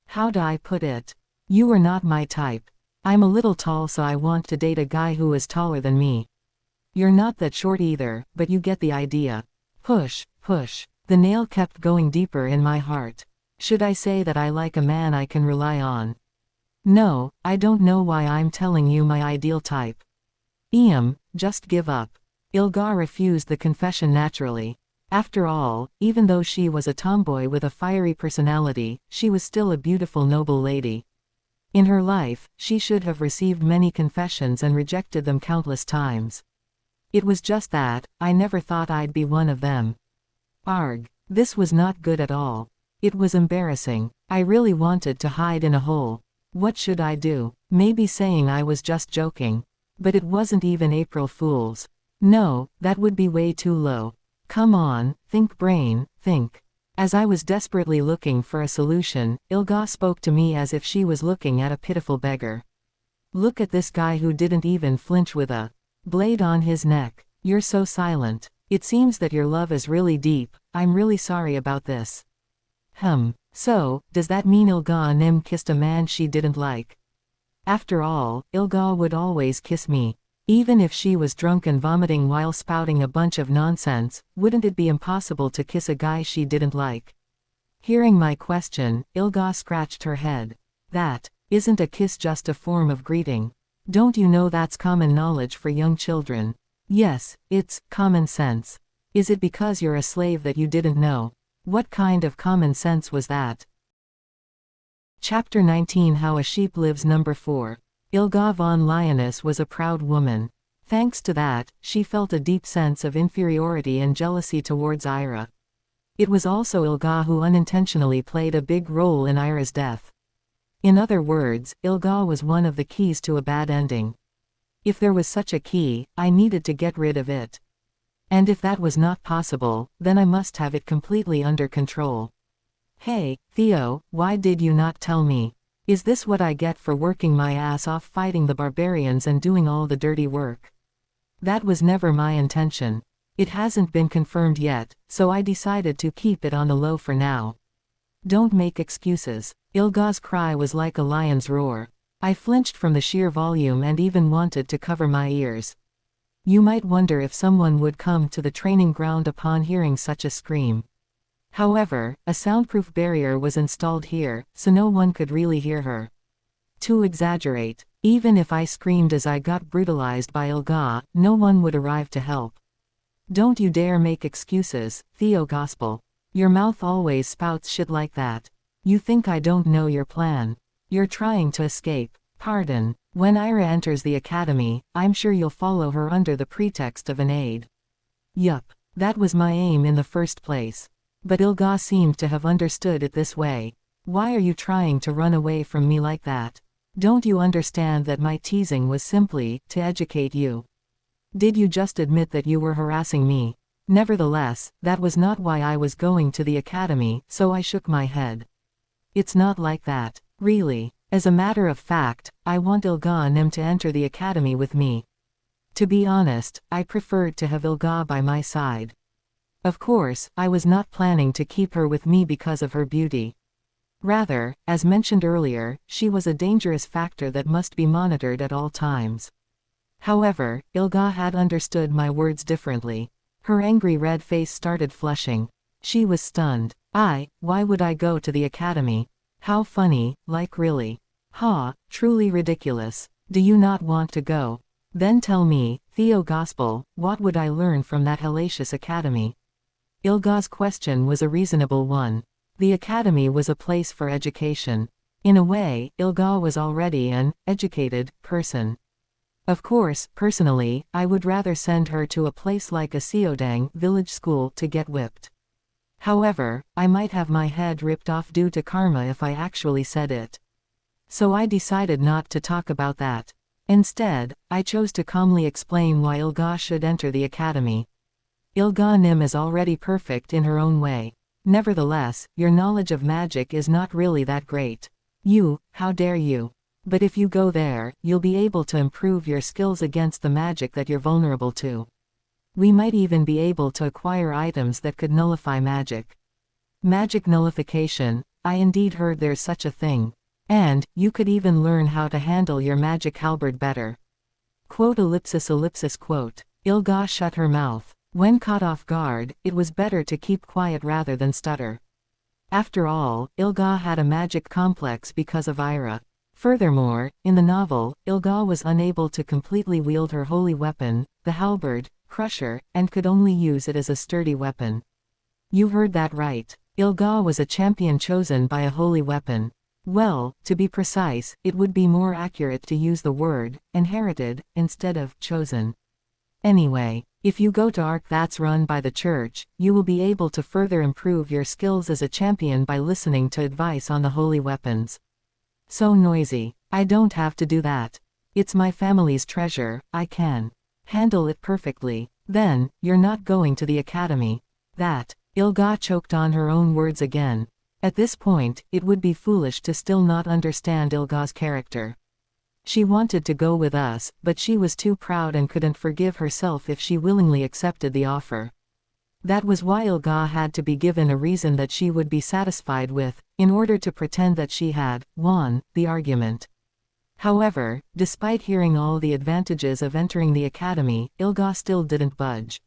How'd I put it? You are not my type. I'm a little tall, so I want to date a guy who is taller than me. You're not that short either, but you get the idea. Push, push. The nail kept going deeper in my heart. Should I say that I like a man I can rely on? No, I don't know why I'm telling you my ideal type. Just give up. Ilga refused the confession naturally. After all, even though she was a tomboy with a fiery personality, she was still a beautiful noble lady. In her life, she should have received many confessions and rejected them countless times. It was just that, I never thought I'd be one of them. Arg. This was not good at all. It was embarrassing. I really wanted to hide in a hole. What should I do? Maybe saying I was just joking. But it wasn't even April Fool's. No, that would be way too low. Come on, think brain, think. As I was desperately looking for a solution, Ilga spoke to me as if she was looking at a pitiful beggar. Look at this guy who didn't even flinch with a blade on his neck. You're so silent. It seems that your love is really deep. I'm really sorry about this. So, does that mean Ilga Nim kissed a man she didn't like? After all, Ilga would always kiss me. Even if she was drunk and vomiting while spouting a bunch of nonsense, wouldn't it be impossible to kiss a guy she didn't like? Hearing my question, Ilga scratched her head. That isn't a kiss, just a form of greeting. Don't you know that's common knowledge for young children? Yes, it's common sense. Is it because you're a slave that you didn't know? What kind of common sense was that? Chapter 19 How a Sheep Lives. Number 4. Ilga von Lioness was a proud woman. Thanks to that, she felt a deep sense of inferiority and jealousy towards Ira. It was also Ilga who unintentionally played a big role in Ira's death. In other words, Ilga was one of the keys to a bad ending. If there was such a key, I needed to get rid of it. And if that was not possible, then I must have it completely under control. Hey, Theo, why did you not tell me? Is this what I get for working my ass off fighting the barbarians and doing all the dirty work? That was never my intention. It hasn't been confirmed yet, so I decided to keep it on the low for now. Don't make excuses. Ilga's cry was like a lion's roar. I flinched from the sheer volume and even wanted to cover my ears. You might wonder if someone would come to the training ground upon hearing such a scream. However, a soundproof barrier was installed here, so no one could really hear her. To exaggerate, even if I screamed as I got brutalized by Ilga, no one would arrive to help. Don't you dare make excuses, Theo Gospel. Your mouth always spouts shit like that. You think I don't know your plan? You're trying to escape. Pardon. When Ira enters the academy, I'm sure you'll follow her under the pretext of an aide. Yup. That was my aim in the first place. But Ilga seemed to have understood it this way. Why are you trying to run away from me like that? Don't you understand that my teasing was simply to educate you? Did you just admit that you were harassing me? Nevertheless, that was not why I was going to the academy, so I shook my head. It's not like that, really. As a matter of fact, I want Ilga Nim to enter the academy with me. To be honest, I preferred to have Ilga by my side. Of course, I was not planning to keep her with me because of her beauty. Rather, as mentioned earlier, she was a dangerous factor that must be monitored at all times. However, Ilga had understood my words differently. Her angry red face started flushing. She was stunned. Why would I go to the academy? How funny, like really. Truly ridiculous. Do you not want to go? Then tell me, Theo Gospel, what would I learn from that hellacious academy? Ilga's question was a reasonable one. The academy was a place for education. In a way, Ilga was already an educated person. Of course, personally, I would rather send her to a place like a Seodang village school to get whipped. However, I might have my head ripped off due to karma if I actually said it. So I decided not to talk about that. Instead, I chose to calmly explain why Ilga should enter the academy. Ilga Nim is already perfect in her own way. Nevertheless, your knowledge of magic is not really that great. How dare you? But if you go there, you'll be able to improve your skills against the magic that you're vulnerable to. We might even be able to acquire items that could nullify magic. Magic nullification, I indeed heard there's such a thing. And, you could even learn how to handle your magic halberd better. Quote. Ilga shut her mouth. When caught off guard, it was better to keep quiet rather than stutter. After all, Ilga had a magic complex because of Ira. Furthermore, in the novel, Ilga was unable to completely wield her holy weapon, the halberd, crusher, and could only use it as a sturdy weapon. You heard that right. Ilga was a champion chosen by a holy weapon. Well, to be precise, it would be more accurate to use the word, inherited, instead of chosen. Anyway, if you go to Arc that's run by the church, you will be able to further improve your skills as a champion by listening to advice on the holy weapons. So noisy. I don't have to do that. It's my family's treasure, I can handle it perfectly. Then, you're not going to the academy. That. Ilga choked on her own words again. At this point, it would be foolish to still not understand Ilga's character. She wanted to go with us, but she was too proud and couldn't forgive herself if she willingly accepted the offer. That was why Ilga had to be given a reason that she would be satisfied with, in order to pretend that she had won the argument. However, despite hearing all the advantages of entering the academy, Ilga still didn't budge.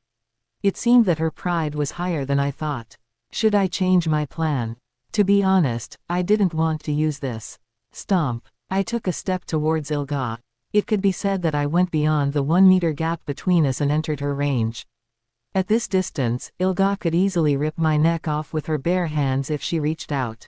It seemed that her pride was higher than I thought. Should I change my plan? To be honest, I didn't want to use this. Stomp. I took a step towards Ilga. It could be said that I went beyond the 1-meter gap between us and entered her range. At this distance, Ilga could easily rip my neck off with her bare hands if she reached out.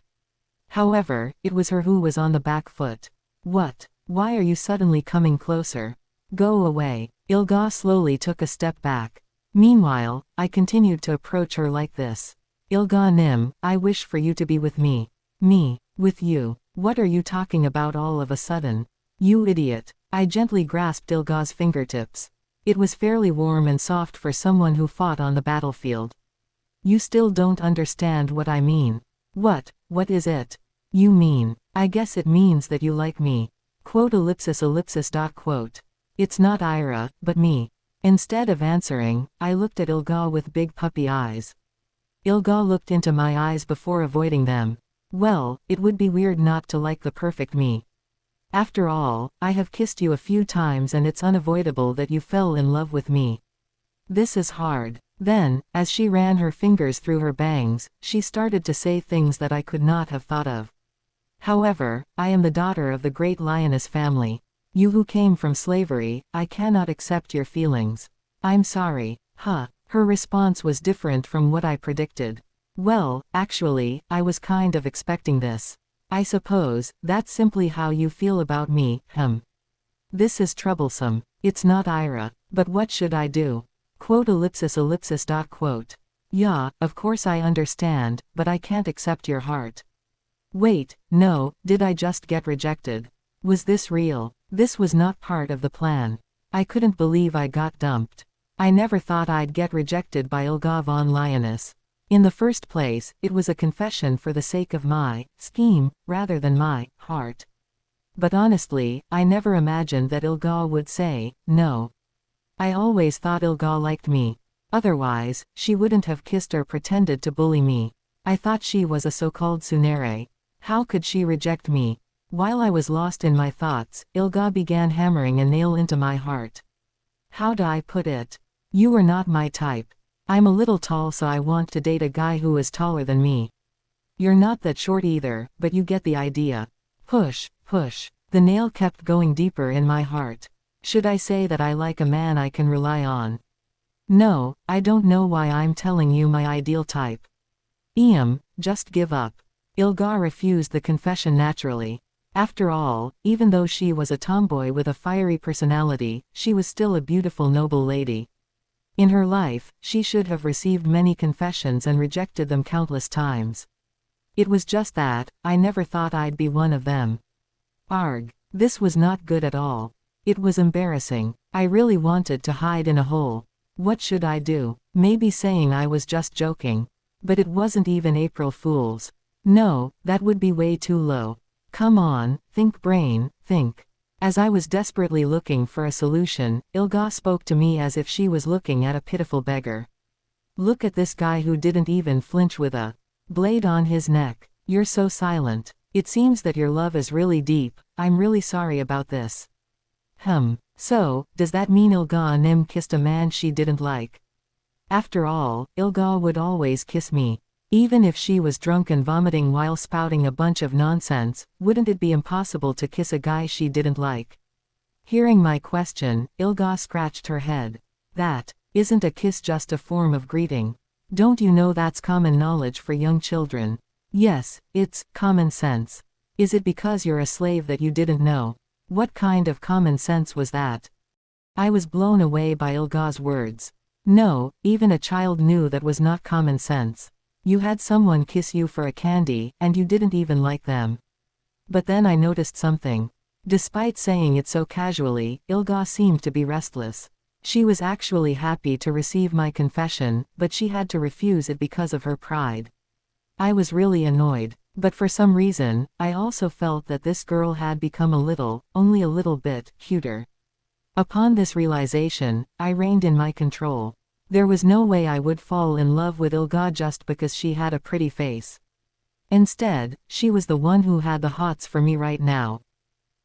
However, it was her who was on the back foot. What? Why are you suddenly coming closer? Go away. Ilga slowly took a step back. Meanwhile, I continued to approach her like this. Ilga Nim, I wish for you to be with me. Me. With you. What are you talking about all of a sudden? You idiot. I gently grasped Ilga's fingertips. It was fairly warm and soft for someone who fought on the battlefield. You still don't understand what I mean. What is it? You mean, I guess it means that you like me. Quote ellipsis ellipsis dot quote. It's not Ira, but me. Instead of answering, I looked at Ilga with big puppy eyes. Ilga looked into my eyes before avoiding them. Well, it would be weird not to like the perfect me. After all, I have kissed you a few times and it's unavoidable that you fell in love with me. This is hard. Then, as she ran her fingers through her bangs, she started to say things that I could not have thought of. However, I am the daughter of the great lioness family. You who came from slavery, I cannot accept your feelings. I'm sorry. Huh. Her response was different from what I predicted. Well, actually, I was kind of expecting this. I suppose, that's simply how you feel about me, This is troublesome. It's not Ira, but what should I do? Quote ellipsis ellipsis dot quote. Yeah, of course I understand, but I can't accept your heart. Wait, no, did I just get rejected? Was this real? This was not part of the plan. I couldn't believe I got dumped. I never thought I'd get rejected by Ilga von Lioness. In the first place, it was a confession for the sake of my scheme, rather than my heart. But honestly, I never imagined that Ilga would say no. I always thought Ilga liked me. Otherwise, she wouldn't have kissed or pretended to bully me. I thought she was a so-called tsundere. How could she reject me? While I was lost in my thoughts, Ilga began hammering a nail into my heart. How'd I put it? You were not my type. I'm a little tall, so I want to date a guy who is taller than me. You're not that short either, but you get the idea. Push, push. The nail kept going deeper in my heart. Should I say that I like a man I can rely on? No, I don't know why I'm telling you my ideal type. Just give up. Ilga refused the confession naturally. After all, even though she was a tomboy with a fiery personality, she was still a beautiful noble lady. In her life, she should have received many confessions and rejected them countless times. It was just that, I never thought I'd be one of them. Arg. This was not good at all. It was embarrassing. I really wanted to hide in a hole. What should I do? Maybe saying I was just joking. But it wasn't even April Fool's. No, that would be way too low. Come on, think brain, think. As I was desperately looking for a solution, Ilga spoke to me as if she was looking at a pitiful beggar. Look at this guy who didn't even flinch with a blade on his neck. You're so silent. It seems that your love is really deep. I'm really sorry about this. So, does that mean Ilga Nim kissed a man she didn't like? After all, Ilga would always kiss me. Even if she was drunk and vomiting while spouting a bunch of nonsense, wouldn't it be impossible to kiss a guy she didn't like? Hearing my question, Ilga scratched her head. That isn't a kiss, just a form of greeting. Don't you know that's common knowledge for young children? Yes, it's common sense. Is it because you're a slave that you didn't know? What kind of common sense was that? I was blown away by Ilga's words. No, even a child knew that was not common sense. You had someone kiss you for a candy, and you didn't even like them. But then I noticed something. Despite saying it so casually, Ilga seemed to be restless. She was actually happy to receive my confession, but she had to refuse it because of her pride. I was really annoyed. But for some reason, I also felt that this girl had become a little, only a little bit, cuter. Upon this realization, I reined in my control. There was no way I would fall in love with Ilga just because she had a pretty face. Instead, she was the one who had the hots for me right now.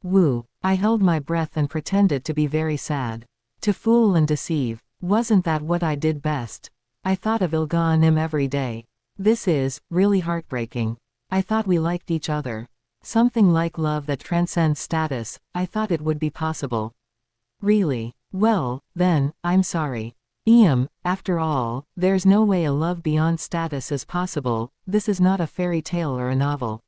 Woo! I held my breath and pretended to be very sad. To fool and deceive, wasn't that what I did best? I thought of Ilga and him every day. This is really heartbreaking. I thought we liked each other. Something like love that transcends status, I thought it would be possible. Really? Well, then, I'm sorry. After all, there's no way a love beyond status is possible. This is not a fairy tale or a novel.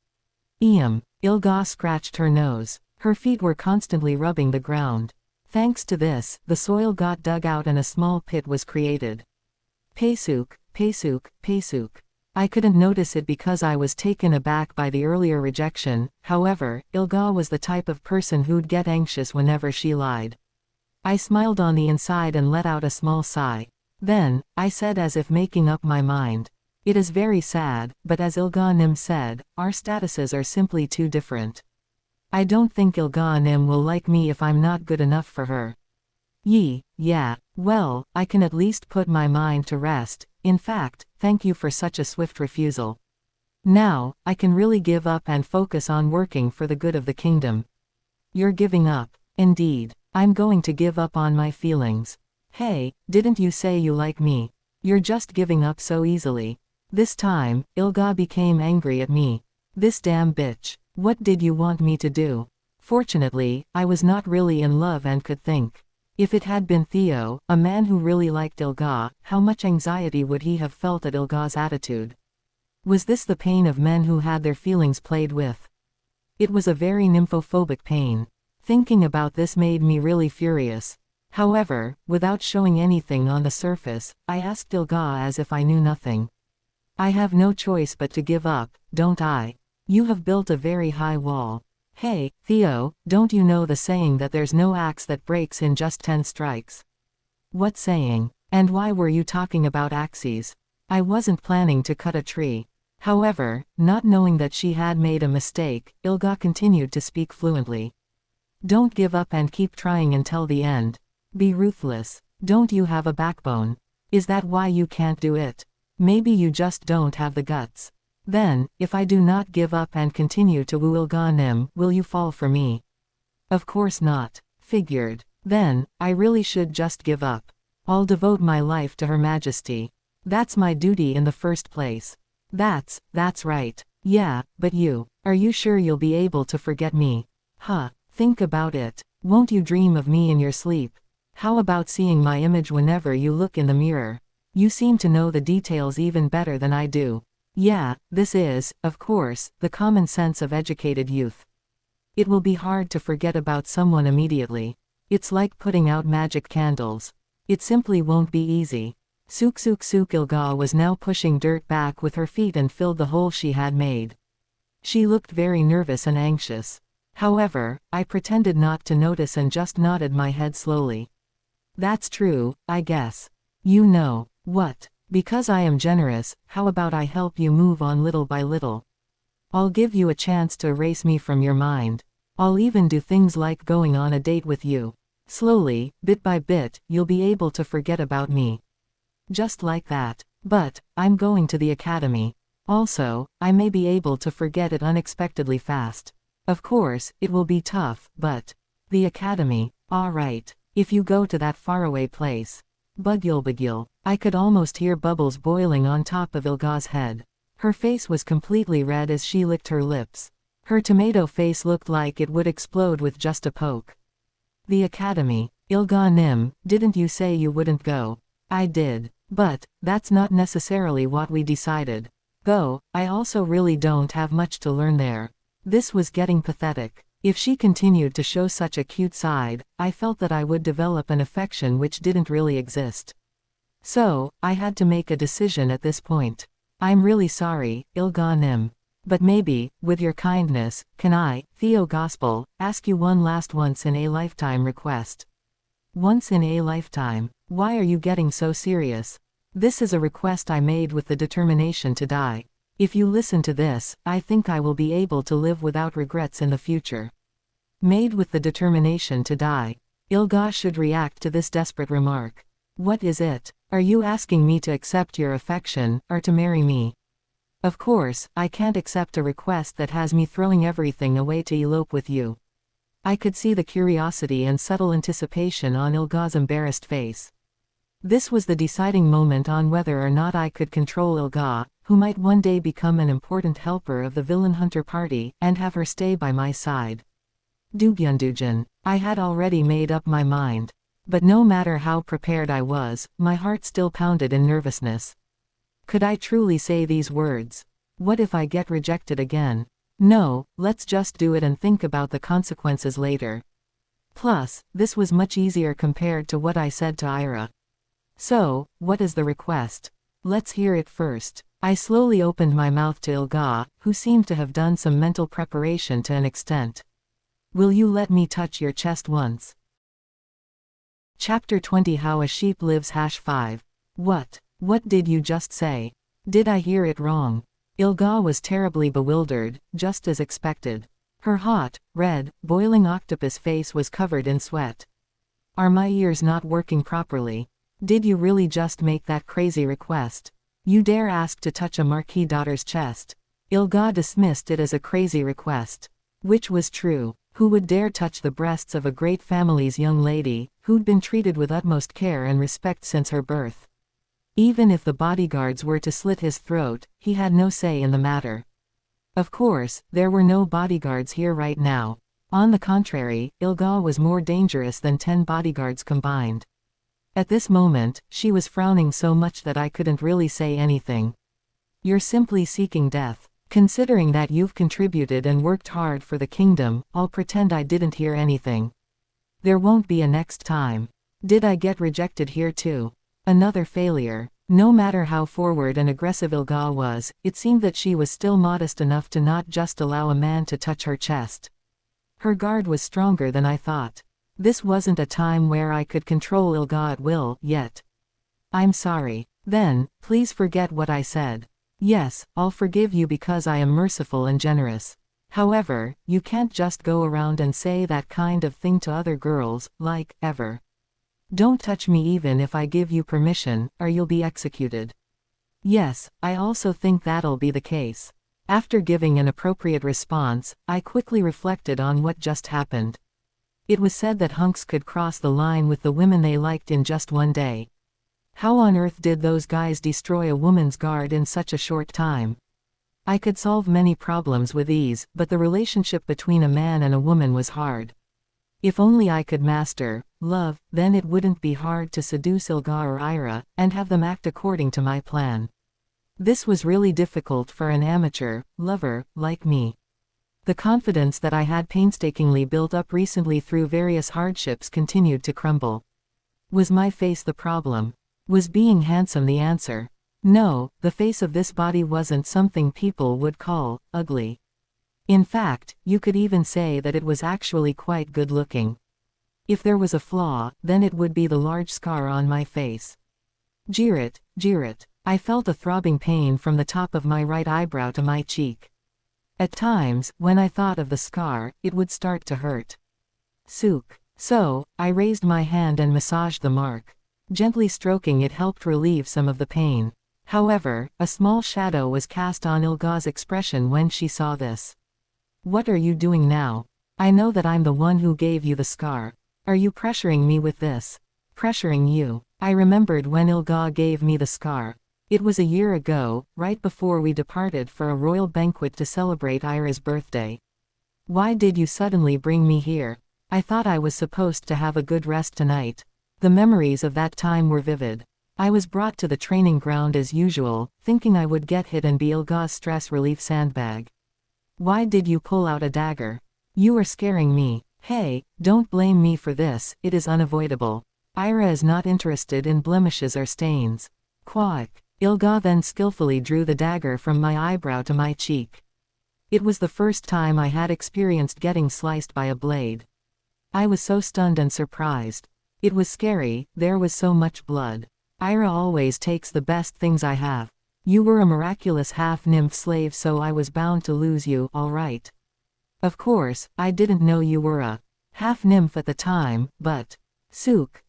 Ilga scratched her nose. Her feet were constantly rubbing the ground. Thanks to this, the soil got dug out and a small pit was created. Pesuk, Pesuk, Pesuk. I couldn't notice it because I was taken aback by the earlier rejection. However, Ilga was the type of person who'd get anxious whenever she lied. I smiled on the inside and let out a small sigh. Then, I said, as if making up my mind. It is very sad, but as Ilga Nim said, our statuses are simply too different. I don't think Ilga Nim will like me if I'm not good enough for her. Yeah, well, I can at least put my mind to rest. In fact, thank you for such a swift refusal. Now, I can really give up and focus on working for the good of the kingdom. You're giving up. Indeed. I'm going to give up on my feelings. Hey, didn't you say you like me? You're just giving up so easily. This time, Ilga became angry at me. This damn bitch. What did you want me to do? Fortunately, I was not really in love and could think. If it had been Theo, a man who really liked Ilga, how much anxiety would he have felt at Ilga's attitude? Was this the pain of men who had their feelings played with? It was a very nymphophobic pain. Thinking about this made me really furious. However, without showing anything on the surface, I asked Ilga as if I knew nothing. I have no choice but to give up, don't I? You have built a very high wall. Hey, Theo, don't you know the saying that there's no axe that breaks in just 10 strikes? What saying? And why were you talking about axes? I wasn't planning to cut a tree. However, not knowing that she had made a mistake, Ilga continued to speak fluently. Don't give up and keep trying until the end. Be ruthless. Don't you have a backbone? Is that why you can't do it? Maybe you just don't have the guts. Then, if I do not give up and continue to woo Ilga Nim, will you fall for me? Of course not. Figured. Then, I really should just give up. I'll devote my life to Her Majesty. That's my duty in the first place. That's right. Yeah, but are you sure you'll be able to forget me? Think about it. Won't you dream of me in your sleep? How about seeing my image whenever you look in the mirror? You seem to know the details even better than I do. Yeah, this is, of course, the common sense of educated youth. It will be hard to forget about someone immediately. It's like putting out magic candles. It simply won't be easy. Sook Ilga was now pushing dirt back with her feet and filled the hole she had made. She looked very nervous and anxious. However, I pretended not to notice and just nodded my head slowly. That's true, I guess. You know what? Because I am generous, how about I help you move on little by little? I'll give you a chance to erase me from your mind. I'll even do things like going on a date with you. Slowly, bit by bit, you'll be able to forget about me. Just like that. But, I'm going to the academy. Also, I may be able to forget it unexpectedly fast. Of course, it will be tough, but... The academy, alright. If you go to that faraway place. Bugul. I could almost hear bubbles boiling on top of Ilga's head. Her face was completely red as she licked her lips. Her tomato face looked like it would explode with just a poke. The academy. Ilga Nim, didn't you say you wouldn't go? I did. But, that's not necessarily what we decided. Though, I also really don't have much to learn there. This was getting pathetic. If she continued to show such a cute side, I felt that I would develop an affection which didn't really exist. So, I had to make a decision at this point. I'm really sorry, Ilga Nim. But maybe, with your kindness, can I, Theo Gospel, ask you one last once-in-a-lifetime request? Once in a lifetime? Why are you getting so serious? This is a request I made with the determination to die. If you listen to this, I think I will be able to live without regrets in the future. Made with the determination to die. Ilga should react to this desperate remark. What is it? Are you asking me to accept your affection, or to marry me? Of course, I can't accept a request that has me throwing everything away to elope with you. I could see the curiosity and subtle anticipation on Ilga's embarrassed face. This was the deciding moment on whether or not I could control Ilga, who might one day become an important helper of the villain hunter party, and have her stay by my side. Dugyundujan. I had already made up my mind. But no matter how prepared I was, my heart still pounded in nervousness. Could I truly say these words? What if I get rejected again? No, let's just do it and think about the consequences later. Plus, this was much easier compared to what I said to Ira. So, what is the request? Let's hear it first. I slowly opened my mouth to Ilga, who seemed to have done some mental preparation to an extent. Will you let me touch your chest once? Chapter 20 How a Sheep Lives #5. What? What did you just say? Did I hear it wrong? Ilga was terribly bewildered, just as expected. Her hot, red, boiling octopus face was covered in sweat. Are my ears not working properly? Did you really just make that crazy request? You dare ask to touch a marquis daughter's chest? Ilga dismissed it as a crazy request. Which was true. Who would dare touch the breasts of a great family's young lady, who'd been treated with utmost care and respect since her birth? Even if the bodyguards were to slit his throat, he had no say in the matter. Of course, there were no bodyguards here right now. On the contrary, Ilga was more dangerous than 10 bodyguards combined. At this moment, she was frowning so much that I couldn't really say anything. You're simply seeking death. Considering that you've contributed and worked hard for the kingdom, I'll pretend I didn't hear anything. There won't be a next time. Did I get rejected here too? Another failure. No matter how forward and aggressive Ilga was, it seemed that she was still modest enough to not just allow a man to touch her chest. Her guard was stronger than I thought. This wasn't a time where I could control Ilga at will, yet. I'm sorry. Then, please forget what I said. Yes, I'll forgive you because I am merciful and generous. However, you can't just go around and say that kind of thing to other girls, like, ever. Don't touch me even if I give you permission, or you'll be executed. Yes, I also think that'll be the case. After giving an appropriate response, I quickly reflected on what just happened. It was said that hunks could cross the line with the women they liked in just one day. How on earth did those guys destroy a woman's guard in such a short time? I could solve many problems with ease, but the relationship between a man and a woman was hard. If only I could master love, then it wouldn't be hard to seduce Ilga or Ira, and have them act according to my plan. This was really difficult for an amateur lover like me. The confidence that I had painstakingly built up recently through various hardships continued to crumble. Was my face the problem? Was being handsome the answer? No, the face of this body wasn't something people would call ugly. In fact, you could even say that it was actually quite good-looking. If there was a flaw, then it would be the large scar on my face. Jirit, Jirit. I felt a throbbing pain from the top of my right eyebrow to my cheek. At times, when I thought of the scar, it would start to hurt. Sook. So, I raised my hand and massaged the mark. Gently stroking it helped relieve some of the pain. However, a small shadow was cast on Ilga's expression when she saw this. What are you doing now? I know that I'm the one who gave you the scar. Are you pressuring me with this? Pressuring you? I remembered when Ilga gave me the scar. It was a year ago, right before we departed for a royal banquet to celebrate Ira's birthday. Why did you suddenly bring me here? I thought I was supposed to have a good rest tonight. The memories of that time were vivid. I was brought to the training ground as usual, thinking I would get hit and be Ilga's stress relief sandbag. Why did you pull out a dagger? You were scaring me. Hey, don't blame me for this, it is unavoidable. Ira is not interested in blemishes or stains. Quack. Ilga then skillfully drew the dagger from my eyebrow to my cheek. It was the first time I had experienced getting sliced by a blade. I was so stunned and surprised. It was scary, there was so much blood. Ira always takes the best things I have. You were a miraculous half-nymph slave, so I was bound to lose you, alright. Of course, I didn't know you were a half-nymph at the time, but... Sook.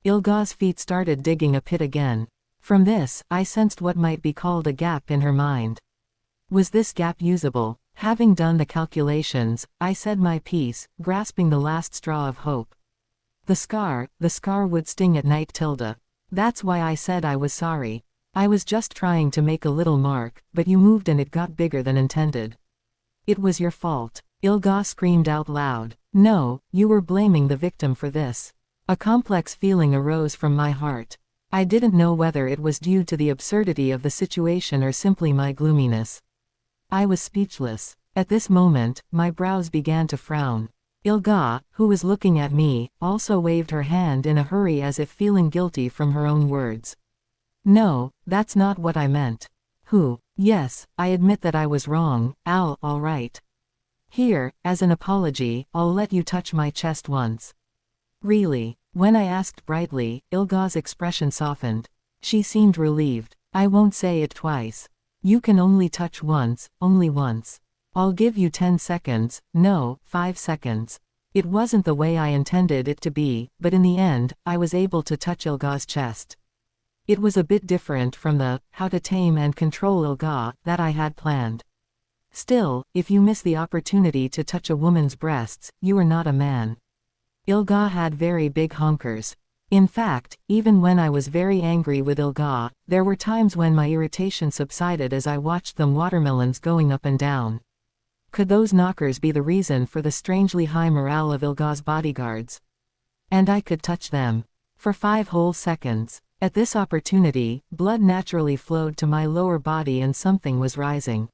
Ilga's feet started digging a pit again. From this, I sensed what might be called a gap in her mind. Was this gap usable? Having done the calculations, I said my piece, grasping the last straw of hope. The scar would sting at night, Tilda. That's why I said I was sorry. I was just trying to make a little mark, but you moved and it got bigger than intended. It was your fault. Ilga screamed out loud. No, you were blaming the victim for this. A complex feeling arose from my heart. I didn't know whether it was due to the absurdity of the situation or simply my gloominess. I was speechless. At this moment, my brows began to frown. Ilga, who was looking at me, also waved her hand in a hurry as if feeling guilty from her own words. No, that's not what I meant. Yes, I admit that I was wrong, Al, alright. Here, as an apology, I'll let you touch my chest once. Really? When I asked brightly, Ilga's expression softened. She seemed relieved. I won't say it twice. You can only touch once, only once. I'll give you 10 seconds, no, 5 seconds. It wasn't the way I intended it to be, but in the end, I was able to touch Ilga's chest. It was a bit different from the how to tame and control Ilga that I had planned. Still, if you miss the opportunity to touch a woman's breasts, you are not a man. Ilga had very big honkers. In fact, even when I was very angry with Ilga, there were times when my irritation subsided as I watched them watermelons going up and down. Could those knockers be the reason for the strangely high morale of Ilga's bodyguards? And I could touch them. For 5 whole seconds. At this opportunity, blood naturally flowed to my lower body and something was rising.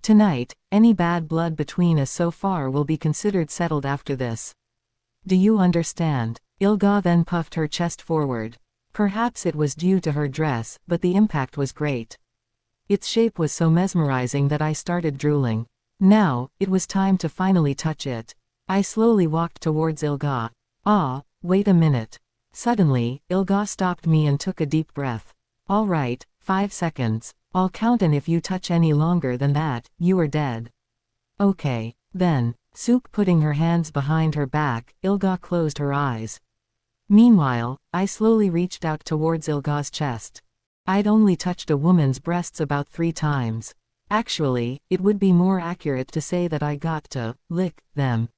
Tonight, any bad blood between us so far will be considered settled after this. Do you understand? Ilga then puffed her chest forward. Perhaps it was due to her dress, but the impact was great. Its shape was so mesmerizing that I started drooling. Now, it was time to finally touch it. I slowly walked towards Ilga. Wait a minute. Suddenly, Ilga stopped me and took a deep breath. All right, 5 seconds. I'll count, and if you touch any longer than that, you are dead. Okay, then. Sook putting her hands behind her back, Ilga closed her eyes. Meanwhile, I slowly reached out towards Ilga's chest. I'd only touched a woman's breasts about 3 times. Actually, it would be more accurate to say that I got to lick them.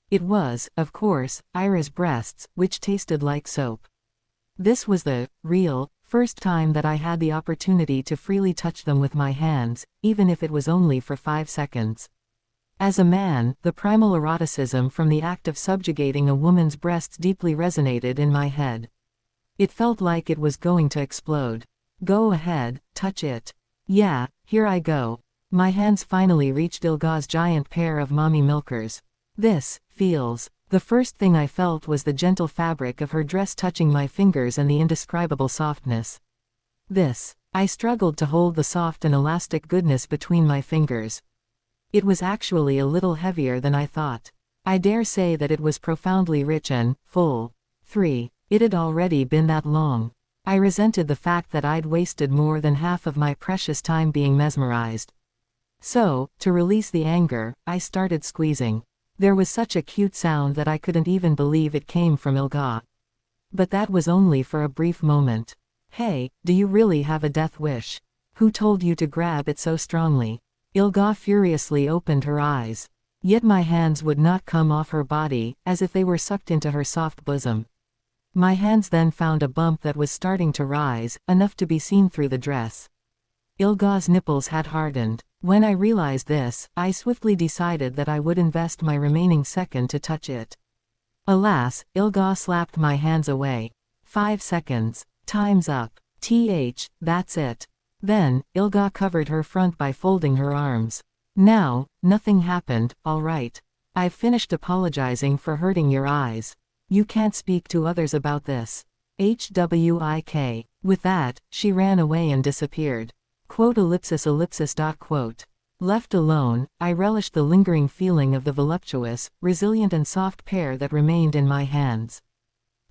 It was, of course, Ira's breasts, which tasted like soap. This was the real first time that I had the opportunity to freely touch them with my hands, even if it was only for 5 seconds. As a man, the primal eroticism from the act of subjugating a woman's breasts deeply resonated in my head. It felt like it was going to explode. Go ahead, touch it. Yeah, here I go. My hands finally reached Ilga's giant pair of mommy milkers. This feels. The first thing I felt was the gentle fabric of her dress touching my fingers and the indescribable softness. I struggled to hold the soft and elastic goodness between my fingers. It was actually a little heavier than I thought. I dare say that it was profoundly rich and full. 3. It had already been that long. I resented the fact that I'd wasted more than half of my precious time being mesmerized. So, to release the anger, I started squeezing. There was such a cute sound that I couldn't even believe it came from Ilga. But that was only for a brief moment. Hey, do you really have a death wish? Who told you to grab it so strongly? Ilga furiously opened her eyes. Yet my hands would not come off her body, as if they were sucked into her soft bosom. My hands then found a bump that was starting to rise, enough to be seen through the dress. Ilga's nipples had hardened. When I realized this, I swiftly decided that I would invest my remaining second to touch it. Alas, Ilga slapped my hands away. 5 seconds. Time's up. That's it. Then, Ilga covered her front by folding her arms. Now, nothing happened, all right. I've finished apologizing for hurting your eyes. You can't speak to others about this. HWIK. With that, she ran away and disappeared. Quote. Left alone, I relished the lingering feeling of the voluptuous, resilient and soft pair that remained in my hands.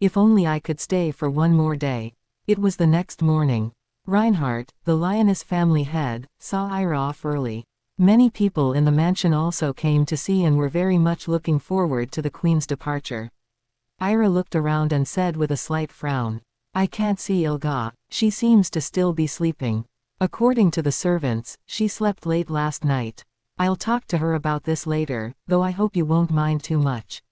If only I could stay for one more day. It was the next morning. Reinhardt, the Lioness family head, saw Ira off early. Many people in the mansion also came to see and were very much looking forward to the Queen's departure. Ira looked around and said with a slight frown, "I can't see Ilga. She seems to still be sleeping. According to the servants, she slept late last night. I'll talk to her about this later, though I hope you won't mind too much."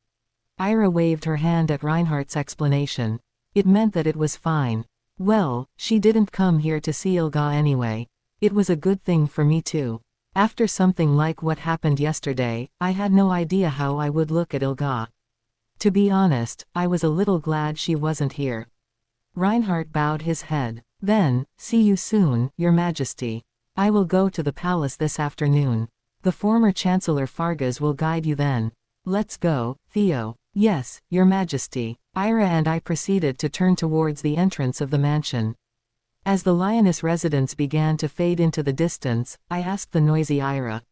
Ira waved her hand at Reinhardt's explanation. It meant that it was fine. Well, she didn't come here to see Ilga anyway. It was a good thing for me too. After something like what happened yesterday, I had no idea how I would look at Ilga. To be honest, I was a little glad she wasn't here. Reinhardt bowed his head. Then, see you soon, Your Majesty. I will go to the palace this afternoon. The former Chancellor Fargas will guide you then. Let's go, Theo. Yes, Your Majesty. Ira and I proceeded to turn towards the entrance of the mansion. As the Lioness residence began to fade into the distance, I asked the noisy Ira.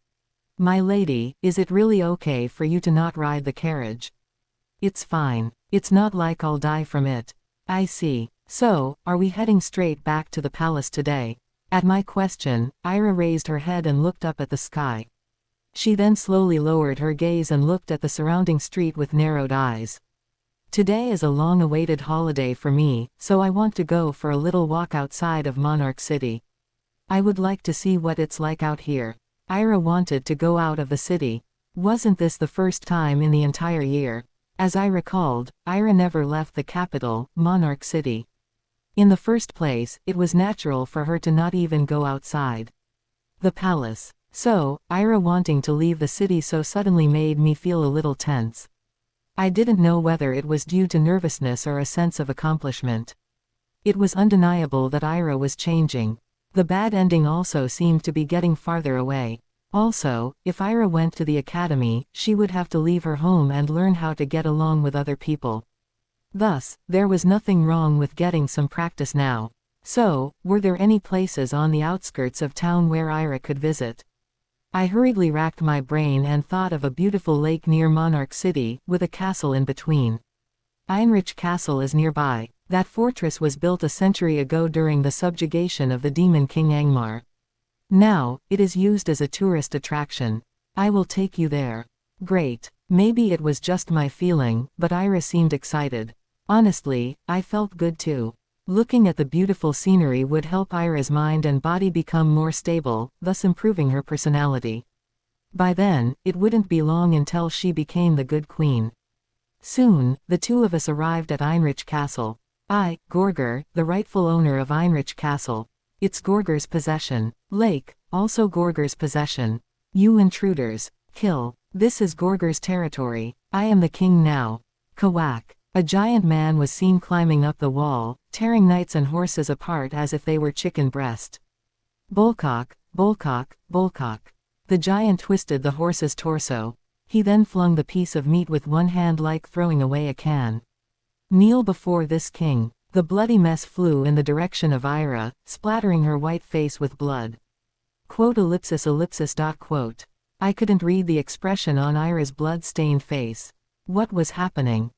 My lady, is it really okay for you to not ride the carriage? It's fine. It's not like I'll die from it. I see. So, are we heading straight back to the palace today? At my question, Ira raised her head and looked up at the sky. She then slowly lowered her gaze and looked at the surrounding street with narrowed eyes. Today is a long-awaited holiday for me, so I want to go for a little walk outside of Monarch City. I would like to see what it's like out here. Ira wanted to go out of the city. Wasn't this the first time in the entire year? As I recalled, Ira never left the capital, Monarch City. In the first place, it was natural for her to not even go outside the palace. So, Ira wanting to leave the city so suddenly made me feel a little tense. I didn't know whether it was due to nervousness or a sense of accomplishment. It was undeniable that Ira was changing. The bad ending also seemed to be getting farther away. Also, if Ira went to the academy, she would have to leave her home and learn how to get along with other people. Thus, there was nothing wrong with getting some practice now. So, were there any places on the outskirts of town where Ira could visit? I hurriedly racked my brain and thought of a beautiful lake near Monarch City, with a castle in between. Einrich Castle is nearby. That fortress was built a century ago during the subjugation of the demon king Angmar. Now, it is used as a tourist attraction. I will take you there. Great. Maybe it was just my feeling, but Ira seemed excited. Honestly, I felt good too. Looking at the beautiful scenery would help Ira's mind and body become more stable, thus improving her personality. By then, it wouldn't be long until she became the good queen. Soon, the two of us arrived at Einrich Castle. I, Gorger, the rightful owner of Einrich Castle. It's Gorger's possession. Lake, also Gorger's possession. You intruders. Kill. This is Gorger's territory. I am the king now. Kawak. A giant man was seen climbing up the wall, tearing knights and horses apart as if they were chicken breast. Bolcock, Bolcock, Bolcock. The giant twisted the horse's torso. He then flung the piece of meat with one hand like throwing away a can. Kneel before this king. The bloody mess flew in the direction of Ira, splattering her white face with blood. Quote. I couldn't read the expression on Ira's blood-stained face. What was happening?